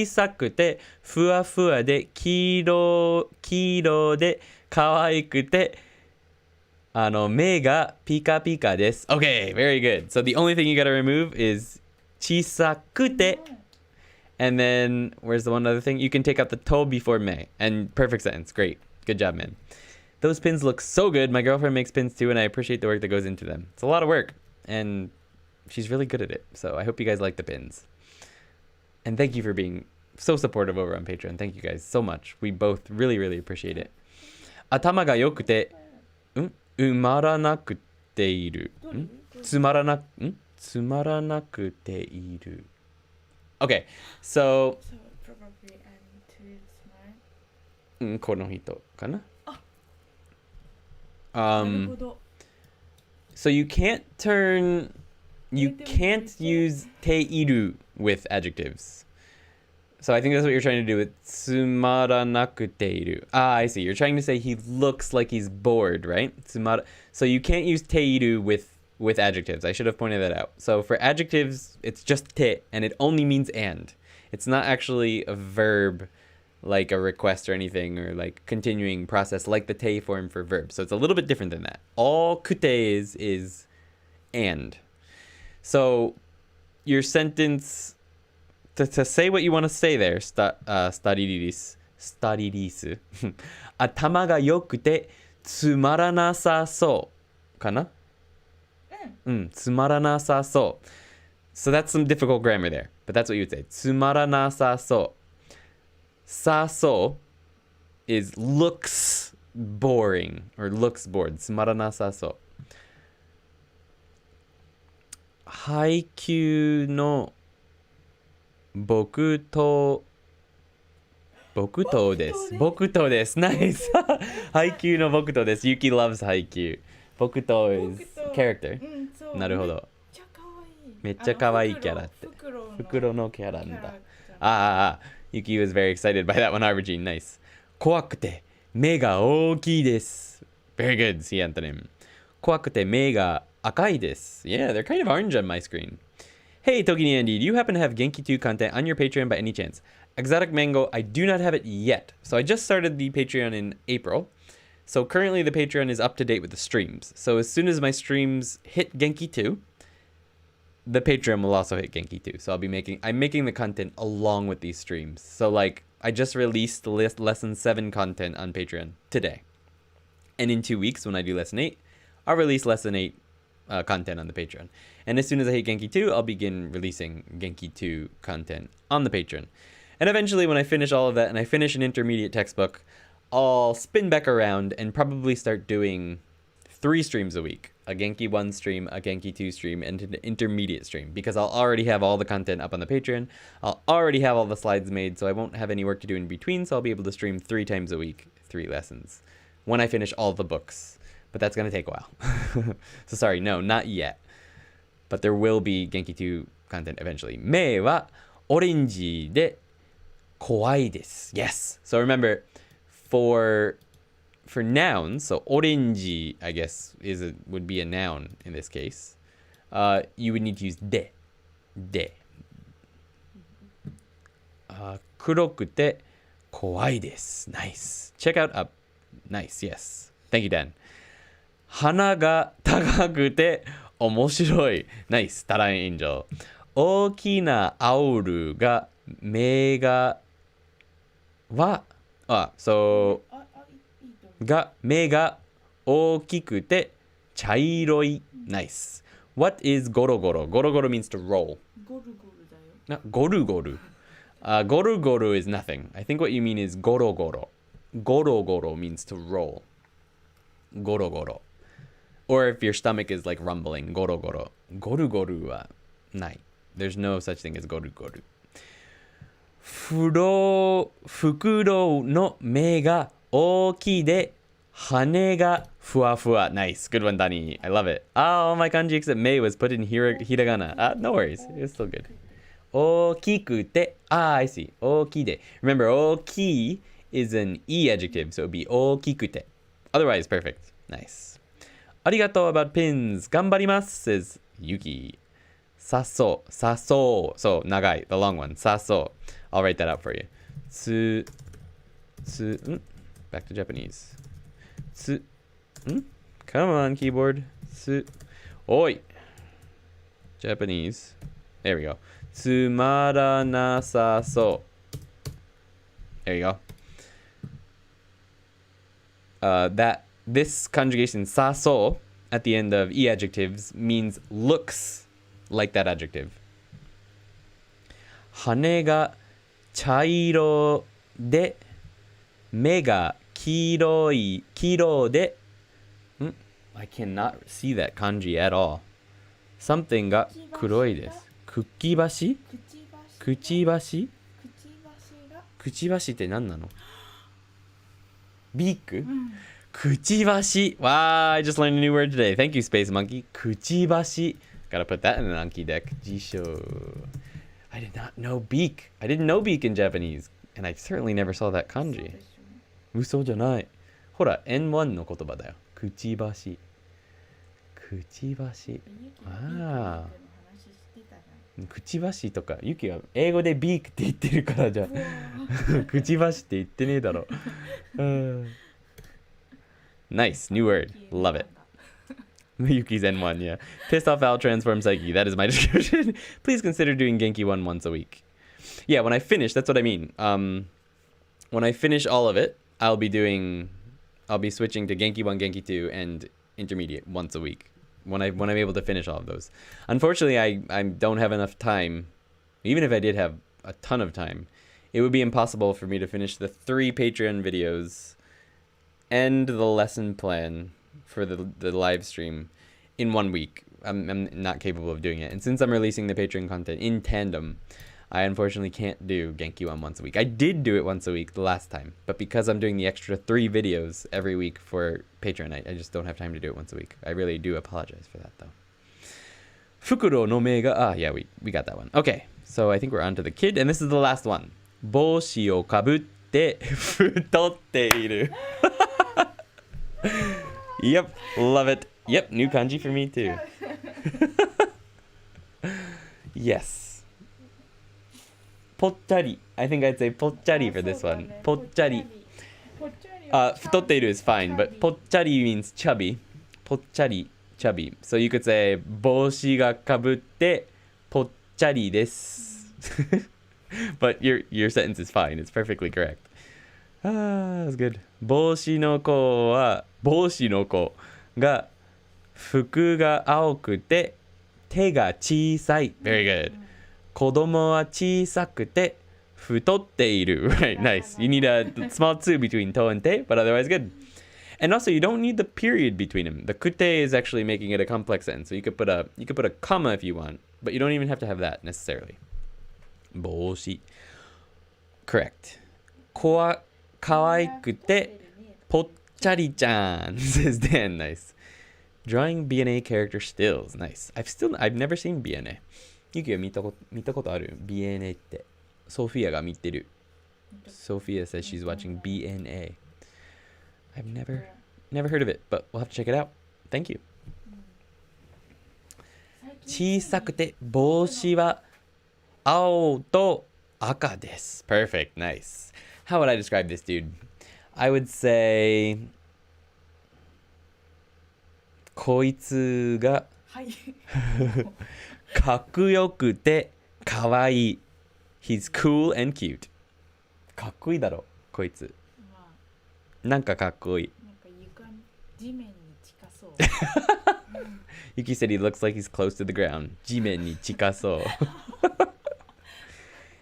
さくてふわふわで黄色で可愛くて目がピカピカです Okay, very good. So the only thing you gotta remove is 小さくて and then where's the one other thing? You can take out the to before me and perfect sentence. Great. Good job, man. Those pins look so good. My girlfriend makes pins too, and I appreciate the work that goes into them. It's a lot of work, and she's really good at it. So I hope you guys like the pins. And thank you for being so supportive over on Patreon. Thank you guys so much. We both really, really appreciate it. 頭が良くて、埋まらなくている。つまらなくている。Okay, so... So probably I'm too smart. この人かな。なるほど。So you can't use te-iru with adjectives. So I think that's what you're trying to do with tsumaranaku-te-iru. Ah, I see. You're trying to say he looks like he's bored, right? So you can't use te-iru with adjectives. I should have pointed that out. So for adjectives, it's just te, and it only means and. It's not actually a verb like a request or anything, or like continuing process like the te form for verb. So it's a little bit different than that. All kute is and. So your sentence, to say what you want to say there, stariris. 頭が良くてつまらなさそうかな。つまらなさそう。So that's some difficult grammar there, but that's what you would say. つまらなさそう。さそう is looks boring or looks bored. つまらなさそう。配給の木刀です。木刀です。Nice. 配給の木刀です。Yuki loves 配給。木刀 is character. なるほど。めっちゃ可愛いキャラって。袋のキャラなんだ。Yuki was very excited by that one, Arvagine. Nice. 怖くて目が大きいです。Very good, see antonym. 怖くて目が赤いです。Yeah, they're kind of orange on my screen. Hey, ToKini Andy, do you happen to have Genki 2 content on your Patreon by any chance? Exotic Mango, I do not have it yet. So I just started the Patreon in April. So currently the Patreon is up to date with the streams. So as soon as my streams hit Genki 2, the Patreon will also hit Genki 2. So I'm making the content along with these streams. So like, I just released the lesson 7 content on Patreon today. And in 2 weeks, when I do lesson 8, I'll release lesson 8 content on the Patreon. And as soon as I hit Genki 2, I'll begin releasing Genki 2 content on the Patreon. And eventually, when I finish all of that and I finish an intermediate textbook, I'll spin back around and probably start doing 3 streams a week. A Genki 1 stream, a Genki 2 stream, and an intermediate stream. Because I'll already have all the content up on the Patreon. I'll already have all the slides made, so I won't have any work to do in between. So I'll be able to stream 3 times a week, 3 lessons. When I finish all the books. But that's going to take a while. So sorry, no, not yet. But there will be Genki 2 content eventually. 目はオレンジで怖いです。Yes. So remember, for nouns, so オレンジ, I guess, would be a noun in this case. You would need to use で。黒くて怖いです。Nice. Check out up. Nice, yes. Thank you, Dan. 鼻が高くて面白い。Nice, Taran Angel. 大きなアウルが目が目が大きくて茶色い。Nice. What is ゴロゴロ? ゴロゴロ means to roll. ゴルゴルだよ。No, ゴルゴル. ゴルゴル is nothing. I think what you mean is ゴロゴロ. ゴロゴロ means to roll. ゴロゴロ. Or if your stomach is like rumbling, ゴロゴロ. ゴルゴルはない. There's no such thing as ゴルゴル. 袋の目が大きいで羽がふわふわ. Nice. Good one, Dani. I love it. Oh, my kanji except Mei was put in hiragana. No worries. It's still good. 大きくて. I see. 大きいで. Remember, 大きい is an E adjective, so it would be 大きくて. Otherwise, perfect. Nice. ありがとう about pins. 頑張ります says Yuki. さそう. So, 長い. The long one. さそう. I'll write that out for you. Back to Japanese. Come on, keyboard. Oi. Japanese. There we go. つまらなさそう. There you go. This conjugation さそう at the end of E adjectives means looks like that adjective. 羽が茶色で目が黄色い、黄色で、I cannot see that kanji at all. Something が黒いです。くきばしくちばしくちばしって何なの？ビーク、くちばし。Wow, I just learned a new word today. Thank you, Space Monkey. くちばし。Gotta put that in an Anki deck. Jisho. I did not know beak. I didn't know beak in Japanese. And I certainly never saw that kanji. 嘘じゃない。ほら、N1 の言葉だよ。くちばし。くちばし。ああ。くちばしとか、ゆきは英語でビークって言ってるからじゃくちばしって言ってねえだろ。Nice, new word. Love it. Yuki's N1, yeah. Pissed off Al transform psyche. That is my description. Please consider doing Genki 1 once a week. Yeah, when I finish, that's what I mean. When I finish all of it, I'll be switching to Genki 1, Genki 2, and intermediate once a week. When I'm able to finish all of those. Unfortunately, I don't have enough time. Even if I did have a ton of time, it would be impossible for me to finish the 3 Patreon videos and the lesson plan for the live stream in 1 week. I'm not capable of doing it. And since I'm releasing the Patreon content in tandem, I unfortunately can't do Genki 1 once a week. I did do it once a week the last time, but because I'm doing the extra 3 videos every week for Patreon, I just don't have time to do it once a week. I really do apologize for that, though. Fukuro no me ga... yeah, we got that one. Okay, so I think we're on to the kid, and this is the last one. Boshi o kabutte futotte iru. Yep, love it. Yep, new kanji for me, too. Yes. Pochari. I think I'd say pochari for this one. Pochari. Futotteiru is fine, but pochari means chubby. Pochari, chubby. So you could say boshi ga kabutte pochari desu. But your sentence is fine. It's perfectly correct. That's good. Boshi no ko wa boshi no ko ga fuku ga aokute te ga chisai. Very good. 子供は小さくて太っている. Right, nice. You need a small tsu between to and te, but otherwise good. And also, you don't need the period between them. The kute is actually making it a complex sentence. So you could put a comma if you want, but you don't even have to have that necessarily. 帽子. Correct. 子は可愛くてぽっちゃりちゃん says Dan. Nice. Drawing BNA character stills. Nice. I've never seen BNA. ユキは見たことある BNA って。ソフィアが見てる。Sophia says she's watching BNA. I've never heard of it, but we'll have to check it out. Thank you. 小さくて帽子は青と赤です。Perfect, nice. How would I describe this dude? I would say こいつがかっこよくてかわいい。He's cool and cute. かっこいいだろ、こいつ。なんかかっこいい。なんか地面に近そう。Yuki said he looks like he's close to the ground. 地面に近そう。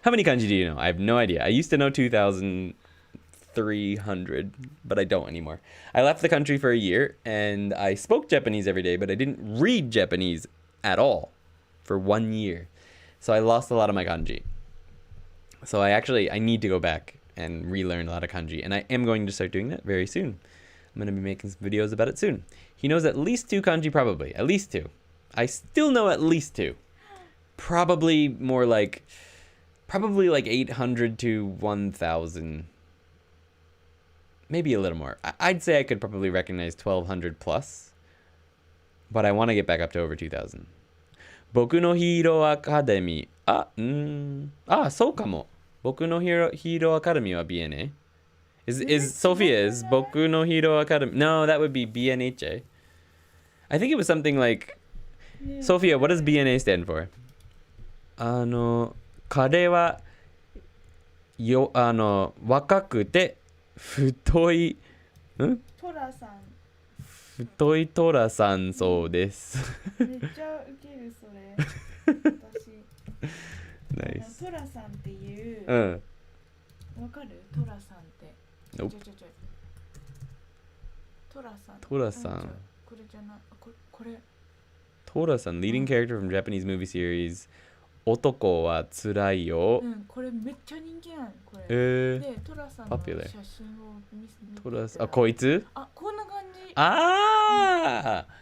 How many kanji do you know? I have no idea. I used to know 2,300, but I don't anymore. I left the country for a year, and I spoke Japanese every day, but I didn't read Japanese at all for 1 year. So I lost a lot of my kanji. So I need to go back and relearn a lot of kanji, and I am going to start doing that very soon. I'm going to be making some videos about it soon. He knows at least 2 kanji, probably. At least 2. I still know at least 2. Probably like 800 to 1,000. Maybe a little more. I'd say I could probably recognize 1,200 plus. But I want to get back up to over 2,000. Boku no Hero Academy. そうかも。Boku no Hero Academy は BNA. Is Sophia, is Boku no Hero Academy? No, that would be BNHA. I think it was something like... Sophia, what does BNA stand for? 彼は若くて太いトラさん太いトラさんそうですめっちゃウケるそれ私ナイストラさんっていうわかるトラさんってちょトラさん。Tora-san. これじゃない。これ。Tora-san, leading character from Japanese movie series 男はつらいよ。これめっちゃ人気なのこれ。で、トラさんの写 popular. 真を見せて。あ、こいつ？あ、こんな感じ。ああ、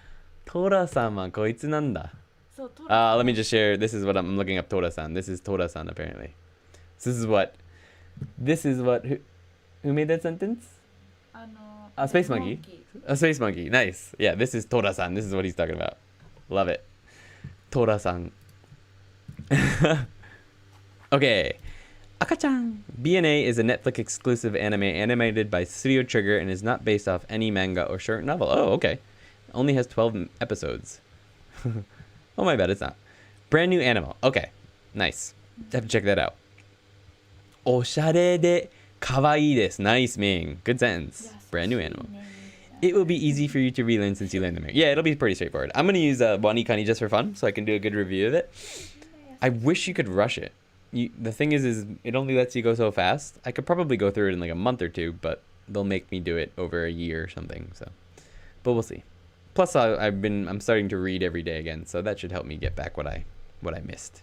Tora-san はこいつなんだ。そう、トラ。Let me just share. This is what I'm looking up Tora-san. This is Tora-san apparently. This is what who made that sentence? A space monkey. A space monkey. Nice. Yeah, this is Tora-san. This is what he's talking about. Love it. Tora-san. Okay. Akachan. BNA is a Netflix exclusive anime animated by Studio Trigger and is not based off any manga or short novel. Oh, okay. Only has 12 episodes. Oh, my bad. It's not. Brand new animal. Okay. Nice. Have to check that out. おしゃれでかわいいです. Nice, Ming. Good sentence. Brand new animal. It will be easy for you to relearn since you learned them here. Yeah, it'll be pretty straightforward. I'm going to use Wanikani just for fun so I can do a good review of it. I wish you could rush it. The thing is it only lets you go so fast. I could probably go through it in like a month or two, but they'll make me do it over a year or something. So, but we'll see. Plus, I'm starting to read every day again, so that should help me get back what I missed.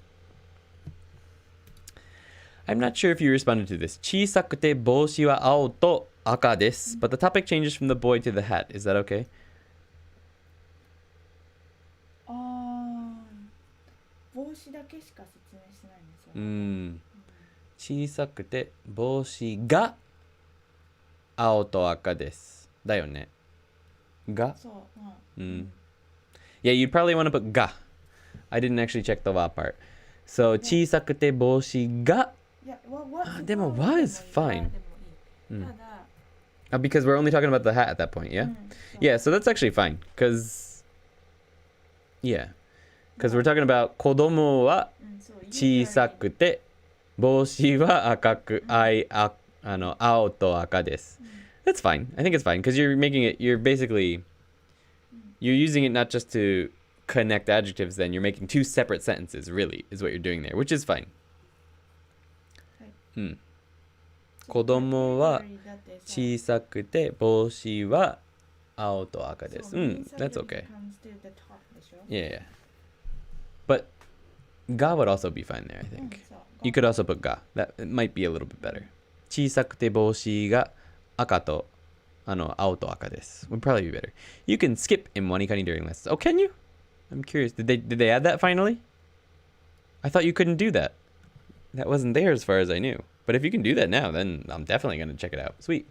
I'm not sure if you responded to this. 小さくて帽子は青と赤です. But the topic changes from the boy to the hat. Is that okay? 帽子だけしか説明してないんですよ。小さくて帽子が青と赤です。だよね。が。そう。Yeah, you'd probably want to put が. I didn't actually check the wa part. So 小さくて帽子が。でも wa is fine. Because we're only talking about the hat at that point, yeah? Yeah, so that's actually fine. Because we're talking about 子供は小さくて帽子は赤く青と赤です。That's fine. I think it's fine because you're using it not just to connect adjectives, then you're making two separate sentences, really, is what you're doing there, which is fine. 子供は小さくて帽子は青と赤です。That's okay. Yeah. But ga would also be fine there, I think. You could also put ga. That it might be a little bit better. 小さくて帽子が赤と青と赤です would probably be better. You can skip in Wanikani during lessons. Oh, can you? I'm curious. Did they add that finally? I thought you couldn't do that. That wasn't there as far as I knew. But if you can do that now, then I'm definitely going to check it out. Sweet.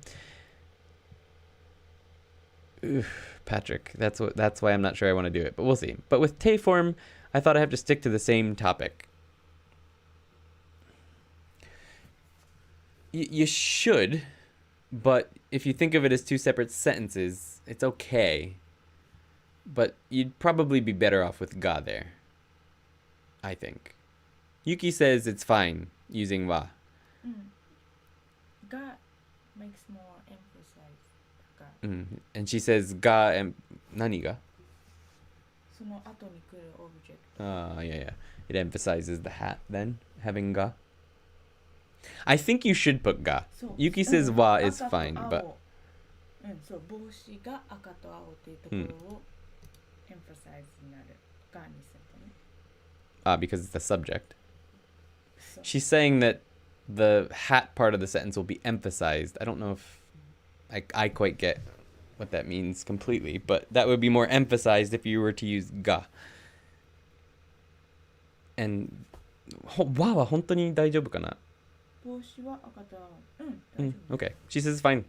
Oof, Patrick. That's why I'm not sure I want to do it, but we'll see. But with te form, I thought I have to stick to the same topic. You should, but if you think of it as two separate sentences, it's okay. But you'd probably be better off with ga there, I think. Yuki says it's fine using wa. Ga makes more emphasis. And she says ga and nani ga? その後に来る object. Yeah. It emphasizes the hat then, having ga. I think you should put ga. Yuki says wa is fine, but... そう、帽子が赤と青っていうところを emphasize になる。がにするとね。Because it's the subject. She's saying that the hat part of the sentence will be emphasized. I don't know if I quite get what that means completely, but that would be more emphasized if you were to use ga. And wa wa hontou ni daijoubu kana? 帽子は赤と青。Okay. She says it's fine.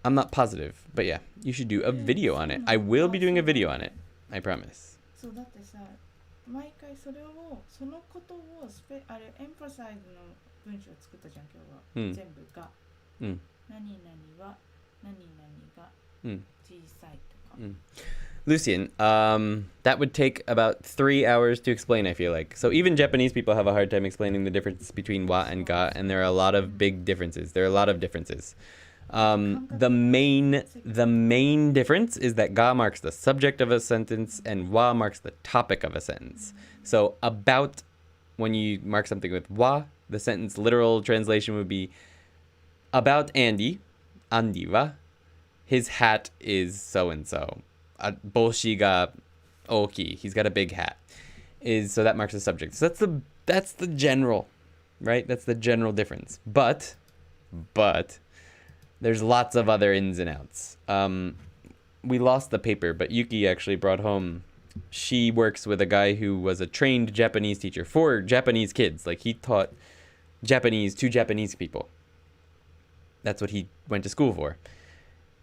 I'm not positive, but yeah, you should do a video on it. I will be doing a video on it. I promise. そうだってさ、毎回それをそのことをエンファサイズの文章を作ったじゃん今日は。全部が。何々は何々が小さいとか。Lucian, that would take about 3 hours to explain, I feel like. So even Japanese people have a hard time explaining the difference between wa and ga, and there are a lot of big differences. There are a lot of differences. The main difference is that ga marks the subject of a sentence and wa marks the topic of a sentence. So about, when you mark something with wa, the sentence literal translation would be about Andy wa his hat is so-and-so. Boshi ga oki. He's got a big hat. So that marks the subject. So that's the general, right? That's the general difference. But there's lots of other ins and outs. We lost the paper, but Yuki actually brought home. She works with a guy who was a trained Japanese teacher for Japanese kids. Like, he taught Japanese to Japanese people. That's what he went to school for.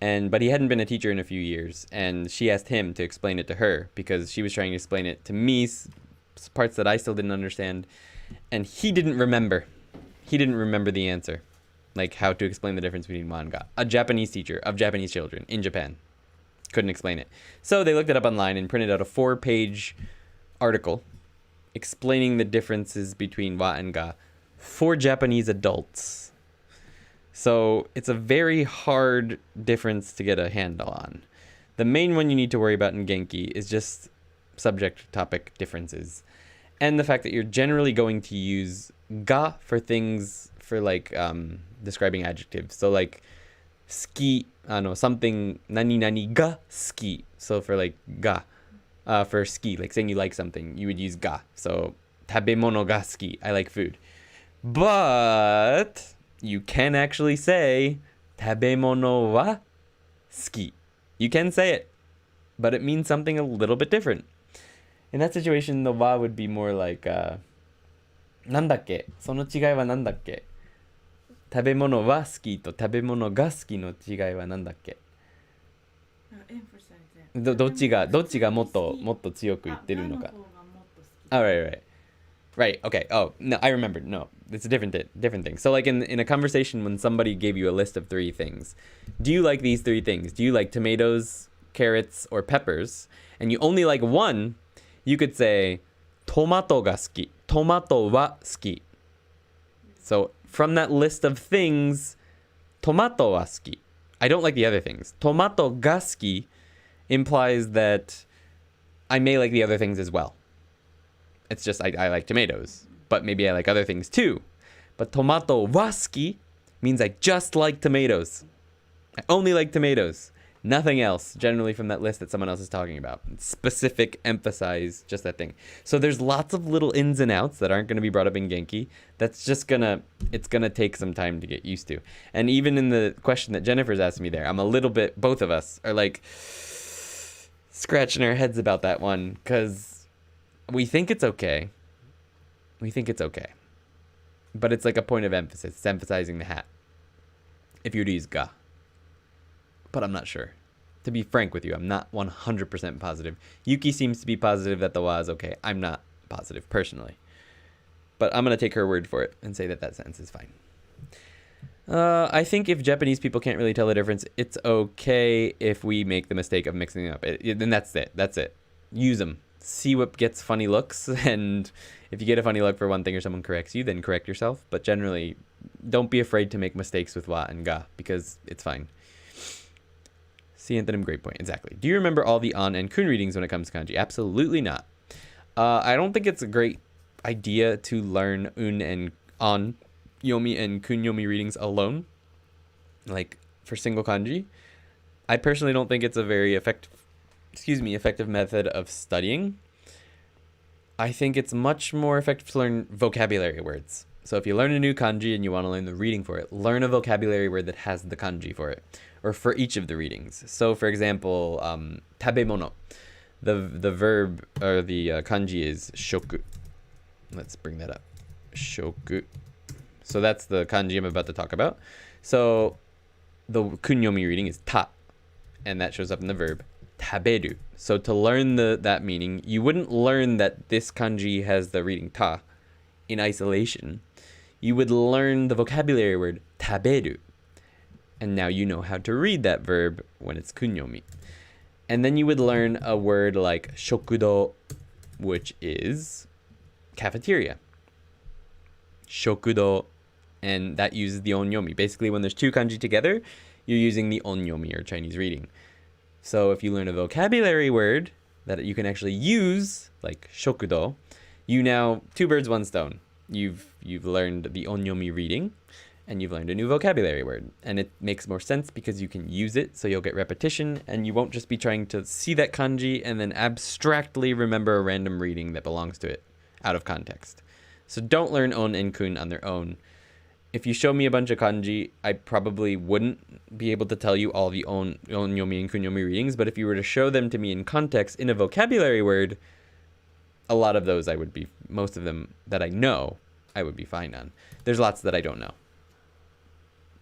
But he hadn't been a teacher in a few years, and she asked him to explain it to her because she was trying to explain it to me, parts that I still didn't understand, and he didn't remember. He didn't remember the answer, like how to explain the difference between wa and ga. A Japanese teacher of Japanese children in Japan couldn't explain it. So they looked it up online and printed out a 4-page article explaining the differences between wa and ga for Japanese adults. So it's a very hard difference to get a handle on. The main one you need to worry about in Genki is just subject-topic differences. And the fact that you're generally going to use ga for things, for like describing adjectives. So like ski, something, nani nani ga ski. So for like ga, for ski, like saying you like something, you would use ga. So tabemono ga ski, I like food. But you can actually say tabemono wa suki. You can say it, but it means something a little bit different. In that situation, the wa would be more like なんだっけ? その違いはなんだっけ? 食べ物は好きと食べ物が好きの違いはなんだっけ? どっちがもっと強く言ってるのか? Oh, right. Okay. Oh, no, I remembered. No, it's a different thing. So like in a conversation, when somebody gave you a list of 3 things, do you like these 3 things? Do you like tomatoes, carrots, or peppers? And you only like one, you could say, tomato ga suki. Tomato wa suki. So from that list of things, tomato wa suki. I don't like the other things. Tomato ga suki implies that I may like the other things as well. It's just I like tomatoes, but maybe I like other things too. But tomato wa suki means I just like tomatoes. I only like tomatoes. Nothing else, generally from that list that someone else is talking about. Specific, emphasize, just that thing. So there's lots of little ins and outs that aren't going to be brought up in Genki. That's just it's going to take some time to get used to. And even in the question that Jennifer's asked me there, I'm a little bit, both of us are like scratching our heads about that one because we think it's okay. But it's like a point of emphasis. It's emphasizing the hat. If you were to use ga. But I'm not sure. To be frank with you, I'm not 100% positive. Yuki seems to be positive that the wa is okay. I'm not positive, personally. But I'm going to take her word for it and say that sentence is fine. I think if Japanese people can't really tell the difference, it's okay if we make the mistake of mixing them up. Then that's it. That's it. Use them. See what gets funny looks. And if you get a funny look for one thing or someone corrects you, then correct yourself. But generally, don't be afraid to make mistakes with wa and ga because it's fine. See, antonym, great point. Exactly. Do you remember all the on and kun readings when it comes to kanji? Absolutely not. I don't think it's a great idea to learn un and on yomi and kun yomi readings alone, like for single kanji. I personally don't think it's a very effective method of studying. I think it's much more effective to learn vocabulary words. So if you learn a new kanji and you want to learn the reading for it, learn a vocabulary word that has the kanji for it, or for each of the readings. So for example, tabemono. The verb or the kanji is shoku. Let's bring that up. Shoku. So that's the kanji I'm about to talk about. So the kunyomi reading is ta, and that shows up in the verb taberu. So to learn that meaning, you wouldn't learn that this kanji has the reading ta in isolation. You would learn the vocabulary word taberu. And now you know how to read that verb when it's kunyomi. And then you would learn a word like shokudo, which is cafeteria. Shokudo, and that uses the onyomi. Basically, when there's 2 kanji together, you're using the onyomi or Chinese reading. So if you learn a vocabulary word that you can actually use, like shokudo, you now 2 birds, 1 stone. You've learned the onyomi reading, and you've learned a new vocabulary word. And it makes more sense because you can use it, so you'll get repetition, and you won't just be trying to see that kanji and then abstractly remember a random reading that belongs to it out of context. So don't learn on and kun on their own. If you show me a bunch of kanji, I probably wouldn't be able to tell you all the onyomi and kunyomi readings, but if you were to show them to me in context in a vocabulary word, a lot of those most of them that I know, I would be fine on. There's lots that I don't know.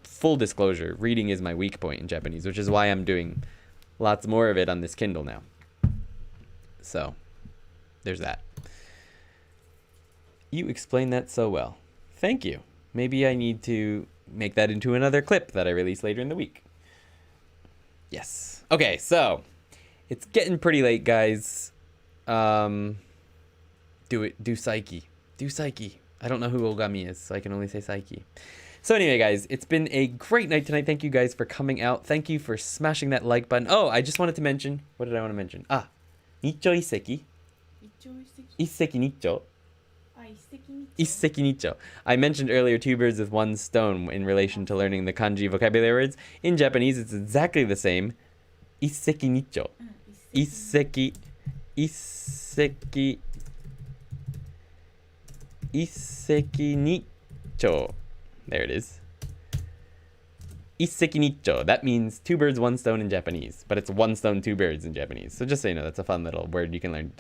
Full disclosure, reading is my weak point in Japanese, which is why I'm doing lots more of it on this Kindle now. So, there's that. You explained that so well. Thank you. Maybe I need to make that into another clip that I release later in the week. Yes. Okay, so it's getting pretty late, guys. Do Psyche. Do Psyche. I don't know who Ogami is, so I can only say Psyche. So anyway, guys, it's been a great night tonight. Thank you guys for coming out. Thank you for smashing that like button. Oh, I just wanted to mention, what did I want to mention? Nicho Isseki. Isseki Nicho. Isseki Nicho. I mentioned earlier 2 birds with 1 stone in relation to learning the kanji vocabulary words. In Japanese, it's exactly the same. Isseki Nicho. Isseki Nicho. There it is. Isseki Nicho. That means 2 birds, 1 stone in Japanese. But it's 1 stone, 2 birds in Japanese. So just so you know, that's a fun little word you can learn.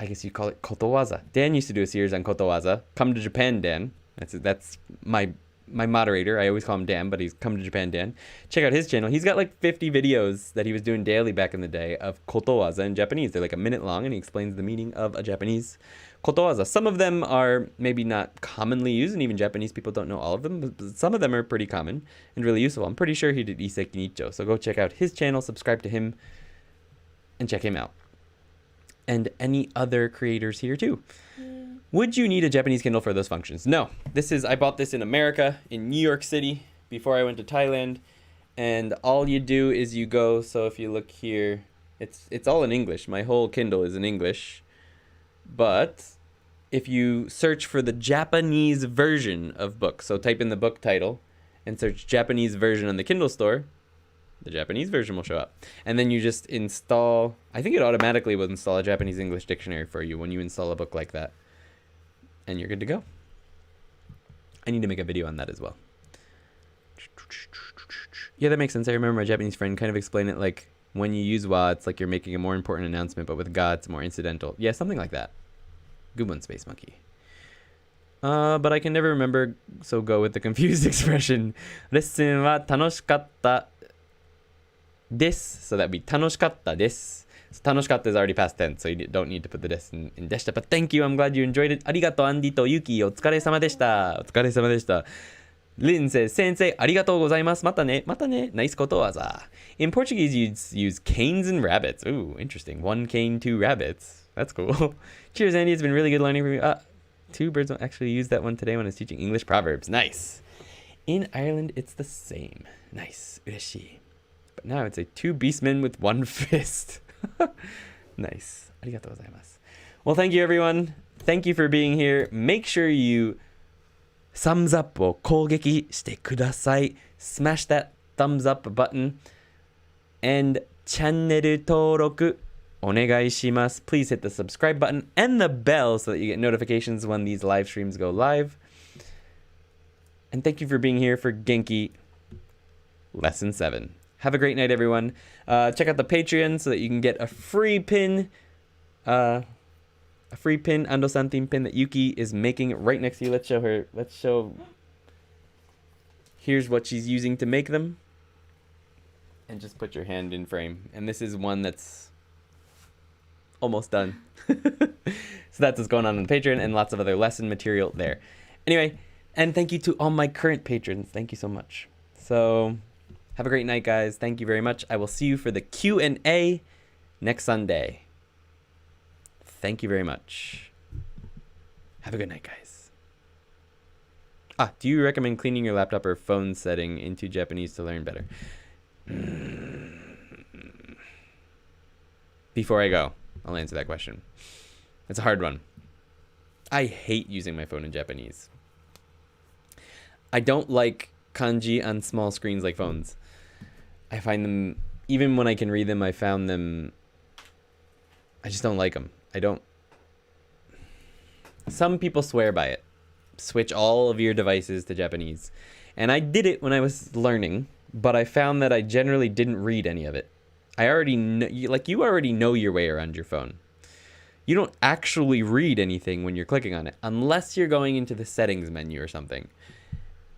I guess you call it kotowaza. Dan used to do a series on kotowaza. Come to Japan, Dan. That's my moderator. I always call him Dan, but he's Come to Japan, Dan. Check out his channel. He's got like 50 videos that he was doing daily back in the day of kotowaza in Japanese. They're like a minute long, and he explains the meaning of a Japanese kotowaza. Some of them are maybe not commonly used, and even Japanese people don't know all of them, but some of them are pretty common and really useful. I'm pretty sure he did Isseki Nicho, so go check out his channel, subscribe to him, and check him out. And any other creators here too. Would you need a Japanese Kindle for those functions? No. I bought this in America, in New York City, before I went to Thailand. And all you do is you go, so if you look here, it's all in English. My whole Kindle is in English. But if you search for the Japanese version of books, so type in the book title and search Japanese version on the Kindle store, the Japanese version will show up. And then you just install, I think it automatically will install a Japanese English dictionary for you when you install a book like that. And you're good to go. I need to make a video on that as well. Yeah, that makes sense. I remember my Japanese friend kind of explained it like, when you use wa, it's like you're making a more important announcement, but with ga, it's more incidental. Yeah, something like that. Good one, Space Monkey. But I can never remember, so go with the confused expression. Lesson wa tanoshikatta desu. So that'd be tanoshikatta desu. So tanoshikatta is already past tense, so you don't need to put the desu in deshita. But thank you, I'm glad you enjoyed it. Arigato, Andy to Yuki. Otsukaresama deshita. Otsukaresama deshita. Lin says, Sensei, arigatou gozaimasu. Mata ne. Mata ne. Nice kotowaza. In Portuguese, you use canes and rabbits. Ooh, interesting. 1 cane, 2 rabbits. That's cool. Cheers, Andy. It's been really good learning from you. 2 birds don't actually use that one today when I was teaching English proverbs. Nice. In Ireland, it's the same. Nice. Ureshi. But now it's 2 beastmen with 1 fist. Nice. Arigatou gozaimasu. Well, thank you, everyone. Thank you for being here. Make sure you thumbs up を攻撃してください. Smash that thumbs up button. And チャンネル登録お願いします. Please hit the subscribe button and the bell so that you get notifications when these live streams go live. And thank you for being here for Genki Lesson 7. Have a great night, everyone. Check out the Patreon so that you can get a free pin. A free pin, Ando-san theme pin that Yuki is making right next to you. Let's show her. Here's what she's using to make them. And just put your hand in frame. And this is one that's almost done. So that's what's going on the Patreon and lots of other lesson material there. Anyway, and thank you to all my current patrons. Thank you so much. So have a great night, guys. Thank you very much. I will see you for the Q&A next Sunday. Thank you very much. Have a good night, guys. Do you recommend cleaning your laptop or phone setting into Japanese to learn better? Before I go, I'll answer that question. It's a hard one. I hate using my phone in Japanese. I don't like kanji on small screens like phones. I find them, even when I can read them, I found them, I just don't like them. I don't. Some people swear by it. Switch all of your devices to Japanese. And I did it when I was learning, but I found that I generally didn't read any of it. I already know, you already know your way around your phone. You don't actually read anything when you're clicking on it, unless you're going into the settings menu or something.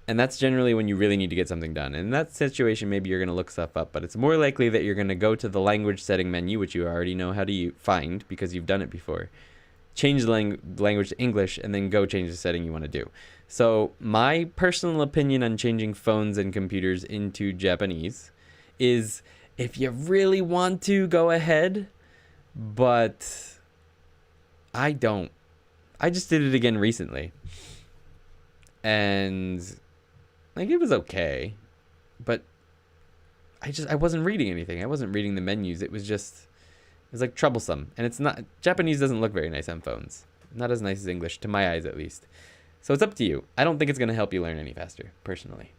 And that's generally when you really need to get something done. In that situation, maybe you're going to look stuff up, but it's more likely that you're going to go to the language setting menu, which you already know how to find because you've done it before. Change the language to English, and then go change the setting you want to do. So my personal opinion on changing phones and computers into Japanese is, if you really want to, go ahead, but I don't. I just did it again recently. And like, it was okay, but I wasn't reading anything. I wasn't reading the menus. It was like troublesome. And it's not, Japanese doesn't look very nice on phones. Not as nice as English, to my eyes at least. So it's up to you. I don't think it's going to help you learn any faster, personally,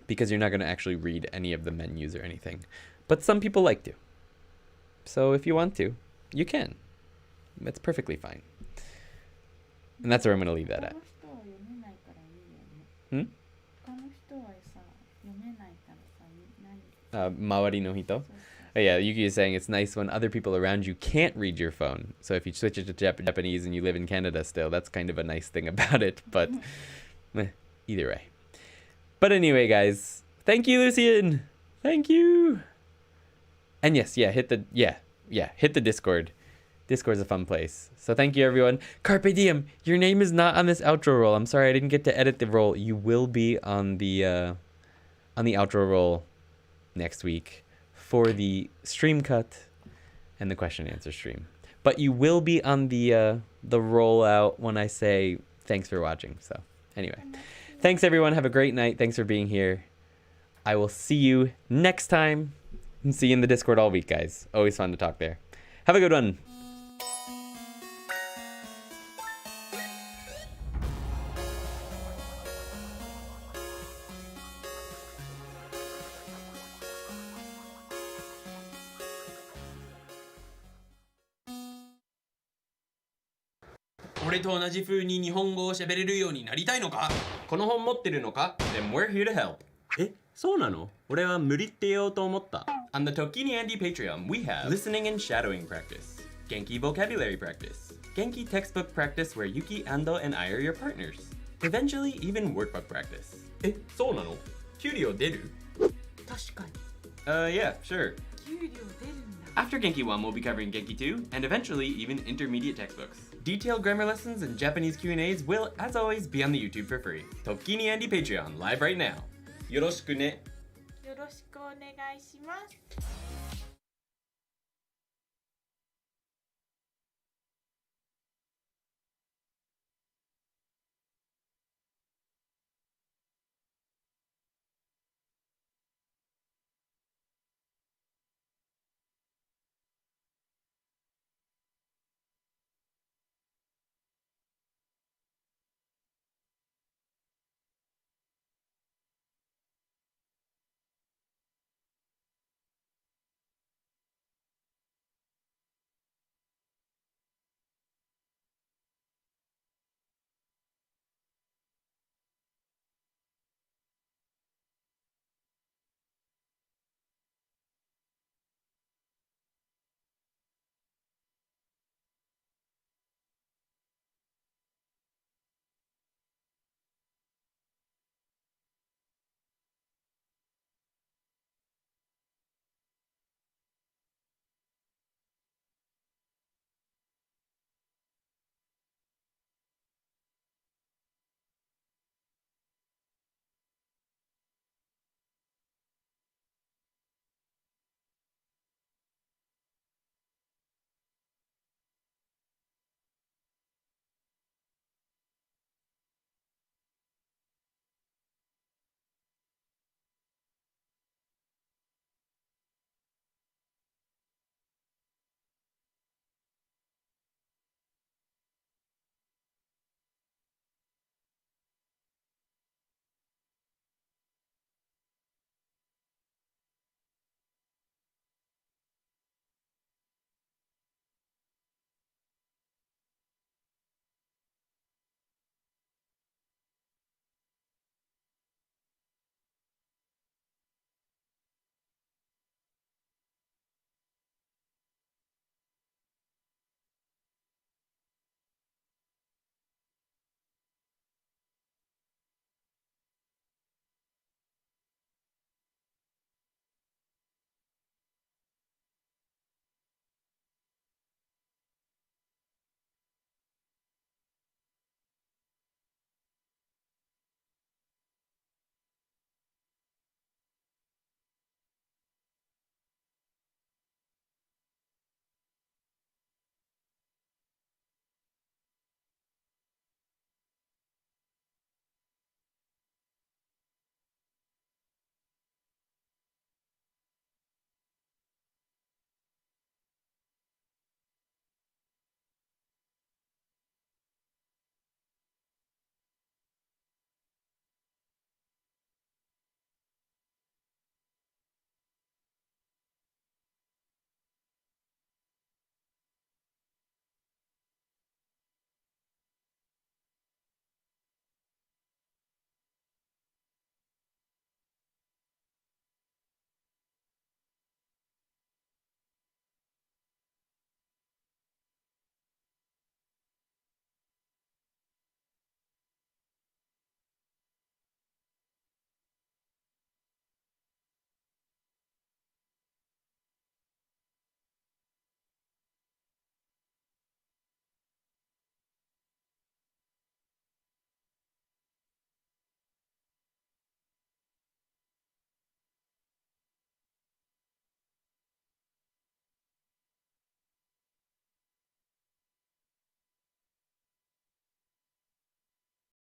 because you're not going to actually read any of the menus or anything. But some people like to. So if you want to, you can. It's perfectly fine. And that's where I'm going to leave that at. Hmm? 周りの人? Oh, yeah, Yuki is saying it's nice when other people around you can't read your phone. So if you switch it to Japanese and you live in Canada still, that's kind of a nice thing about it. But either way. But anyway, guys, thank you, Lucian. Thank you. And yes, hit the Discord. Discord's a fun place. So thank you, everyone. Carpe diem. Your name is not on this outro roll. I'm sorry I didn't get to edit the roll. You will be on the outro roll next week for the stream cut and the question and answer stream. But you will be on the rollout when I say thanks for watching. So anyway, thanks everyone. Have a great night. Thanks for being here. I will see you next time, and see you in the Discord all week, guys. Always fun to talk there. Have a good one.俺と同じ風に日本語を喋れるようになりたいのか？この本持ってるのか？ Then we're here to help. え、そうなの？俺は無理って言おうと思った。On the ToKini Andy Patreon, we have listening and shadowing practice, Genki vocabulary practice, Genki textbook practice where Yuki, Ando, and I are your partners. Eventually, even workbook practice. え、そうなの？給料出る？確かに Yeah, sure. 給料出るんだ After Genki 1, we'll be covering Genki 2, and eventually even intermediate textbooks. Detailed grammar lessons and Japanese Q&As will, as always, be on the YouTube for free. ToKini Andy Patreon, live right now. よろしくね。よろしくお願いします